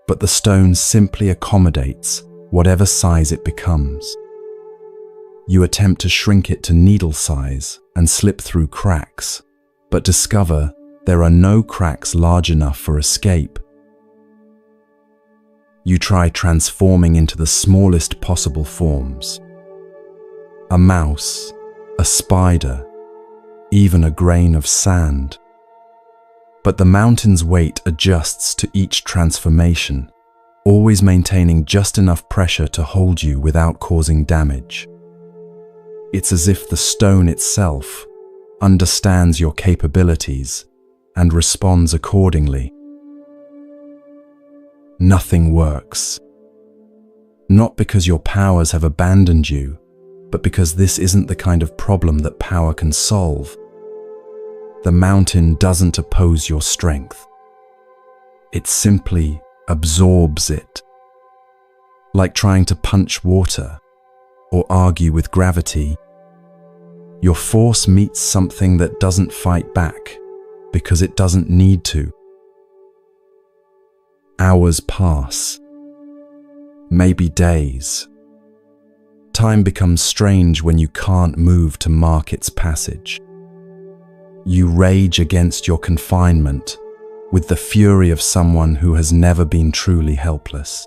but the stone simply accommodates whatever size it becomes. You attempt to shrink it to needle size and slip through cracks, but discover there are no cracks large enough for escape. You try transforming into the smallest possible forms. A mouse, a spider, even a grain of sand. But the mountain's weight adjusts to each transformation, always maintaining just enough pressure to hold you without causing damage. It's as if the stone itself understands your capabilities and responds accordingly. Nothing works. Not because your powers have abandoned you, but because this isn't the kind of problem that power can solve. The mountain doesn't oppose your strength. It simply absorbs it. Like trying to punch water or argue with gravity, your force meets something that doesn't fight back because it doesn't need to. Hours pass, maybe days. Time becomes strange when you can't move to mark its passage. You rage against your confinement with the fury of someone who has never been truly helpless.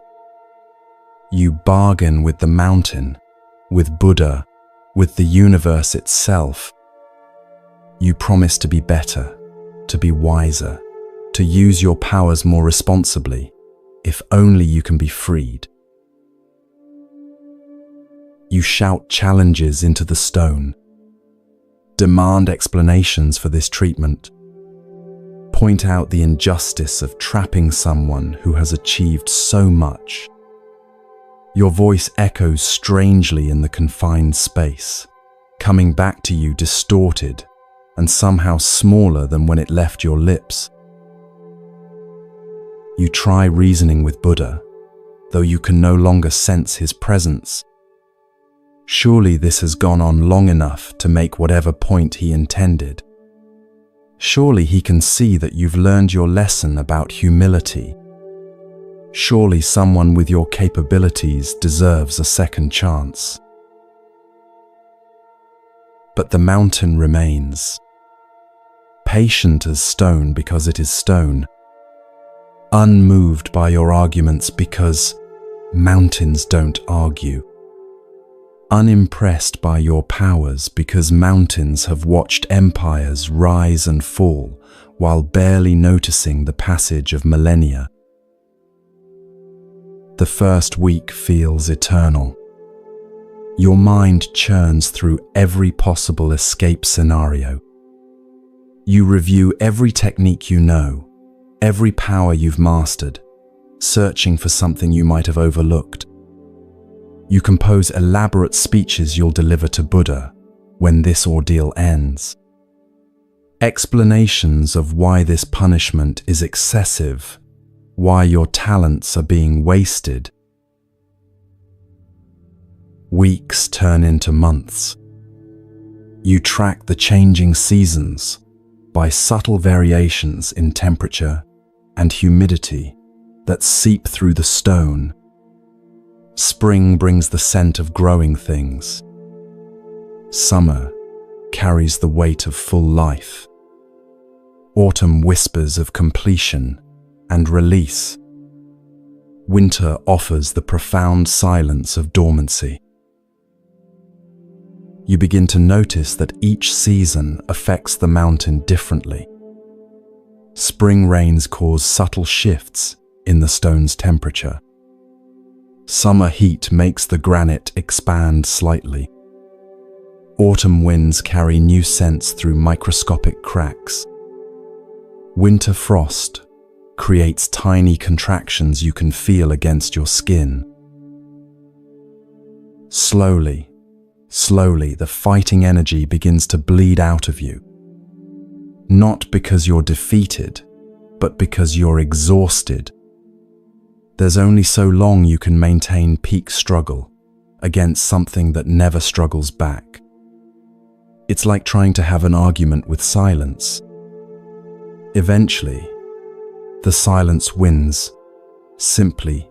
You bargain with the mountain, with Buddha, with the universe itself. You promise to be better, to be wiser, to use your powers more responsibly, if only you can be freed. You shout challenges into the stone, demand explanations for this treatment, point out the injustice of trapping someone who has achieved so much. Your voice echoes strangely in the confined space, coming back to you distorted and somehow smaller than when it left your lips. You try reasoning with Buddha, though you can no longer sense his presence. Surely this has gone on long enough to make whatever point he intended. Surely he can see that you've learned your lesson about humility. Surely someone with your capabilities deserves a second chance. But the mountain remains, patient as stone because it is stone, unmoved by your arguments because mountains don't argue, unimpressed by your powers because mountains have watched empires rise and fall while barely noticing the passage of millennia. The first week feels eternal. Your mind churns through every possible escape scenario. You review every technique you know, every power you've mastered, searching for something you might have overlooked. You compose elaborate speeches you'll deliver to Buddha when this ordeal ends. Explanations of why this punishment is excessive, why your talents are being wasted. Weeks turn into months. You track the changing seasons by subtle variations in temperature and humidity that seep through the stone. Spring brings the scent of growing things. Summer carries the weight of full life. Autumn whispers of completion and release. Winter offers the profound silence of dormancy. You begin to notice that each season affects the mountain differently. Spring rains cause subtle shifts in the stone's temperature. Summer heat makes the granite expand slightly. Autumn winds carry new scents through microscopic cracks. Winter frost creates tiny contractions you can feel against your skin. Slowly, the fighting energy begins to bleed out of you. Not because you're defeated, but because you're exhausted. There's only so long you can maintain peak struggle against something that never struggles back. It's like trying to have an argument with silence. Eventually, the silence wins simply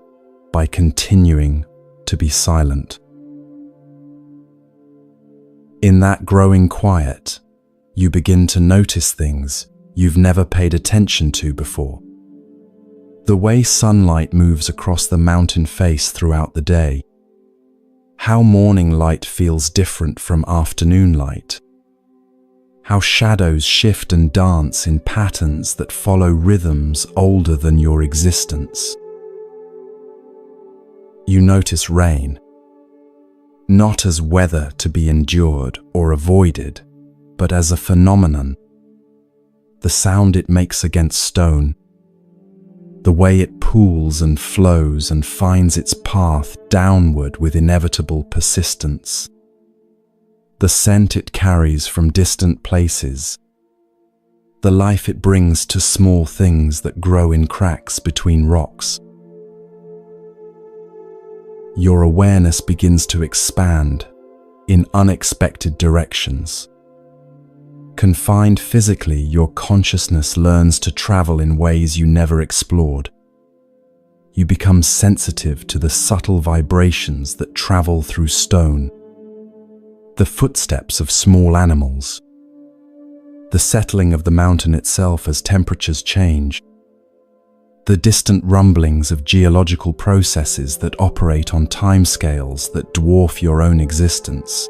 by continuing to be silent. In that growing quiet, you begin to notice things you've never paid attention to before. The way sunlight moves across the mountain face throughout the day. How morning light feels different from afternoon light. How shadows shift and dance in patterns that follow rhythms older than your existence. You notice rain, not as weather to be endured or avoided, but as a phenomenon. The sound it makes against stone, the way it pools and flows and finds its path downward with inevitable persistence. The scent it carries from distant places, the life it brings to small things that grow in cracks between rocks. Your awareness begins to expand in unexpected directions. Confined physically, your consciousness learns to travel in ways you never explored. You become sensitive to the subtle vibrations that travel through stone, the footsteps of small animals, the settling of the mountain itself as temperatures change, the distant rumblings of geological processes that operate on timescales that dwarf your own existence.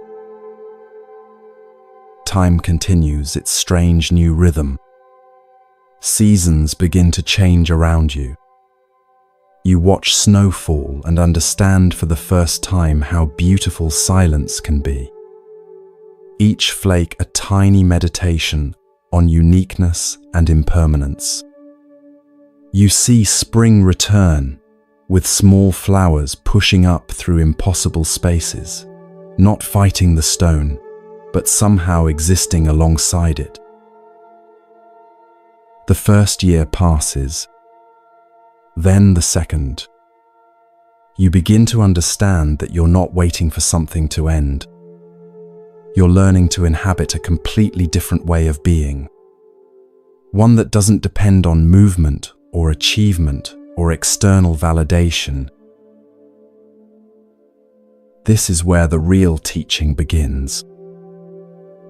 Time continues its strange new rhythm. Seasons begin to change around you. You watch snowfall and understand for the first time how beautiful silence can be. Each flake a tiny meditation on uniqueness and impermanence. You see spring return, with small flowers pushing up through impossible spaces, not fighting the stone, but somehow existing alongside it. The first year passes, then the second. You begin to understand that you're not waiting for something to end. You're learning to inhabit a completely different way of being. one that doesn't depend on movement or achievement or external validation. This is where the real teaching begins.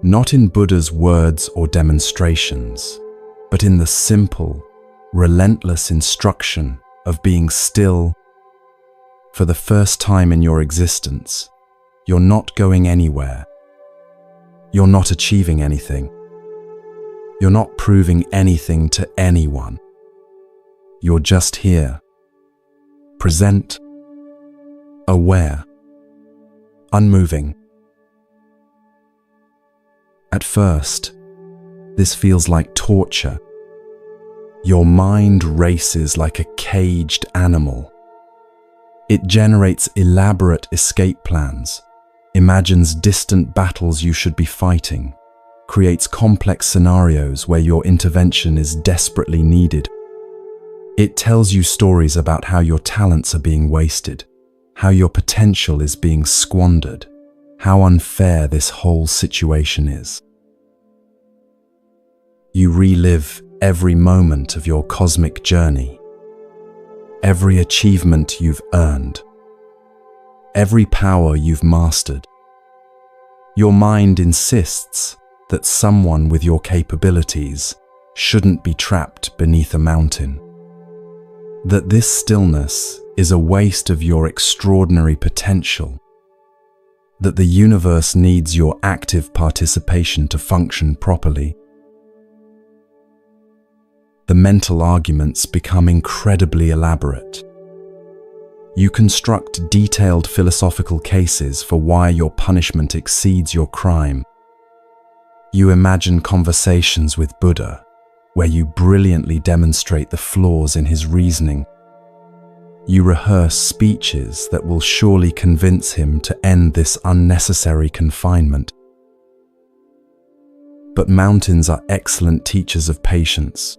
Not in Buddha's words or demonstrations, but in the simple, relentless instruction of being still. For the first time in your existence, you're not going anywhere. You're not achieving anything. You're not proving anything to anyone. You're just here, present, aware, unmoving. At first, this feels like torture. Your mind races like a caged animal. It generates elaborate escape plans, imagines distant battles you should be fighting, creates complex scenarios where your intervention is desperately needed. It tells you stories about how your talents are being wasted, how your potential is being squandered, how unfair this whole situation is. You relive every moment of your cosmic journey, every achievement you've earned, every power you've mastered. Your mind insists that someone with your capabilities shouldn't be trapped beneath a mountain, that this stillness is a waste of your extraordinary potential, that the universe needs your active participation to function properly. The mental arguments become incredibly elaborate. You construct detailed philosophical cases for why your punishment exceeds your crime. You imagine conversations with Buddha, where you brilliantly demonstrate the flaws in his reasoning. You rehearse speeches that will surely convince him to end this unnecessary confinement. But mountains are excellent teachers of patience.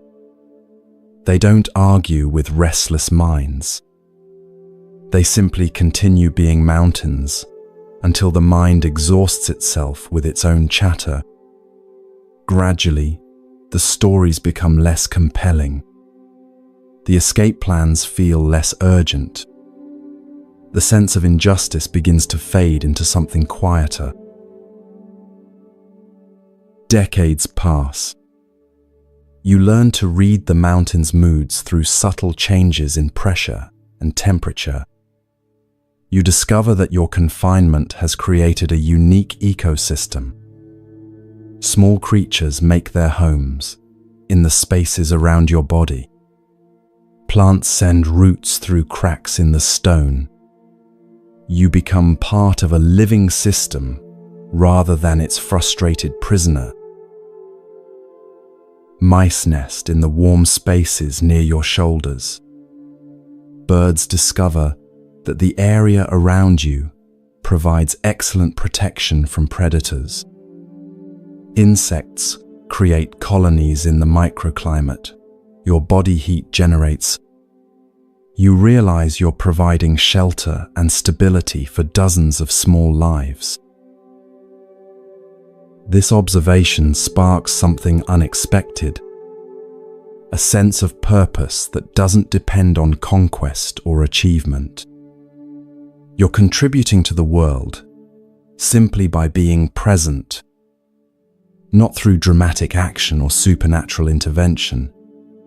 They don't argue with restless minds. They simply continue being mountains until the mind exhausts itself with its own chatter. Gradually, the stories become less compelling. The escape plans feel less urgent. The sense of injustice begins to fade into something quieter. Decades pass. You learn to read the mountain's moods through subtle changes in pressure and temperature. You discover that your confinement has created a unique ecosystem. Small creatures make their homes in the spaces around your body. Plants send roots through cracks in the stone. You become part of a living system rather than its frustrated prisoner. Mice nest in the warm spaces near your shoulders. Birds discover that the area around you provides excellent protection from predators. Insects create colonies in the microclimate. Your body heat generates. You realize you're providing shelter and stability for dozens of small lives. This observation sparks something unexpected, a sense of purpose that doesn't depend on conquest or achievement. You're contributing to the world simply by being present, not through dramatic action or supernatural intervention,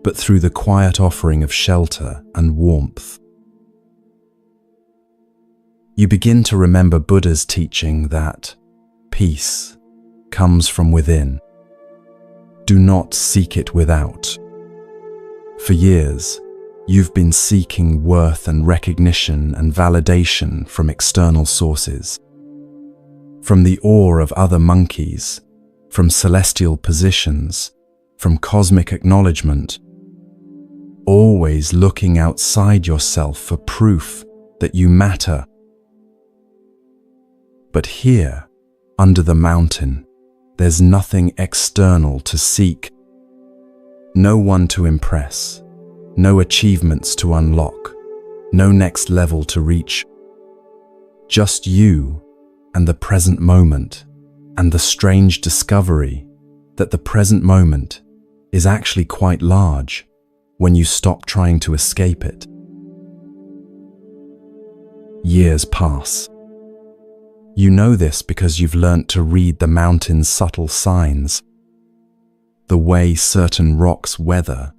but through the quiet offering of shelter and warmth. You begin to remember Buddha's teaching that peace comes from within. Do not seek it without. For years, you've been seeking worth and recognition and validation from external sources. From the awe of other monkeys, from celestial positions, from cosmic acknowledgement. Always looking outside yourself for proof that you matter. But here, under the mountain, there's nothing external to seek. No one to impress. No achievements to unlock, no next level to reach. Just you and the present moment, and the strange discovery that the present moment is actually quite large when you stop trying to escape it. Years pass. You know this because you've learnt to read the mountain's subtle signs, the way certain rocks weather,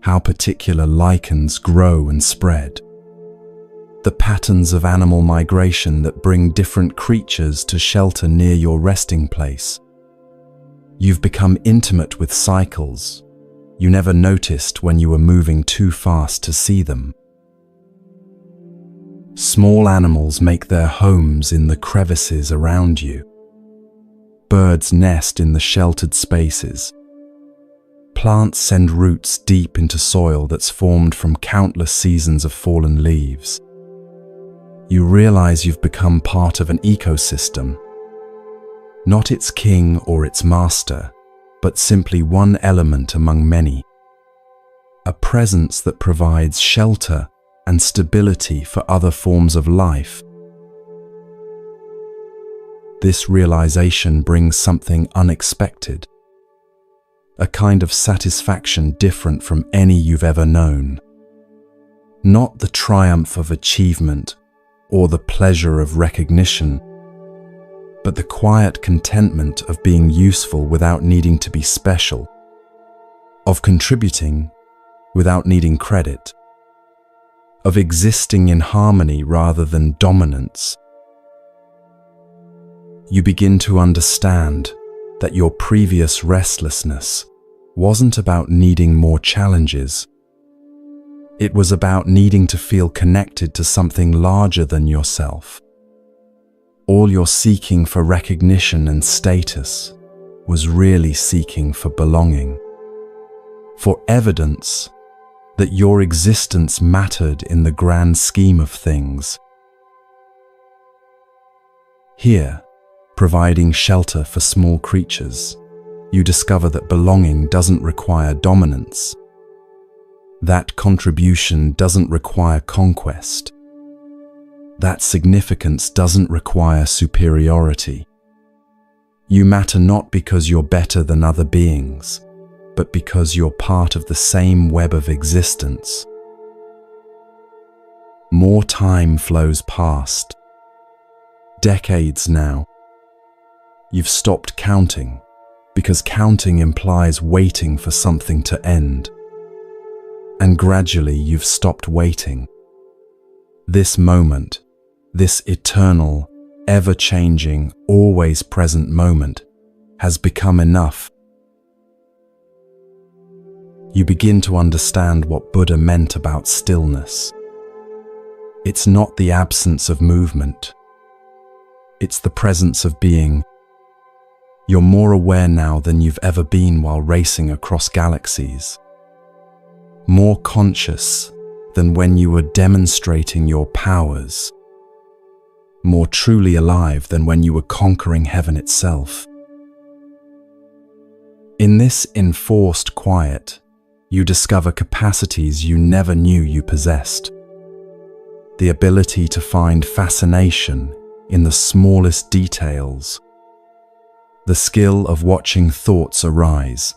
how particular lichens grow and spread, the patterns of animal migration that bring different creatures to shelter near your resting place. You've become intimate with cycles you never noticed when you were moving too fast to see them. Small animals make their homes in the crevices around you. Birds nest in the sheltered spaces. Plants send roots deep into soil that's formed from countless seasons of fallen leaves. You realize you've become part of an ecosystem, not its king or its master, but simply one element among many. A presence that provides shelter and stability for other forms of life. This realization brings something unexpected, a kind of satisfaction different from any you've ever known. Not the triumph of achievement or the pleasure of recognition, but the quiet contentment of being useful without needing to be special, of contributing without needing credit, of existing in harmony rather than dominance. You begin to understand that your previous restlessness wasn't about needing more challenges. It was about needing to feel connected to something larger than yourself. All your seeking for recognition and status was really seeking for belonging, for evidence that your existence mattered in the grand scheme of things. Here, providing shelter for small creatures, you discover that belonging doesn't require dominance. That contribution doesn't require conquest. That significance doesn't require superiority. You matter not because you're better than other beings, but because you're part of the same web of existence. More time flows past. Decades now. You've stopped counting, because counting implies waiting for something to end. And gradually you've stopped waiting. This moment, this eternal, ever-changing, always present moment has become enough. You begin to understand what Buddha meant about stillness. It's not the absence of movement. It's the presence of being. You're more aware now than you've ever been while racing across galaxies. More conscious than when you were demonstrating your powers. More truly alive than when you were conquering heaven itself. In this enforced quiet, you discover capacities you never knew you possessed. The ability to find fascination in the smallest details. The skill of watching thoughts arise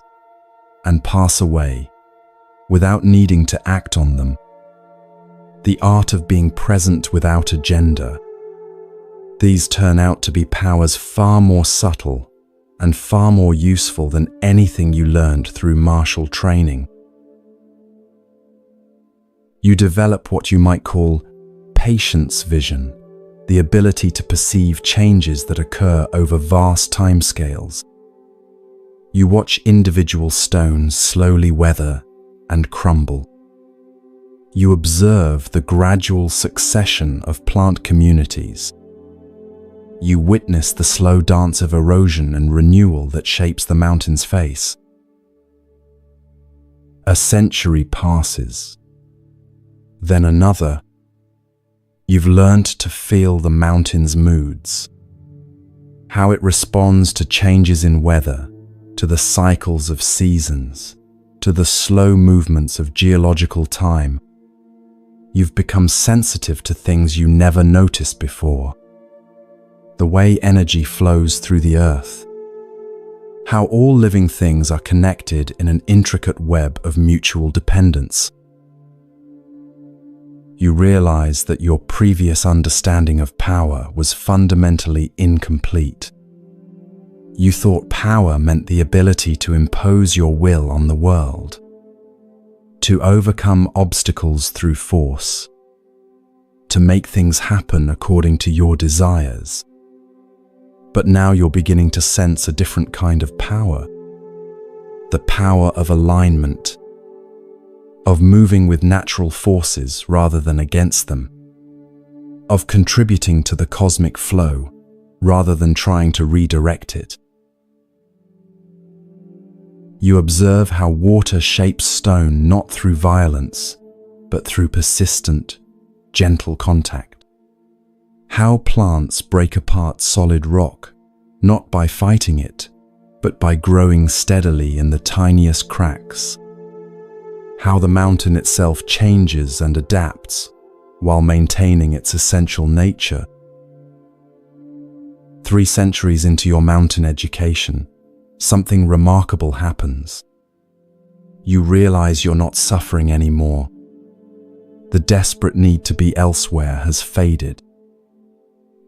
and pass away without needing to act on them. The art of being present without agenda. These turn out to be powers far more subtle and far more useful than anything you learned through martial training. You develop what you might call patience vision, the ability to perceive changes that occur over vast timescales. You watch individual stones slowly weather and crumble. You observe the gradual succession of plant communities. You witness the slow dance of erosion and renewal that shapes the mountain's face. A century passes. Then another. You've learned to feel the mountain's moods, how it responds to changes in weather, to the cycles of seasons, to the slow movements of geological time. You've become sensitive to things you never noticed before. The way energy flows through the earth, how all living things are connected in an intricate web of mutual dependence. You realize that your previous understanding of power was fundamentally incomplete. You thought power meant the ability to impose your will on the world, to overcome obstacles through force, to make things happen according to your desires. But now you're beginning to sense a different kind of power, the power of alignment, of moving with natural forces rather than against them, of contributing to the cosmic flow rather than trying to redirect it. You observe how water shapes stone not through violence, but through persistent, gentle contact. How plants break apart solid rock, not by fighting it, but by growing steadily in the tiniest cracks. How the mountain itself changes and adapts while maintaining its essential nature. 3 centuries into your mountain education, something remarkable happens. You realize you're not suffering anymore. The desperate need to be elsewhere has faded.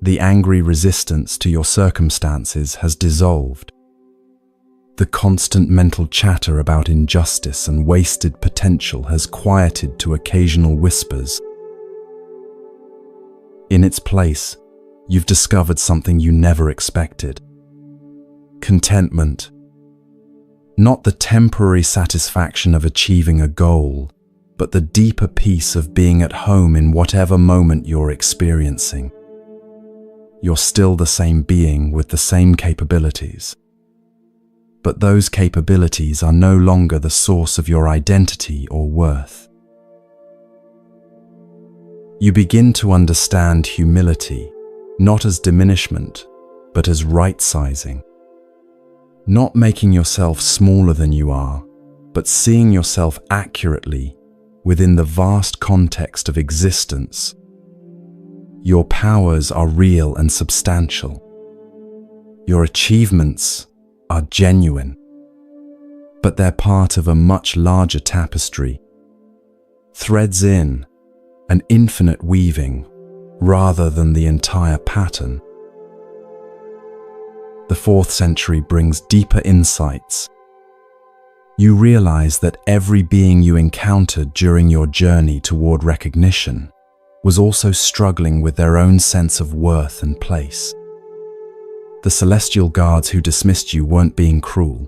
The angry resistance to your circumstances has dissolved. The constant mental chatter about injustice and wasted potential has quieted to occasional whispers. In its place, you've discovered something you never expected. Contentment. Not the temporary satisfaction of achieving a goal, but the deeper peace of being at home in whatever moment you're experiencing. You're still the same being with the same capabilities. But those capabilities are no longer the source of your identity or worth. You begin to understand humility, not as diminishment, but as right-sizing. Not making yourself smaller than you are, but seeing yourself accurately within the vast context of existence. Your powers are real and substantial. Your achievements are genuine, but they're part of a much larger tapestry. Threads in an infinite weaving rather than the entire pattern. The 4th century brings deeper insights. You realize that every being you encountered during your journey toward recognition was also struggling with their own sense of worth and place. The celestial guards who dismissed you weren't being cruel.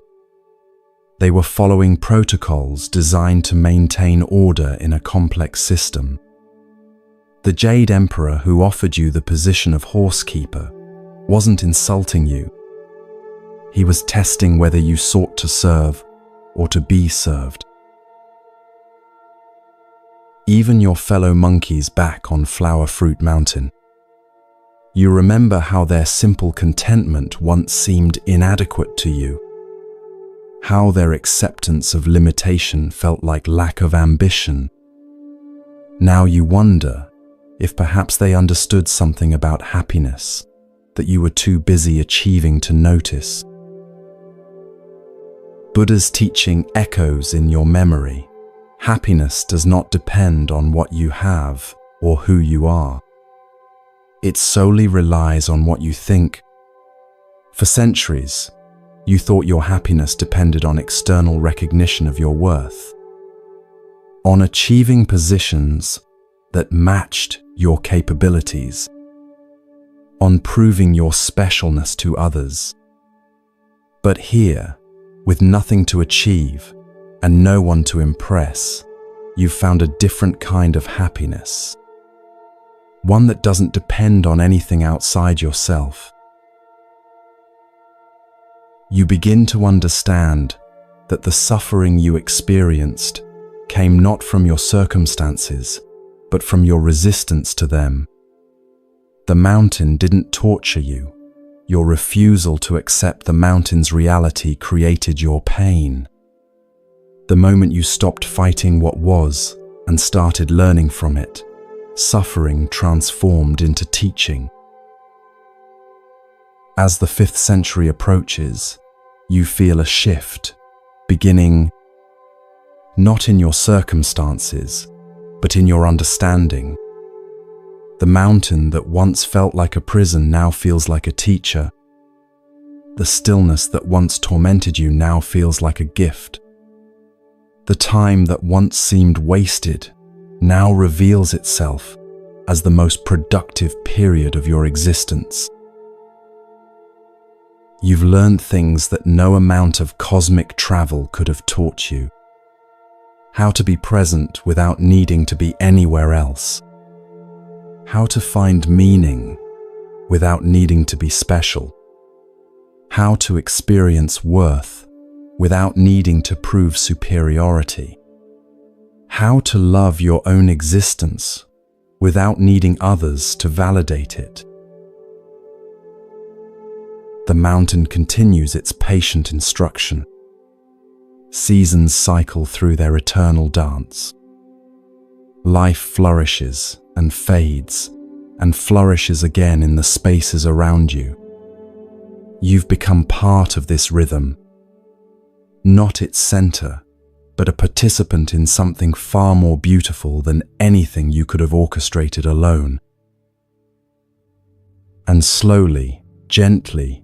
They were following protocols designed to maintain order in a complex system. The Jade Emperor who offered you the position of horsekeeper wasn't insulting you. He was testing whether you sought to serve or to be served. Even your fellow monkeys back on Flower Fruit Mountain. You remember how their simple contentment once seemed inadequate to you. How their acceptance of limitation felt like lack of ambition. Now you wonder if perhaps they understood something about happiness that you were too busy achieving to notice. Buddha's teaching echoes in your memory. Happiness does not depend on what you have or who you are. It solely relies on what you think. For centuries, you thought your happiness depended on external recognition of your worth, on achieving positions that matched your capabilities, on proving your specialness to others. But here, with nothing to achieve and no one to impress, you've found a different kind of happiness. One that doesn't depend on anything outside yourself. You begin to understand that the suffering you experienced came not from your circumstances, but from your resistance to them. The mountain didn't torture you. Your refusal to accept the mountain's reality created your pain. The moment you stopped fighting what was and started learning from it, suffering transformed into teaching. As the 5th century approaches, you feel a shift, beginning not in your circumstances, but in your understanding. The mountain that once felt like a prison now feels like a teacher. The stillness that once tormented you now feels like a gift. The time that once seemed wasted now reveals itself as the most productive period of your existence. You've learned things that no amount of cosmic travel could have taught you. How to be present without needing to be anywhere else. How to find meaning without needing to be special. How to experience worth without needing to prove superiority. How to love your own existence without needing others to validate it. The mountain continues its patient instruction. Seasons cycle through their eternal dance. Life flourishes and fades and flourishes again in the spaces around you. You've become part of this rhythm, not its center, but a participant in something far more beautiful than anything you could have orchestrated alone. And slowly, gently,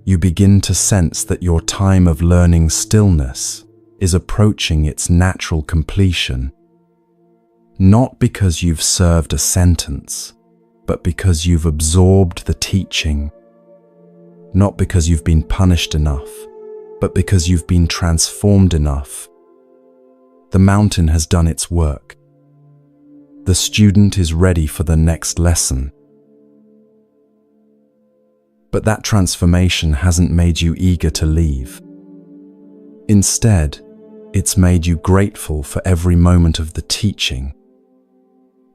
you begin to sense that your time of learning stillness is approaching its natural completion. Not because you've served a sentence, but because you've absorbed the teaching. Not because you've been punished enough, but because you've been transformed enough. The mountain has done its work. The student is ready for the next lesson. But that transformation hasn't made you eager to leave. Instead, it's made you grateful for every moment of the teaching.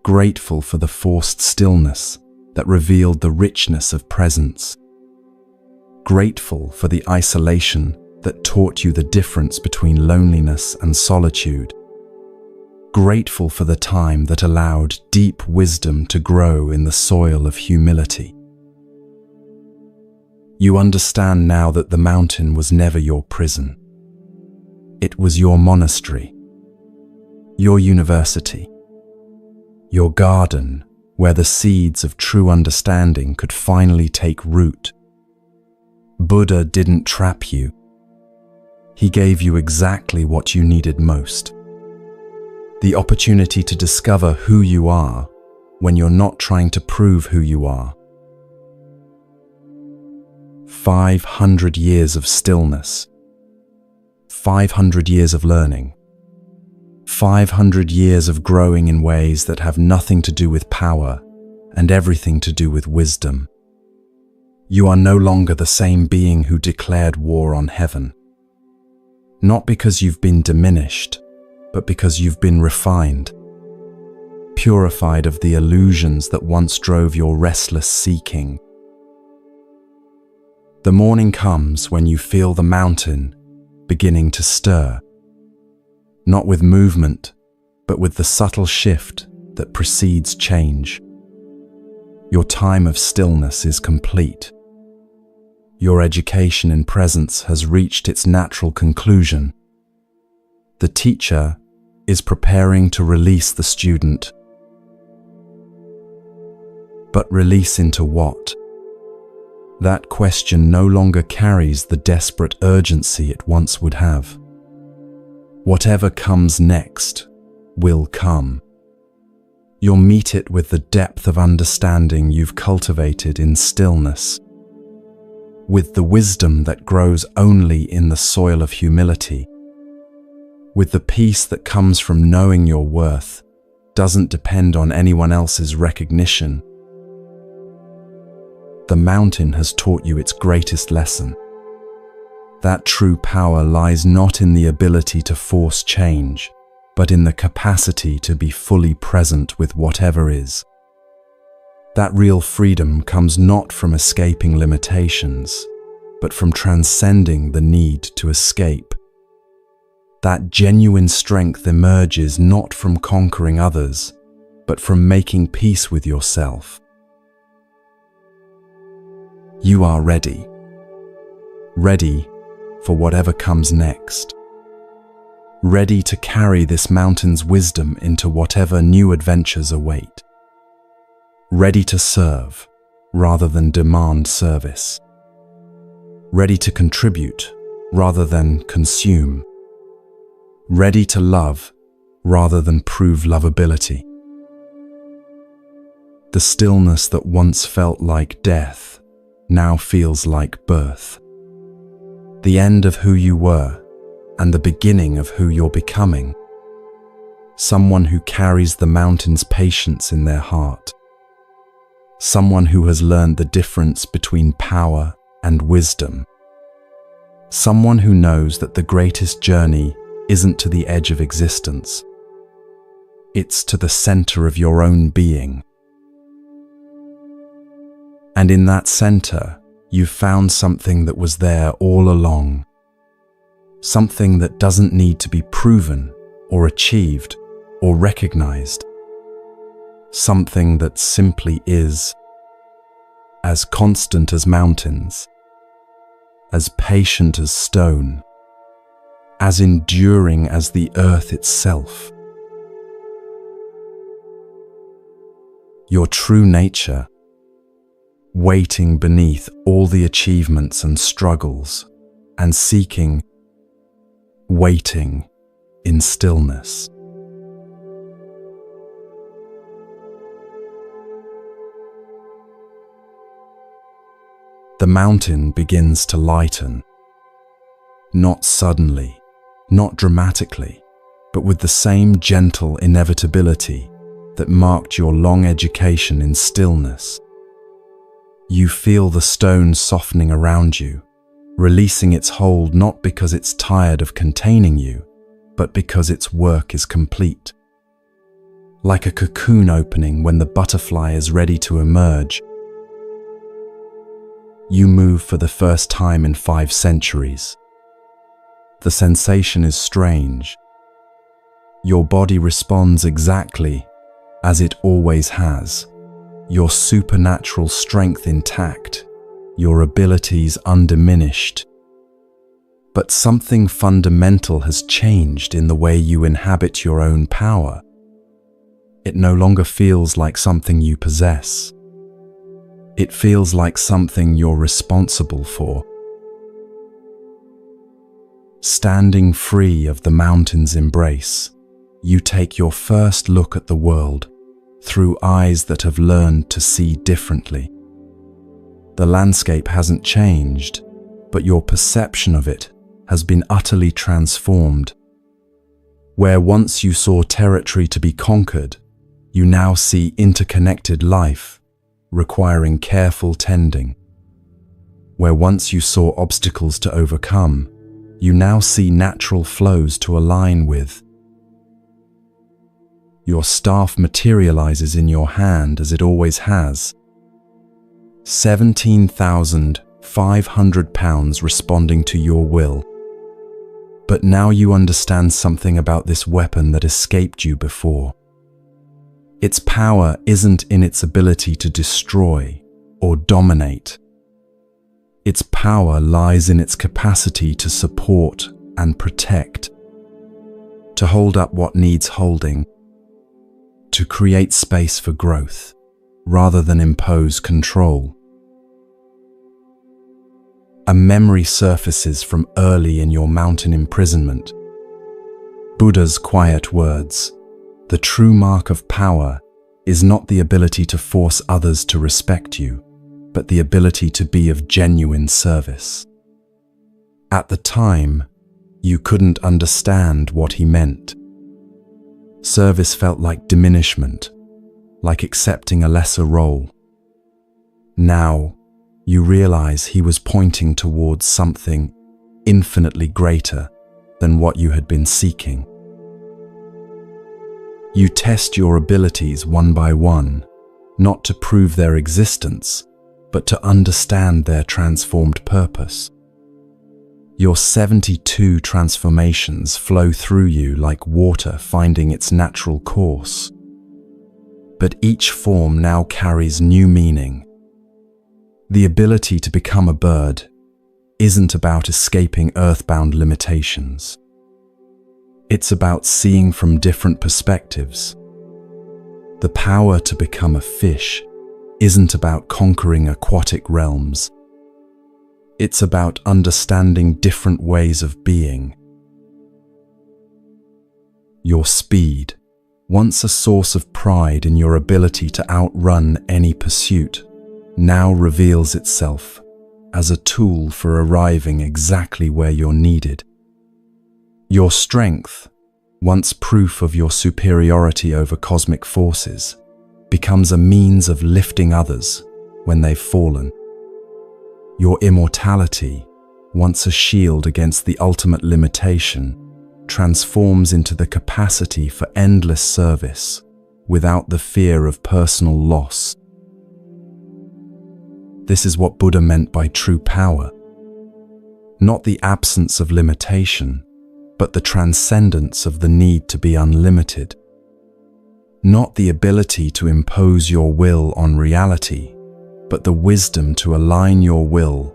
Grateful for the forced stillness that revealed the richness of presence. Grateful for the isolation that taught you the difference between loneliness and solitude. Grateful for the time that allowed deep wisdom to grow in the soil of humility. You understand now that the mountain was never your prison. It was your monastery, your university, your garden where the seeds of true understanding could finally take root. Buddha didn't trap you. He gave you exactly what you needed most. The opportunity to discover who you are when you're not trying to prove who you are. 500 years of stillness. 500 years of learning. 500 years of growing in ways that have nothing to do with power and everything to do with wisdom. You are no longer the same being who declared war on heaven. Not because you've been diminished, but because you've been refined, purified of the illusions that once drove your restless seeking. The morning comes when you feel the mountain beginning to stir, not with movement, but with the subtle shift that precedes change. Your time of stillness is complete. Your education in presence has reached its natural conclusion. The teacher is preparing to release the student. But release into what? That question no longer carries the desperate urgency it once would have. Whatever comes next will come. You'll meet it with the depth of understanding you've cultivated in stillness, with the wisdom that grows only in the soil of humility, with the peace that comes from knowing your worth doesn't depend on anyone else's recognition. The mountain has taught you its greatest lesson. That true power lies not in the ability to force change, but in the capacity to be fully present with whatever is. That real freedom comes not from escaping limitations, but from transcending the need to escape. That genuine strength emerges not from conquering others, but from making peace with yourself. You are ready. Ready for whatever comes next. Ready to carry this mountain's wisdom into whatever new adventures await. Ready to serve rather than demand service. Ready to contribute rather than consume. Ready to love rather than prove lovability. The stillness that once felt like death now feels like birth. The end of who you were and the beginning of who you're becoming. Someone who carries the mountain's patience in their heart. Someone who has learned the difference between power and wisdom. Someone who knows that the greatest journey isn't to the edge of existence. It's to the center of your own being. And in that center, you've found something that was there all along. Something that doesn't need to be proven or achieved or recognized. Something that simply is, as constant as mountains, as patient as stone, as enduring as the earth itself. Your true nature, waiting beneath all the achievements and struggles, and seeking, waiting in stillness. The mountain begins to lighten, not suddenly, not dramatically, but with the same gentle inevitability that marked your long education in stillness. You feel the stone softening around you, releasing its hold not because it's tired of containing you, but because its work is complete. Like a cocoon opening when the butterfly is ready to emerge, you move for the first time in 5 centuries. The sensation is strange. Your body responds exactly as it always has. Your supernatural strength intact, your abilities undiminished. But something fundamental has changed in the way you inhabit your own power. It no longer feels like something you possess. It feels like something you're responsible for. Standing free of the mountain's embrace, you take your first look at the world through eyes that have learned to see differently. The landscape hasn't changed, but your perception of it has been utterly transformed. Where once you saw territory to be conquered, you now see interconnected life, requiring careful tending. Where once you saw obstacles to overcome, you now see natural flows to align with. Your staff materializes in your hand as it always has. 17,500 pounds responding to your will. But now you understand something about this weapon that escaped you before. Its power isn't in its ability to destroy or dominate. Its power lies in its capacity to support and protect, to hold up what needs holding, to create space for growth rather than impose control. A memory surfaces from early in your mountain imprisonment. Buddha's quiet words, "The true mark of power is not the ability to force others to respect you, but the ability to be of genuine service." At the time, you couldn't understand what he meant. Service felt like diminishment, like accepting a lesser role. Now, you realize he was pointing towards something infinitely greater than what you had been seeking. You test your abilities one by one, not to prove their existence, but to understand their transformed purpose. Your 72 transformations flow through you like water finding its natural course. But each form now carries new meaning. The ability to become a bird isn't about escaping earthbound limitations. It's about seeing from different perspectives. The power to become a fish isn't about conquering aquatic realms. It's about understanding different ways of being. Your speed, once a source of pride in your ability to outrun any pursuit, now reveals itself as a tool for arriving exactly where you're needed. Your strength, once proof of your superiority over cosmic forces, becomes a means of lifting others when they've fallen. Your immortality, once a shield against the ultimate limitation, transforms into the capacity for endless service without the fear of personal loss. This is what Buddha meant by true power. Not the absence of limitation, but the transcendence of the need to be unlimited. Not the ability to impose your will on reality, but the wisdom to align your will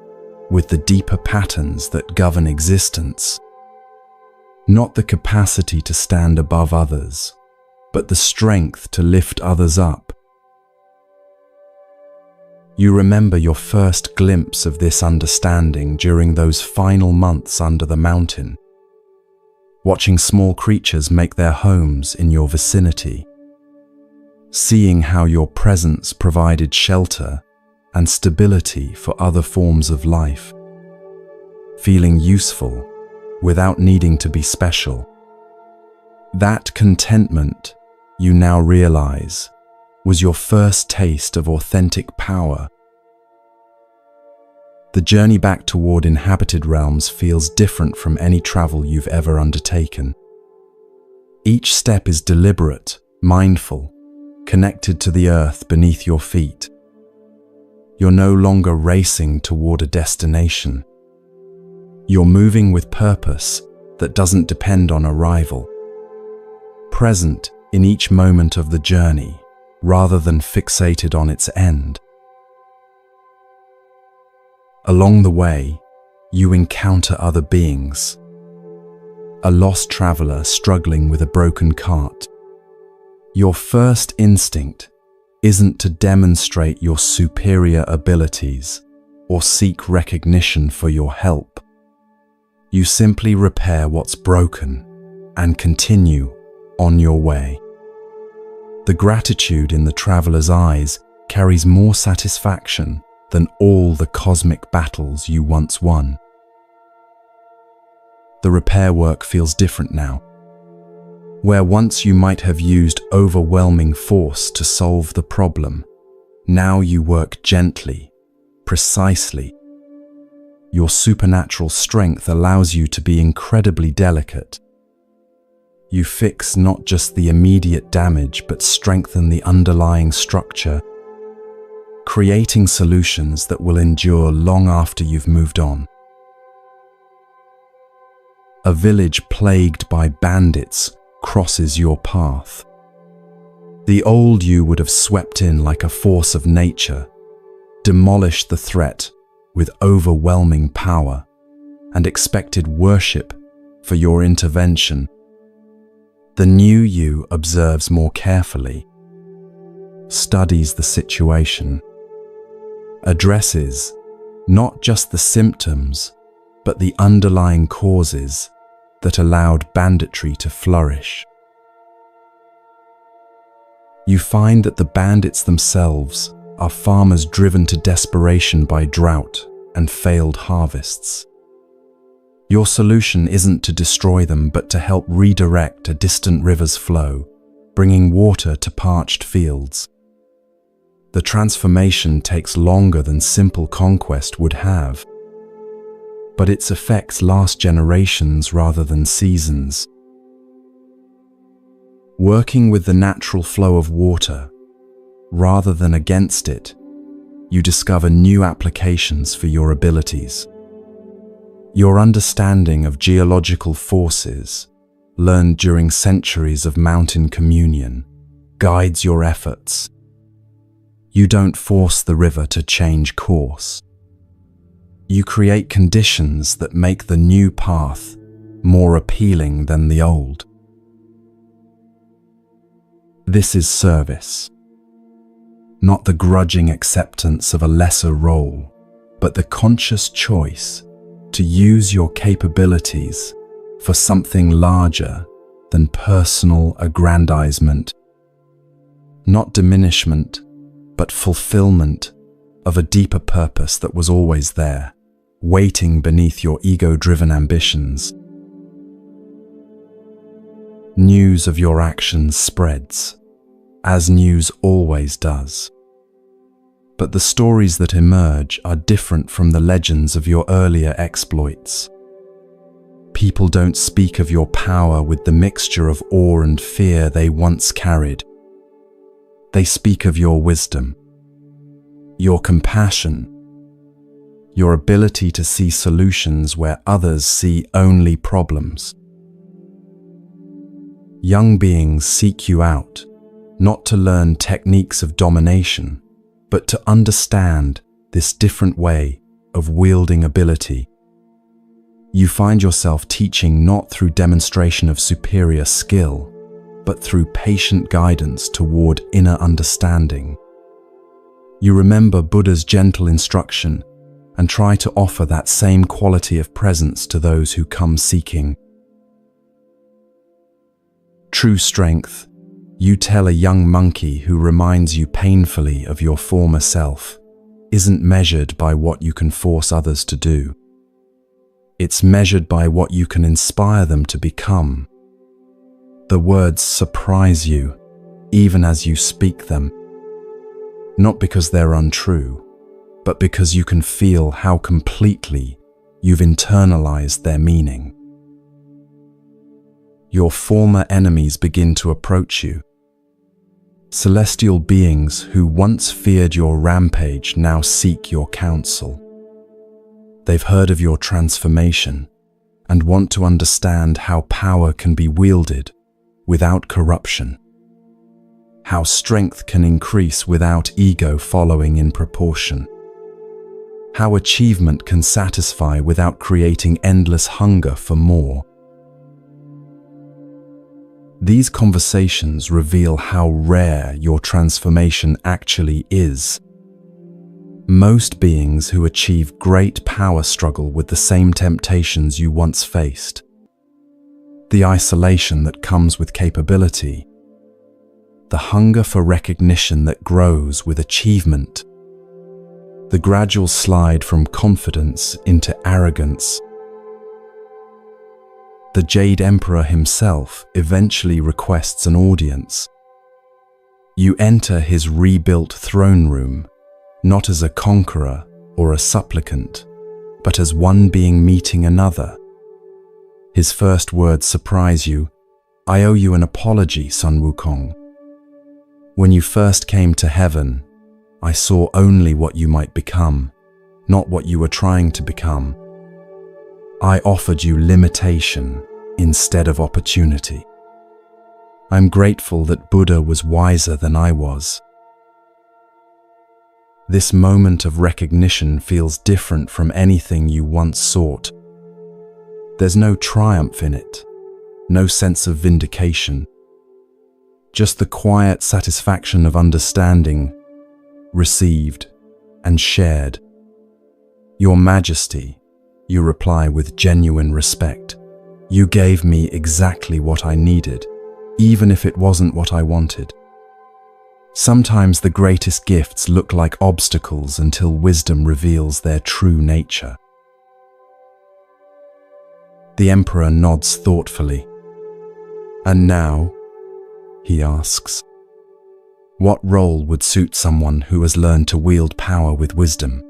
with the deeper patterns that govern existence. Not the capacity to stand above others, but the strength to lift others up. You remember your first glimpse of this understanding during those final months under the mountain, watching small creatures make their homes in your vicinity, seeing how your presence provided shelter and stability for other forms of life, feeling useful without needing to be special. That contentment, you now realize, was your first taste of authentic power. The journey back toward inhabited realms feels different from any travel you've ever undertaken. Each step is deliberate, mindful, connected to the earth beneath your feet. You're no longer racing toward a destination. You're moving with purpose that doesn't depend on arrival. Present in each moment of the journey, rather than fixated on its end. Along the way, you encounter other beings. A lost traveler struggling with a broken cart. Your first instinct isn't to demonstrate your superior abilities or seek recognition for your help. You simply repair what's broken and continue on your way. The gratitude in the traveler's eyes carries more satisfaction than all the cosmic battles you once won. The repair work feels different now. Where once you might have used overwhelming force to solve the problem, now you work gently, precisely. Your supernatural strength allows you to be incredibly delicate. You fix not just the immediate damage, but strengthen the underlying structure, creating solutions that will endure long after you've moved on. A village plagued by bandits crosses your path. The old you would have swept in like a force of nature, demolished the threat with overwhelming power, and expected worship for your intervention. The new you observes more carefully, studies the situation, addresses not just the symptoms, but the underlying causes that allowed banditry to flourish. You find that the bandits themselves are farmers driven to desperation by drought and failed harvests. Your solution isn't to destroy them, but to help redirect a distant river's flow, bringing water to parched fields. The transformation takes longer than simple conquest would have, but its effects last generations rather than seasons. Working with the natural flow of water, rather than against it, you discover new applications for your abilities. Your understanding of geological forces, learned during centuries of mountain communion, guides your efforts. You don't force the river to change course. You create conditions that make the new path more appealing than the old. This is service, not the grudging acceptance of a lesser role, but the conscious choice to use your capabilities for something larger than personal aggrandizement, not diminishment, but fulfillment of a deeper purpose that was always there, waiting beneath your ego-driven ambitions. News of your actions spreads, as news always does. But the stories that emerge are different from the legends of your earlier exploits. People don't speak of your power with the mixture of awe and fear they once carried. They speak of your wisdom, your compassion, your ability to see solutions where others see only problems. Young beings seek you out, not to learn techniques of domination, but to understand this different way of wielding ability. You find yourself teaching not through demonstration of superior skill, but through patient guidance toward inner understanding. You remember Buddha's gentle instruction and try to offer that same quality of presence to those who come seeking. True strength, you tell a young monkey who reminds you painfully of your former self, isn't measured by what you can force others to do. It's measured by what you can inspire them to become. The words surprise you, even as you speak them, not because they're untrue, but because you can feel how completely you've internalized their meaning. Your former enemies begin to approach you. Celestial beings who once feared your rampage now seek your counsel. They've heard of your transformation and want to understand how power can be wielded without corruption, how strength can increase without ego following in proportion, how achievement can satisfy without creating endless hunger for more. These conversations reveal how rare your transformation actually is. Most beings who achieve great power struggle with the same temptations you once faced. The isolation that comes with capability, the hunger for recognition that grows with achievement, the gradual slide from confidence into arrogance. The Jade Emperor himself eventually requests an audience. You enter his rebuilt throne room, not as a conqueror or a supplicant, but as one being meeting another. His first words surprise you. "I owe you an apology, Sun Wukong. When you first came to heaven, I saw only what you might become, not what you were trying to become. I offered you limitation instead of opportunity. I'm grateful that Buddha was wiser than I was." This moment of recognition feels different from anything you once sought. There's no triumph in it, no sense of vindication, just the quiet satisfaction of understanding, received, and shared. "Your Majesty," you reply with genuine respect. "You gave me exactly what I needed, even if it wasn't what I wanted." Sometimes the greatest gifts look like obstacles until wisdom reveals their true nature. The Emperor nods thoughtfully. "And now," he asks, "what role would suit someone who has learned to wield power with wisdom?"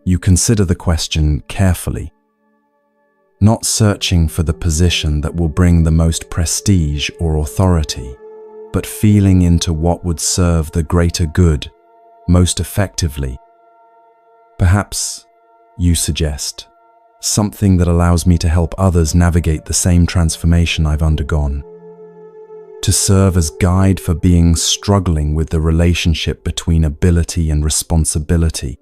You consider the question carefully, not searching for the position that will bring the most prestige or authority, but feeling into what would serve the greater good most effectively. "Perhaps," you suggest, "something that allows me to help others navigate the same transformation I've undergone. To serve as guide for beings struggling with the relationship between ability and responsibility."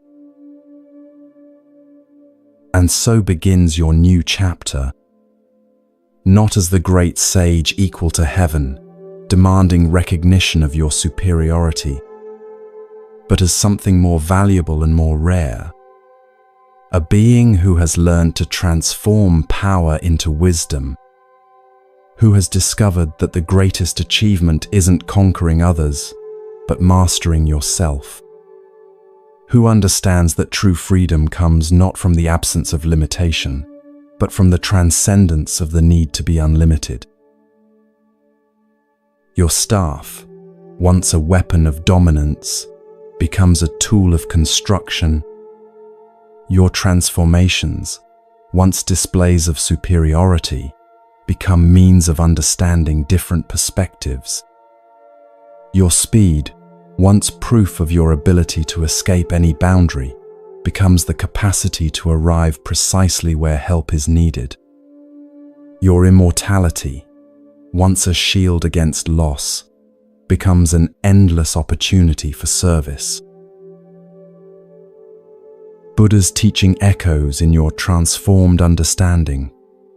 And so begins your new chapter, not as the great sage equal to heaven, demanding recognition of your superiority, but as something more valuable and more rare, a being who has learned to transform power into wisdom, who has discovered that the greatest achievement isn't conquering others, but mastering yourself, who understands that true freedom comes not from the absence of limitation, but from the transcendence of the need to be unlimited. Your staff, once a weapon of dominance, becomes a tool of construction. Your transformations, once displays of superiority, become means of understanding different perspectives. Your speed, once proof of your ability to escape any boundary, becomes the capacity to arrive precisely where help is needed. Your immortality, once a shield against loss, becomes an endless opportunity for service. Buddha's teaching echoes in your transformed understanding,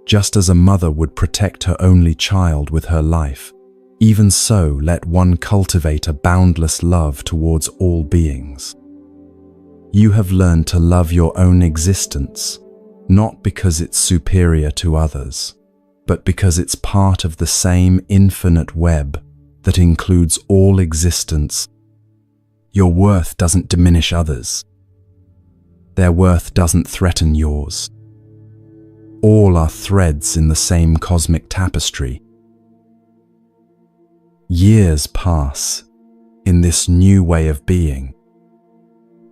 just as a mother would protect her only child with her life. Even so, let one cultivate a boundless love towards all beings. You have learned to love your own existence, not because it's superior to others, but because it's part of the same infinite web that includes all existence. Your worth doesn't diminish others. Their worth doesn't threaten yours. All are threads in the same cosmic tapestry. Years pass in this new way of being.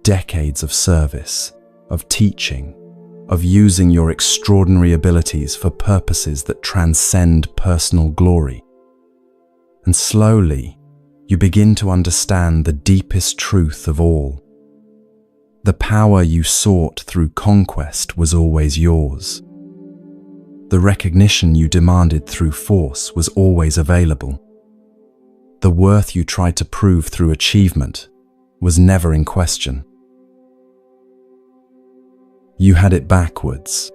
Decades of service, of teaching, of using your extraordinary abilities for purposes that transcend personal glory. And slowly, you begin to understand the deepest truth of all. The power you sought through conquest was always yours. The recognition you demanded through force was always available. The worth you tried to prove through achievement was never in question. You had it backwards.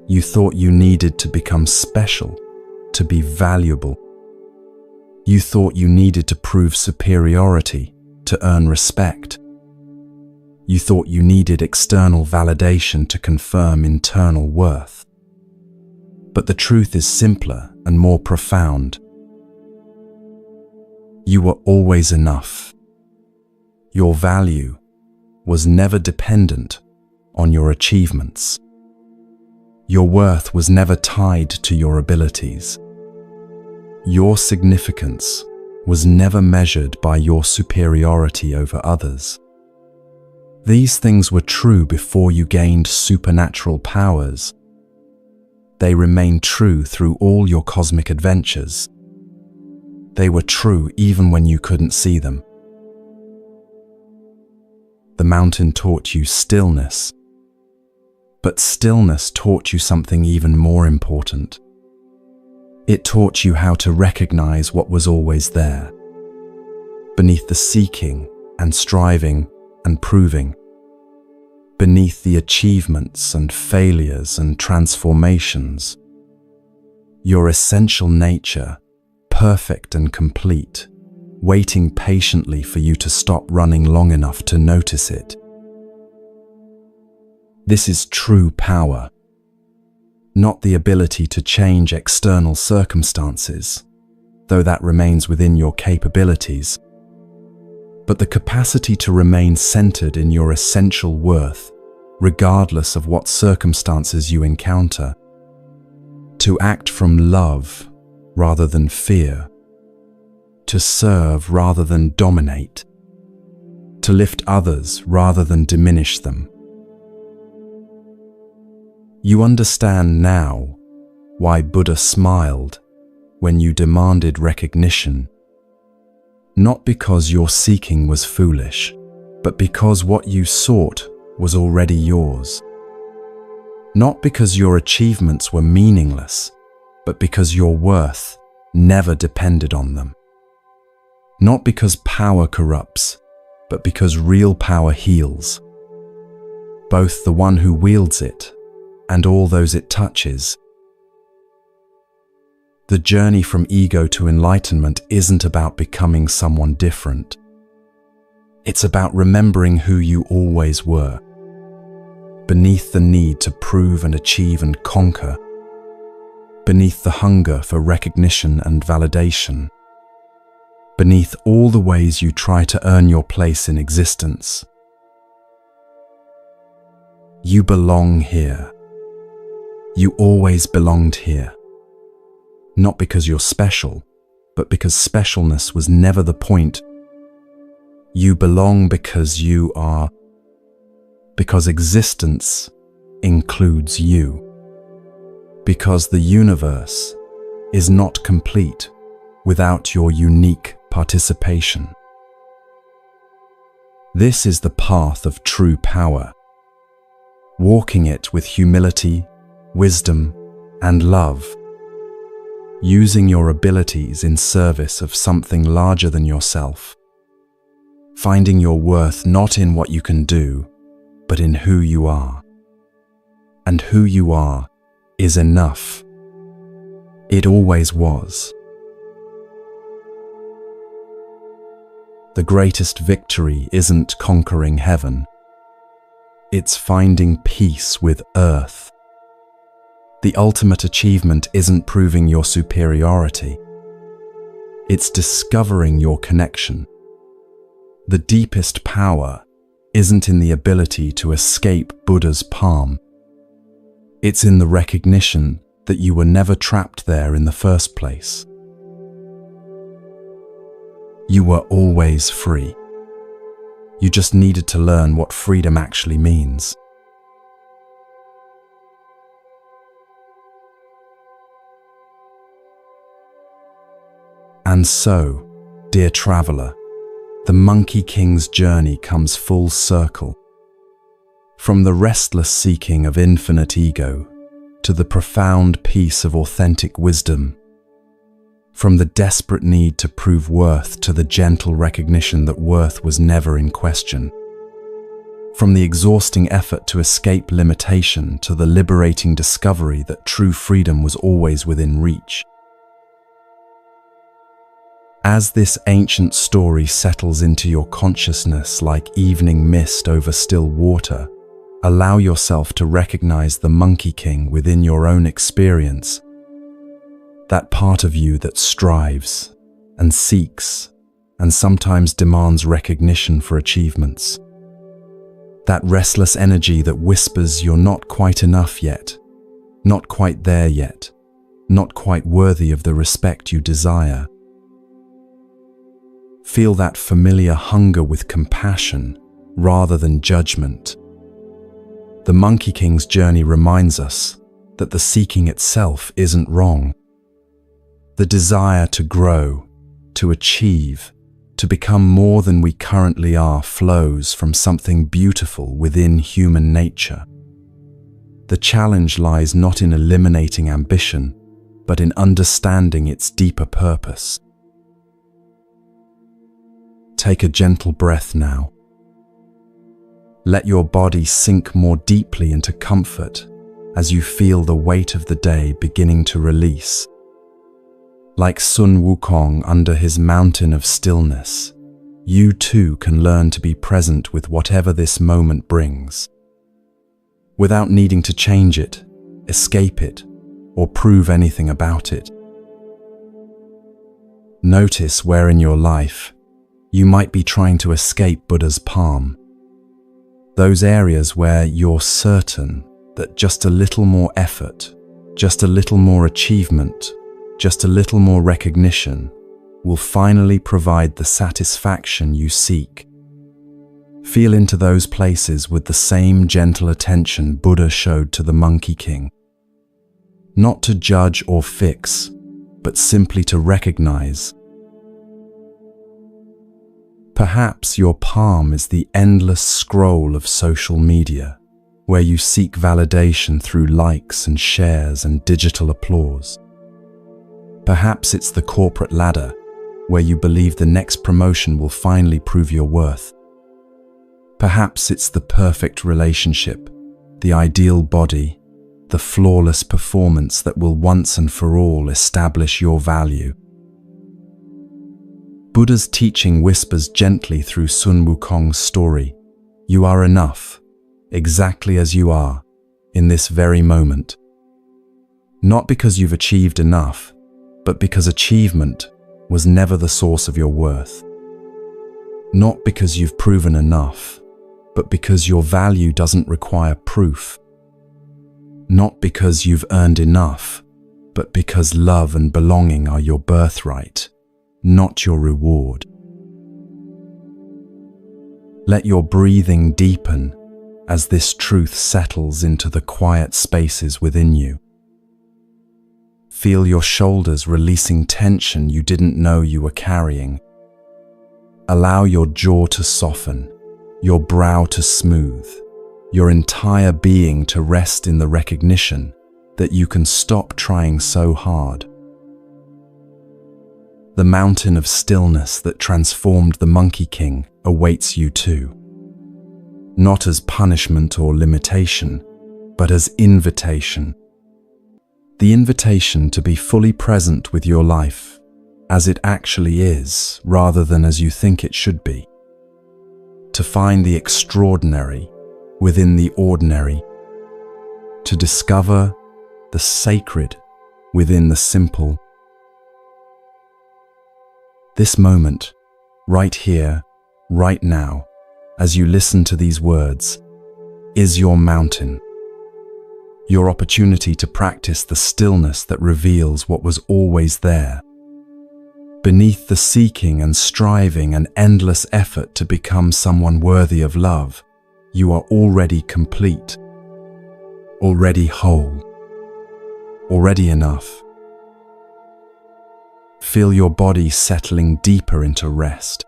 You thought you needed to become special, to be valuable. You thought you needed to prove superiority, to earn respect. You thought you needed external validation to confirm internal worth. But the truth is simpler and more profound. You were always enough. Your value was never dependent on your achievements. Your worth was never tied to your abilities. Your significance was never measured by your superiority over others. These things were true before you gained supernatural powers. They remained true through all your cosmic adventures. They were true even when you couldn't see them. The mountain taught you stillness, but stillness taught you something even more important. It taught you how to recognize what was always there, beneath the seeking and striving and proving, beneath the achievements and failures and transformations. Your essential nature, perfect and complete, waiting patiently for you to stop running long enough to notice it. This is true power, not the ability to change external circumstances, though that remains within your capabilities, but the capacity to remain centered in your essential worth, regardless of what circumstances you encounter, to act from love rather than fear, to serve rather than dominate, to lift others rather than diminish them. You understand now why Buddha smiled when you demanded recognition, not because your seeking was foolish, but because what you sought was already yours. Not because your achievements were meaningless, but because your worth never depended on them. Not because power corrupts, but because real power heals. both the one who wields it and all those it touches. The journey from ego to enlightenment isn't about becoming someone different. It's about remembering who you always were, beneath the need to prove and achieve and conquer, beneath the hunger for recognition and validation, beneath all the ways you try to earn your place in existence. You belong here. You always belonged here. Not because you're special, but because specialness was never the point. You belong because you are, because existence includes you, because the universe is not complete without your unique participation. This is the path of true power, walking it with humility, wisdom, and love, using your abilities in service of something larger than yourself, finding your worth not in what you can do, but in who you are. And who you are is enough. It always was. The greatest victory isn't conquering heaven. It's finding peace with earth. The ultimate achievement isn't proving your superiority. It's discovering your connection. The deepest power isn't in the ability to escape Buddha's palm. It's in the recognition that you were never trapped there in the first place. You were always free. You just needed to learn what freedom actually means. And so, dear traveler, the Monkey King's journey comes full circle. From the restless seeking of infinite ego to the profound peace of authentic wisdom, from the desperate need to prove worth to the gentle recognition that worth was never in question, from the exhausting effort to escape limitation to the liberating discovery that true freedom was always within reach. As this ancient story settles into your consciousness like evening mist over still water, allow yourself to recognize the Monkey King within your own experience, that part of you that strives and seeks and sometimes demands recognition for achievements. That restless energy that whispers you're not quite enough yet, not quite there yet, not quite worthy of the respect you desire. Feel that familiar hunger with compassion rather than judgment. The Monkey King's journey reminds us that the seeking itself isn't wrong. The desire to grow, to achieve, to become more than we currently are flows from something beautiful within human nature. The challenge lies not in eliminating ambition, but in understanding its deeper purpose. Take a gentle breath now. Let your body sink more deeply into comfort as you feel the weight of the day beginning to release. Like Sun Wukong under his mountain of stillness, you too can learn to be present with whatever this moment brings, without needing to change it, escape it, or prove anything about it. Notice where in your life you might be trying to escape Buddha's palm. Those areas where you're certain that just a little more effort, just a little more achievement, just a little more recognition will finally provide the satisfaction you seek. Feel into those places with the same gentle attention Buddha showed to the Monkey King. Not to judge or fix, but simply to recognize. Perhaps your palm is the endless scroll of social media, where you seek validation through likes and shares and digital applause. Perhaps it's the corporate ladder, where you believe the next promotion will finally prove your worth. Perhaps it's the perfect relationship, the ideal body, the flawless performance that will once and for all establish your value. Buddha's teaching whispers gently through Sun Wukong's story. You are enough, exactly as you are, in this very moment. Not because you've achieved enough, but because achievement was never the source of your worth. Not because you've proven enough, but because your value doesn't require proof. Not because you've earned enough, but because love and belonging are your birthright, not your reward. Let your breathing deepen as this truth settles into the quiet spaces within you. Feel your shoulders releasing tension you didn't know you were carrying. Allow your jaw to soften, your brow to smooth, your entire being to rest in the recognition that you can stop trying so hard. The mountain of stillness that transformed the Monkey King awaits you too. Not as punishment or limitation, but as invitation. The invitation to be fully present with your life as it actually is, rather than as you think it should be. To find the extraordinary within the ordinary. To discover the sacred within the simple. This moment, right here, right now, as you listen to these words, is your mountain. Your opportunity to practice the stillness that reveals what was always there. Beneath the seeking and striving and endless effort to become someone worthy of love, you are already complete, already whole, already enough. Feel your body settling deeper into rest.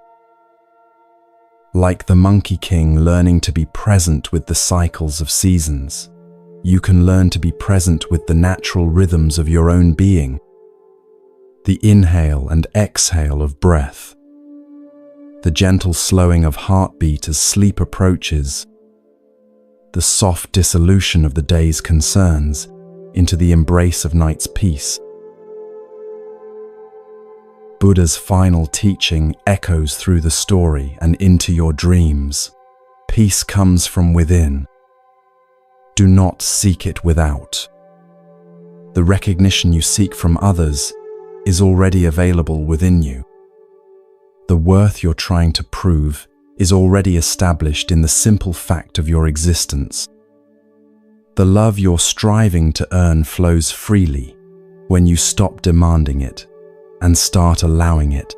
Like the Monkey King learning to be present with the cycles of seasons, you can learn to be present with the natural rhythms of your own being. The inhale and exhale of breath. The gentle slowing of heartbeat as sleep approaches. The soft dissolution of the day's concerns into the embrace of night's peace. Buddha's final teaching echoes through the story and into your dreams. Peace comes from within. Do not seek it without. The recognition you seek from others is already available within you. The worth you're trying to prove is already established in the simple fact of your existence. The love you're striving to earn flows freely when you stop demanding it and start allowing it.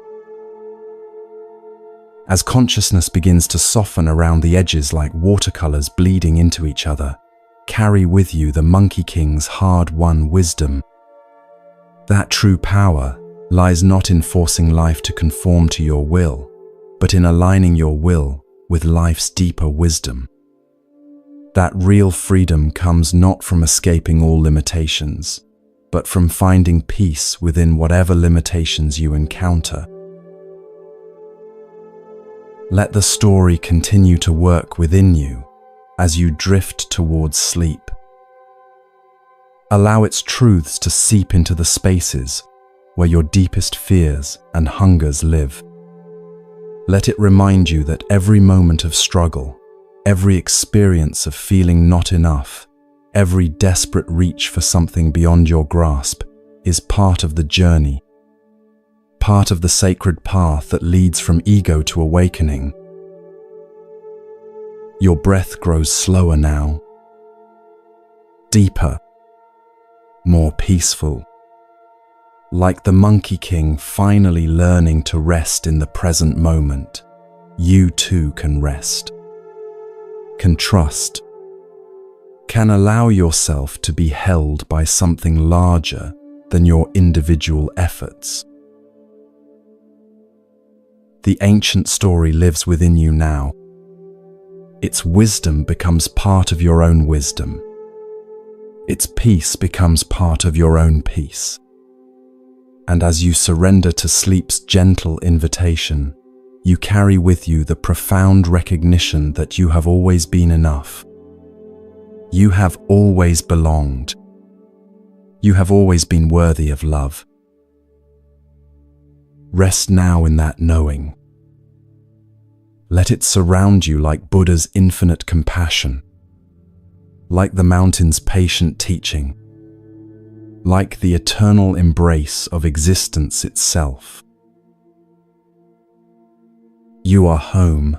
As consciousness begins to soften around the edges like watercolors bleeding into each other, carry with you the Monkey King's hard-won wisdom. That true power lies not in forcing life to conform to your will, but in aligning your will with life's deeper wisdom. That real freedom comes not from escaping all limitations, but from finding peace within whatever limitations you encounter. Let the story continue to work within you as you drift towards sleep. Allow its truths to seep into the spaces where your deepest fears and hungers live. Let it remind you that every moment of struggle, every experience of feeling not enough, every desperate reach for something beyond your grasp is part of the journey, part of the sacred path that leads from ego to awakening. Your breath grows slower now, deeper, more peaceful, like the Monkey King finally learning to rest in the present moment. You too can rest, can trust, can allow yourself to be held by something larger than your individual efforts. The ancient story lives within you now. Its wisdom becomes part of your own wisdom. Its peace becomes part of your own peace. And as you surrender to sleep's gentle invitation, you carry with you the profound recognition that you have always been enough. You have always belonged. You have always been worthy of love. Rest now in that knowing. Let it surround you like Buddha's infinite compassion, like the mountain's patient teaching, like the eternal embrace of existence itself. You are home.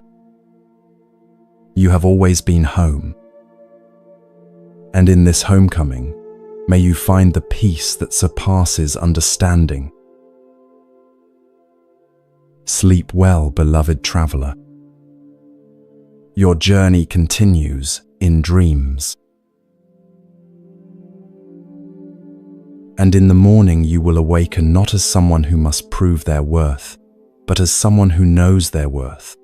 You have always been home. And in this homecoming, may you find the peace that surpasses understanding. Sleep well, beloved traveler. Your journey continues in dreams. And in the morning you will awaken not as someone who must prove their worth, but as someone who knows their worth.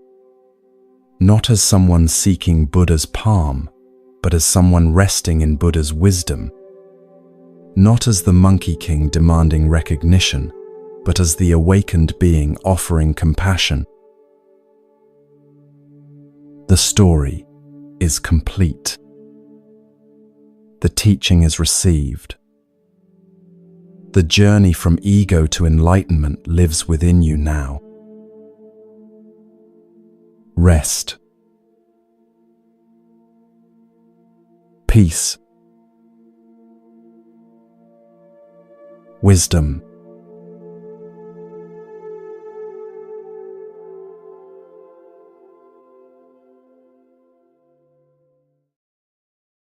Not as someone seeking Buddha's palm, but as someone resting in Buddha's wisdom. Not as the Monkey King demanding recognition, but as the awakened being offering compassion. The story is complete. The teaching is received. The journey from ego to enlightenment lives within you now. Rest. Peace. Wisdom.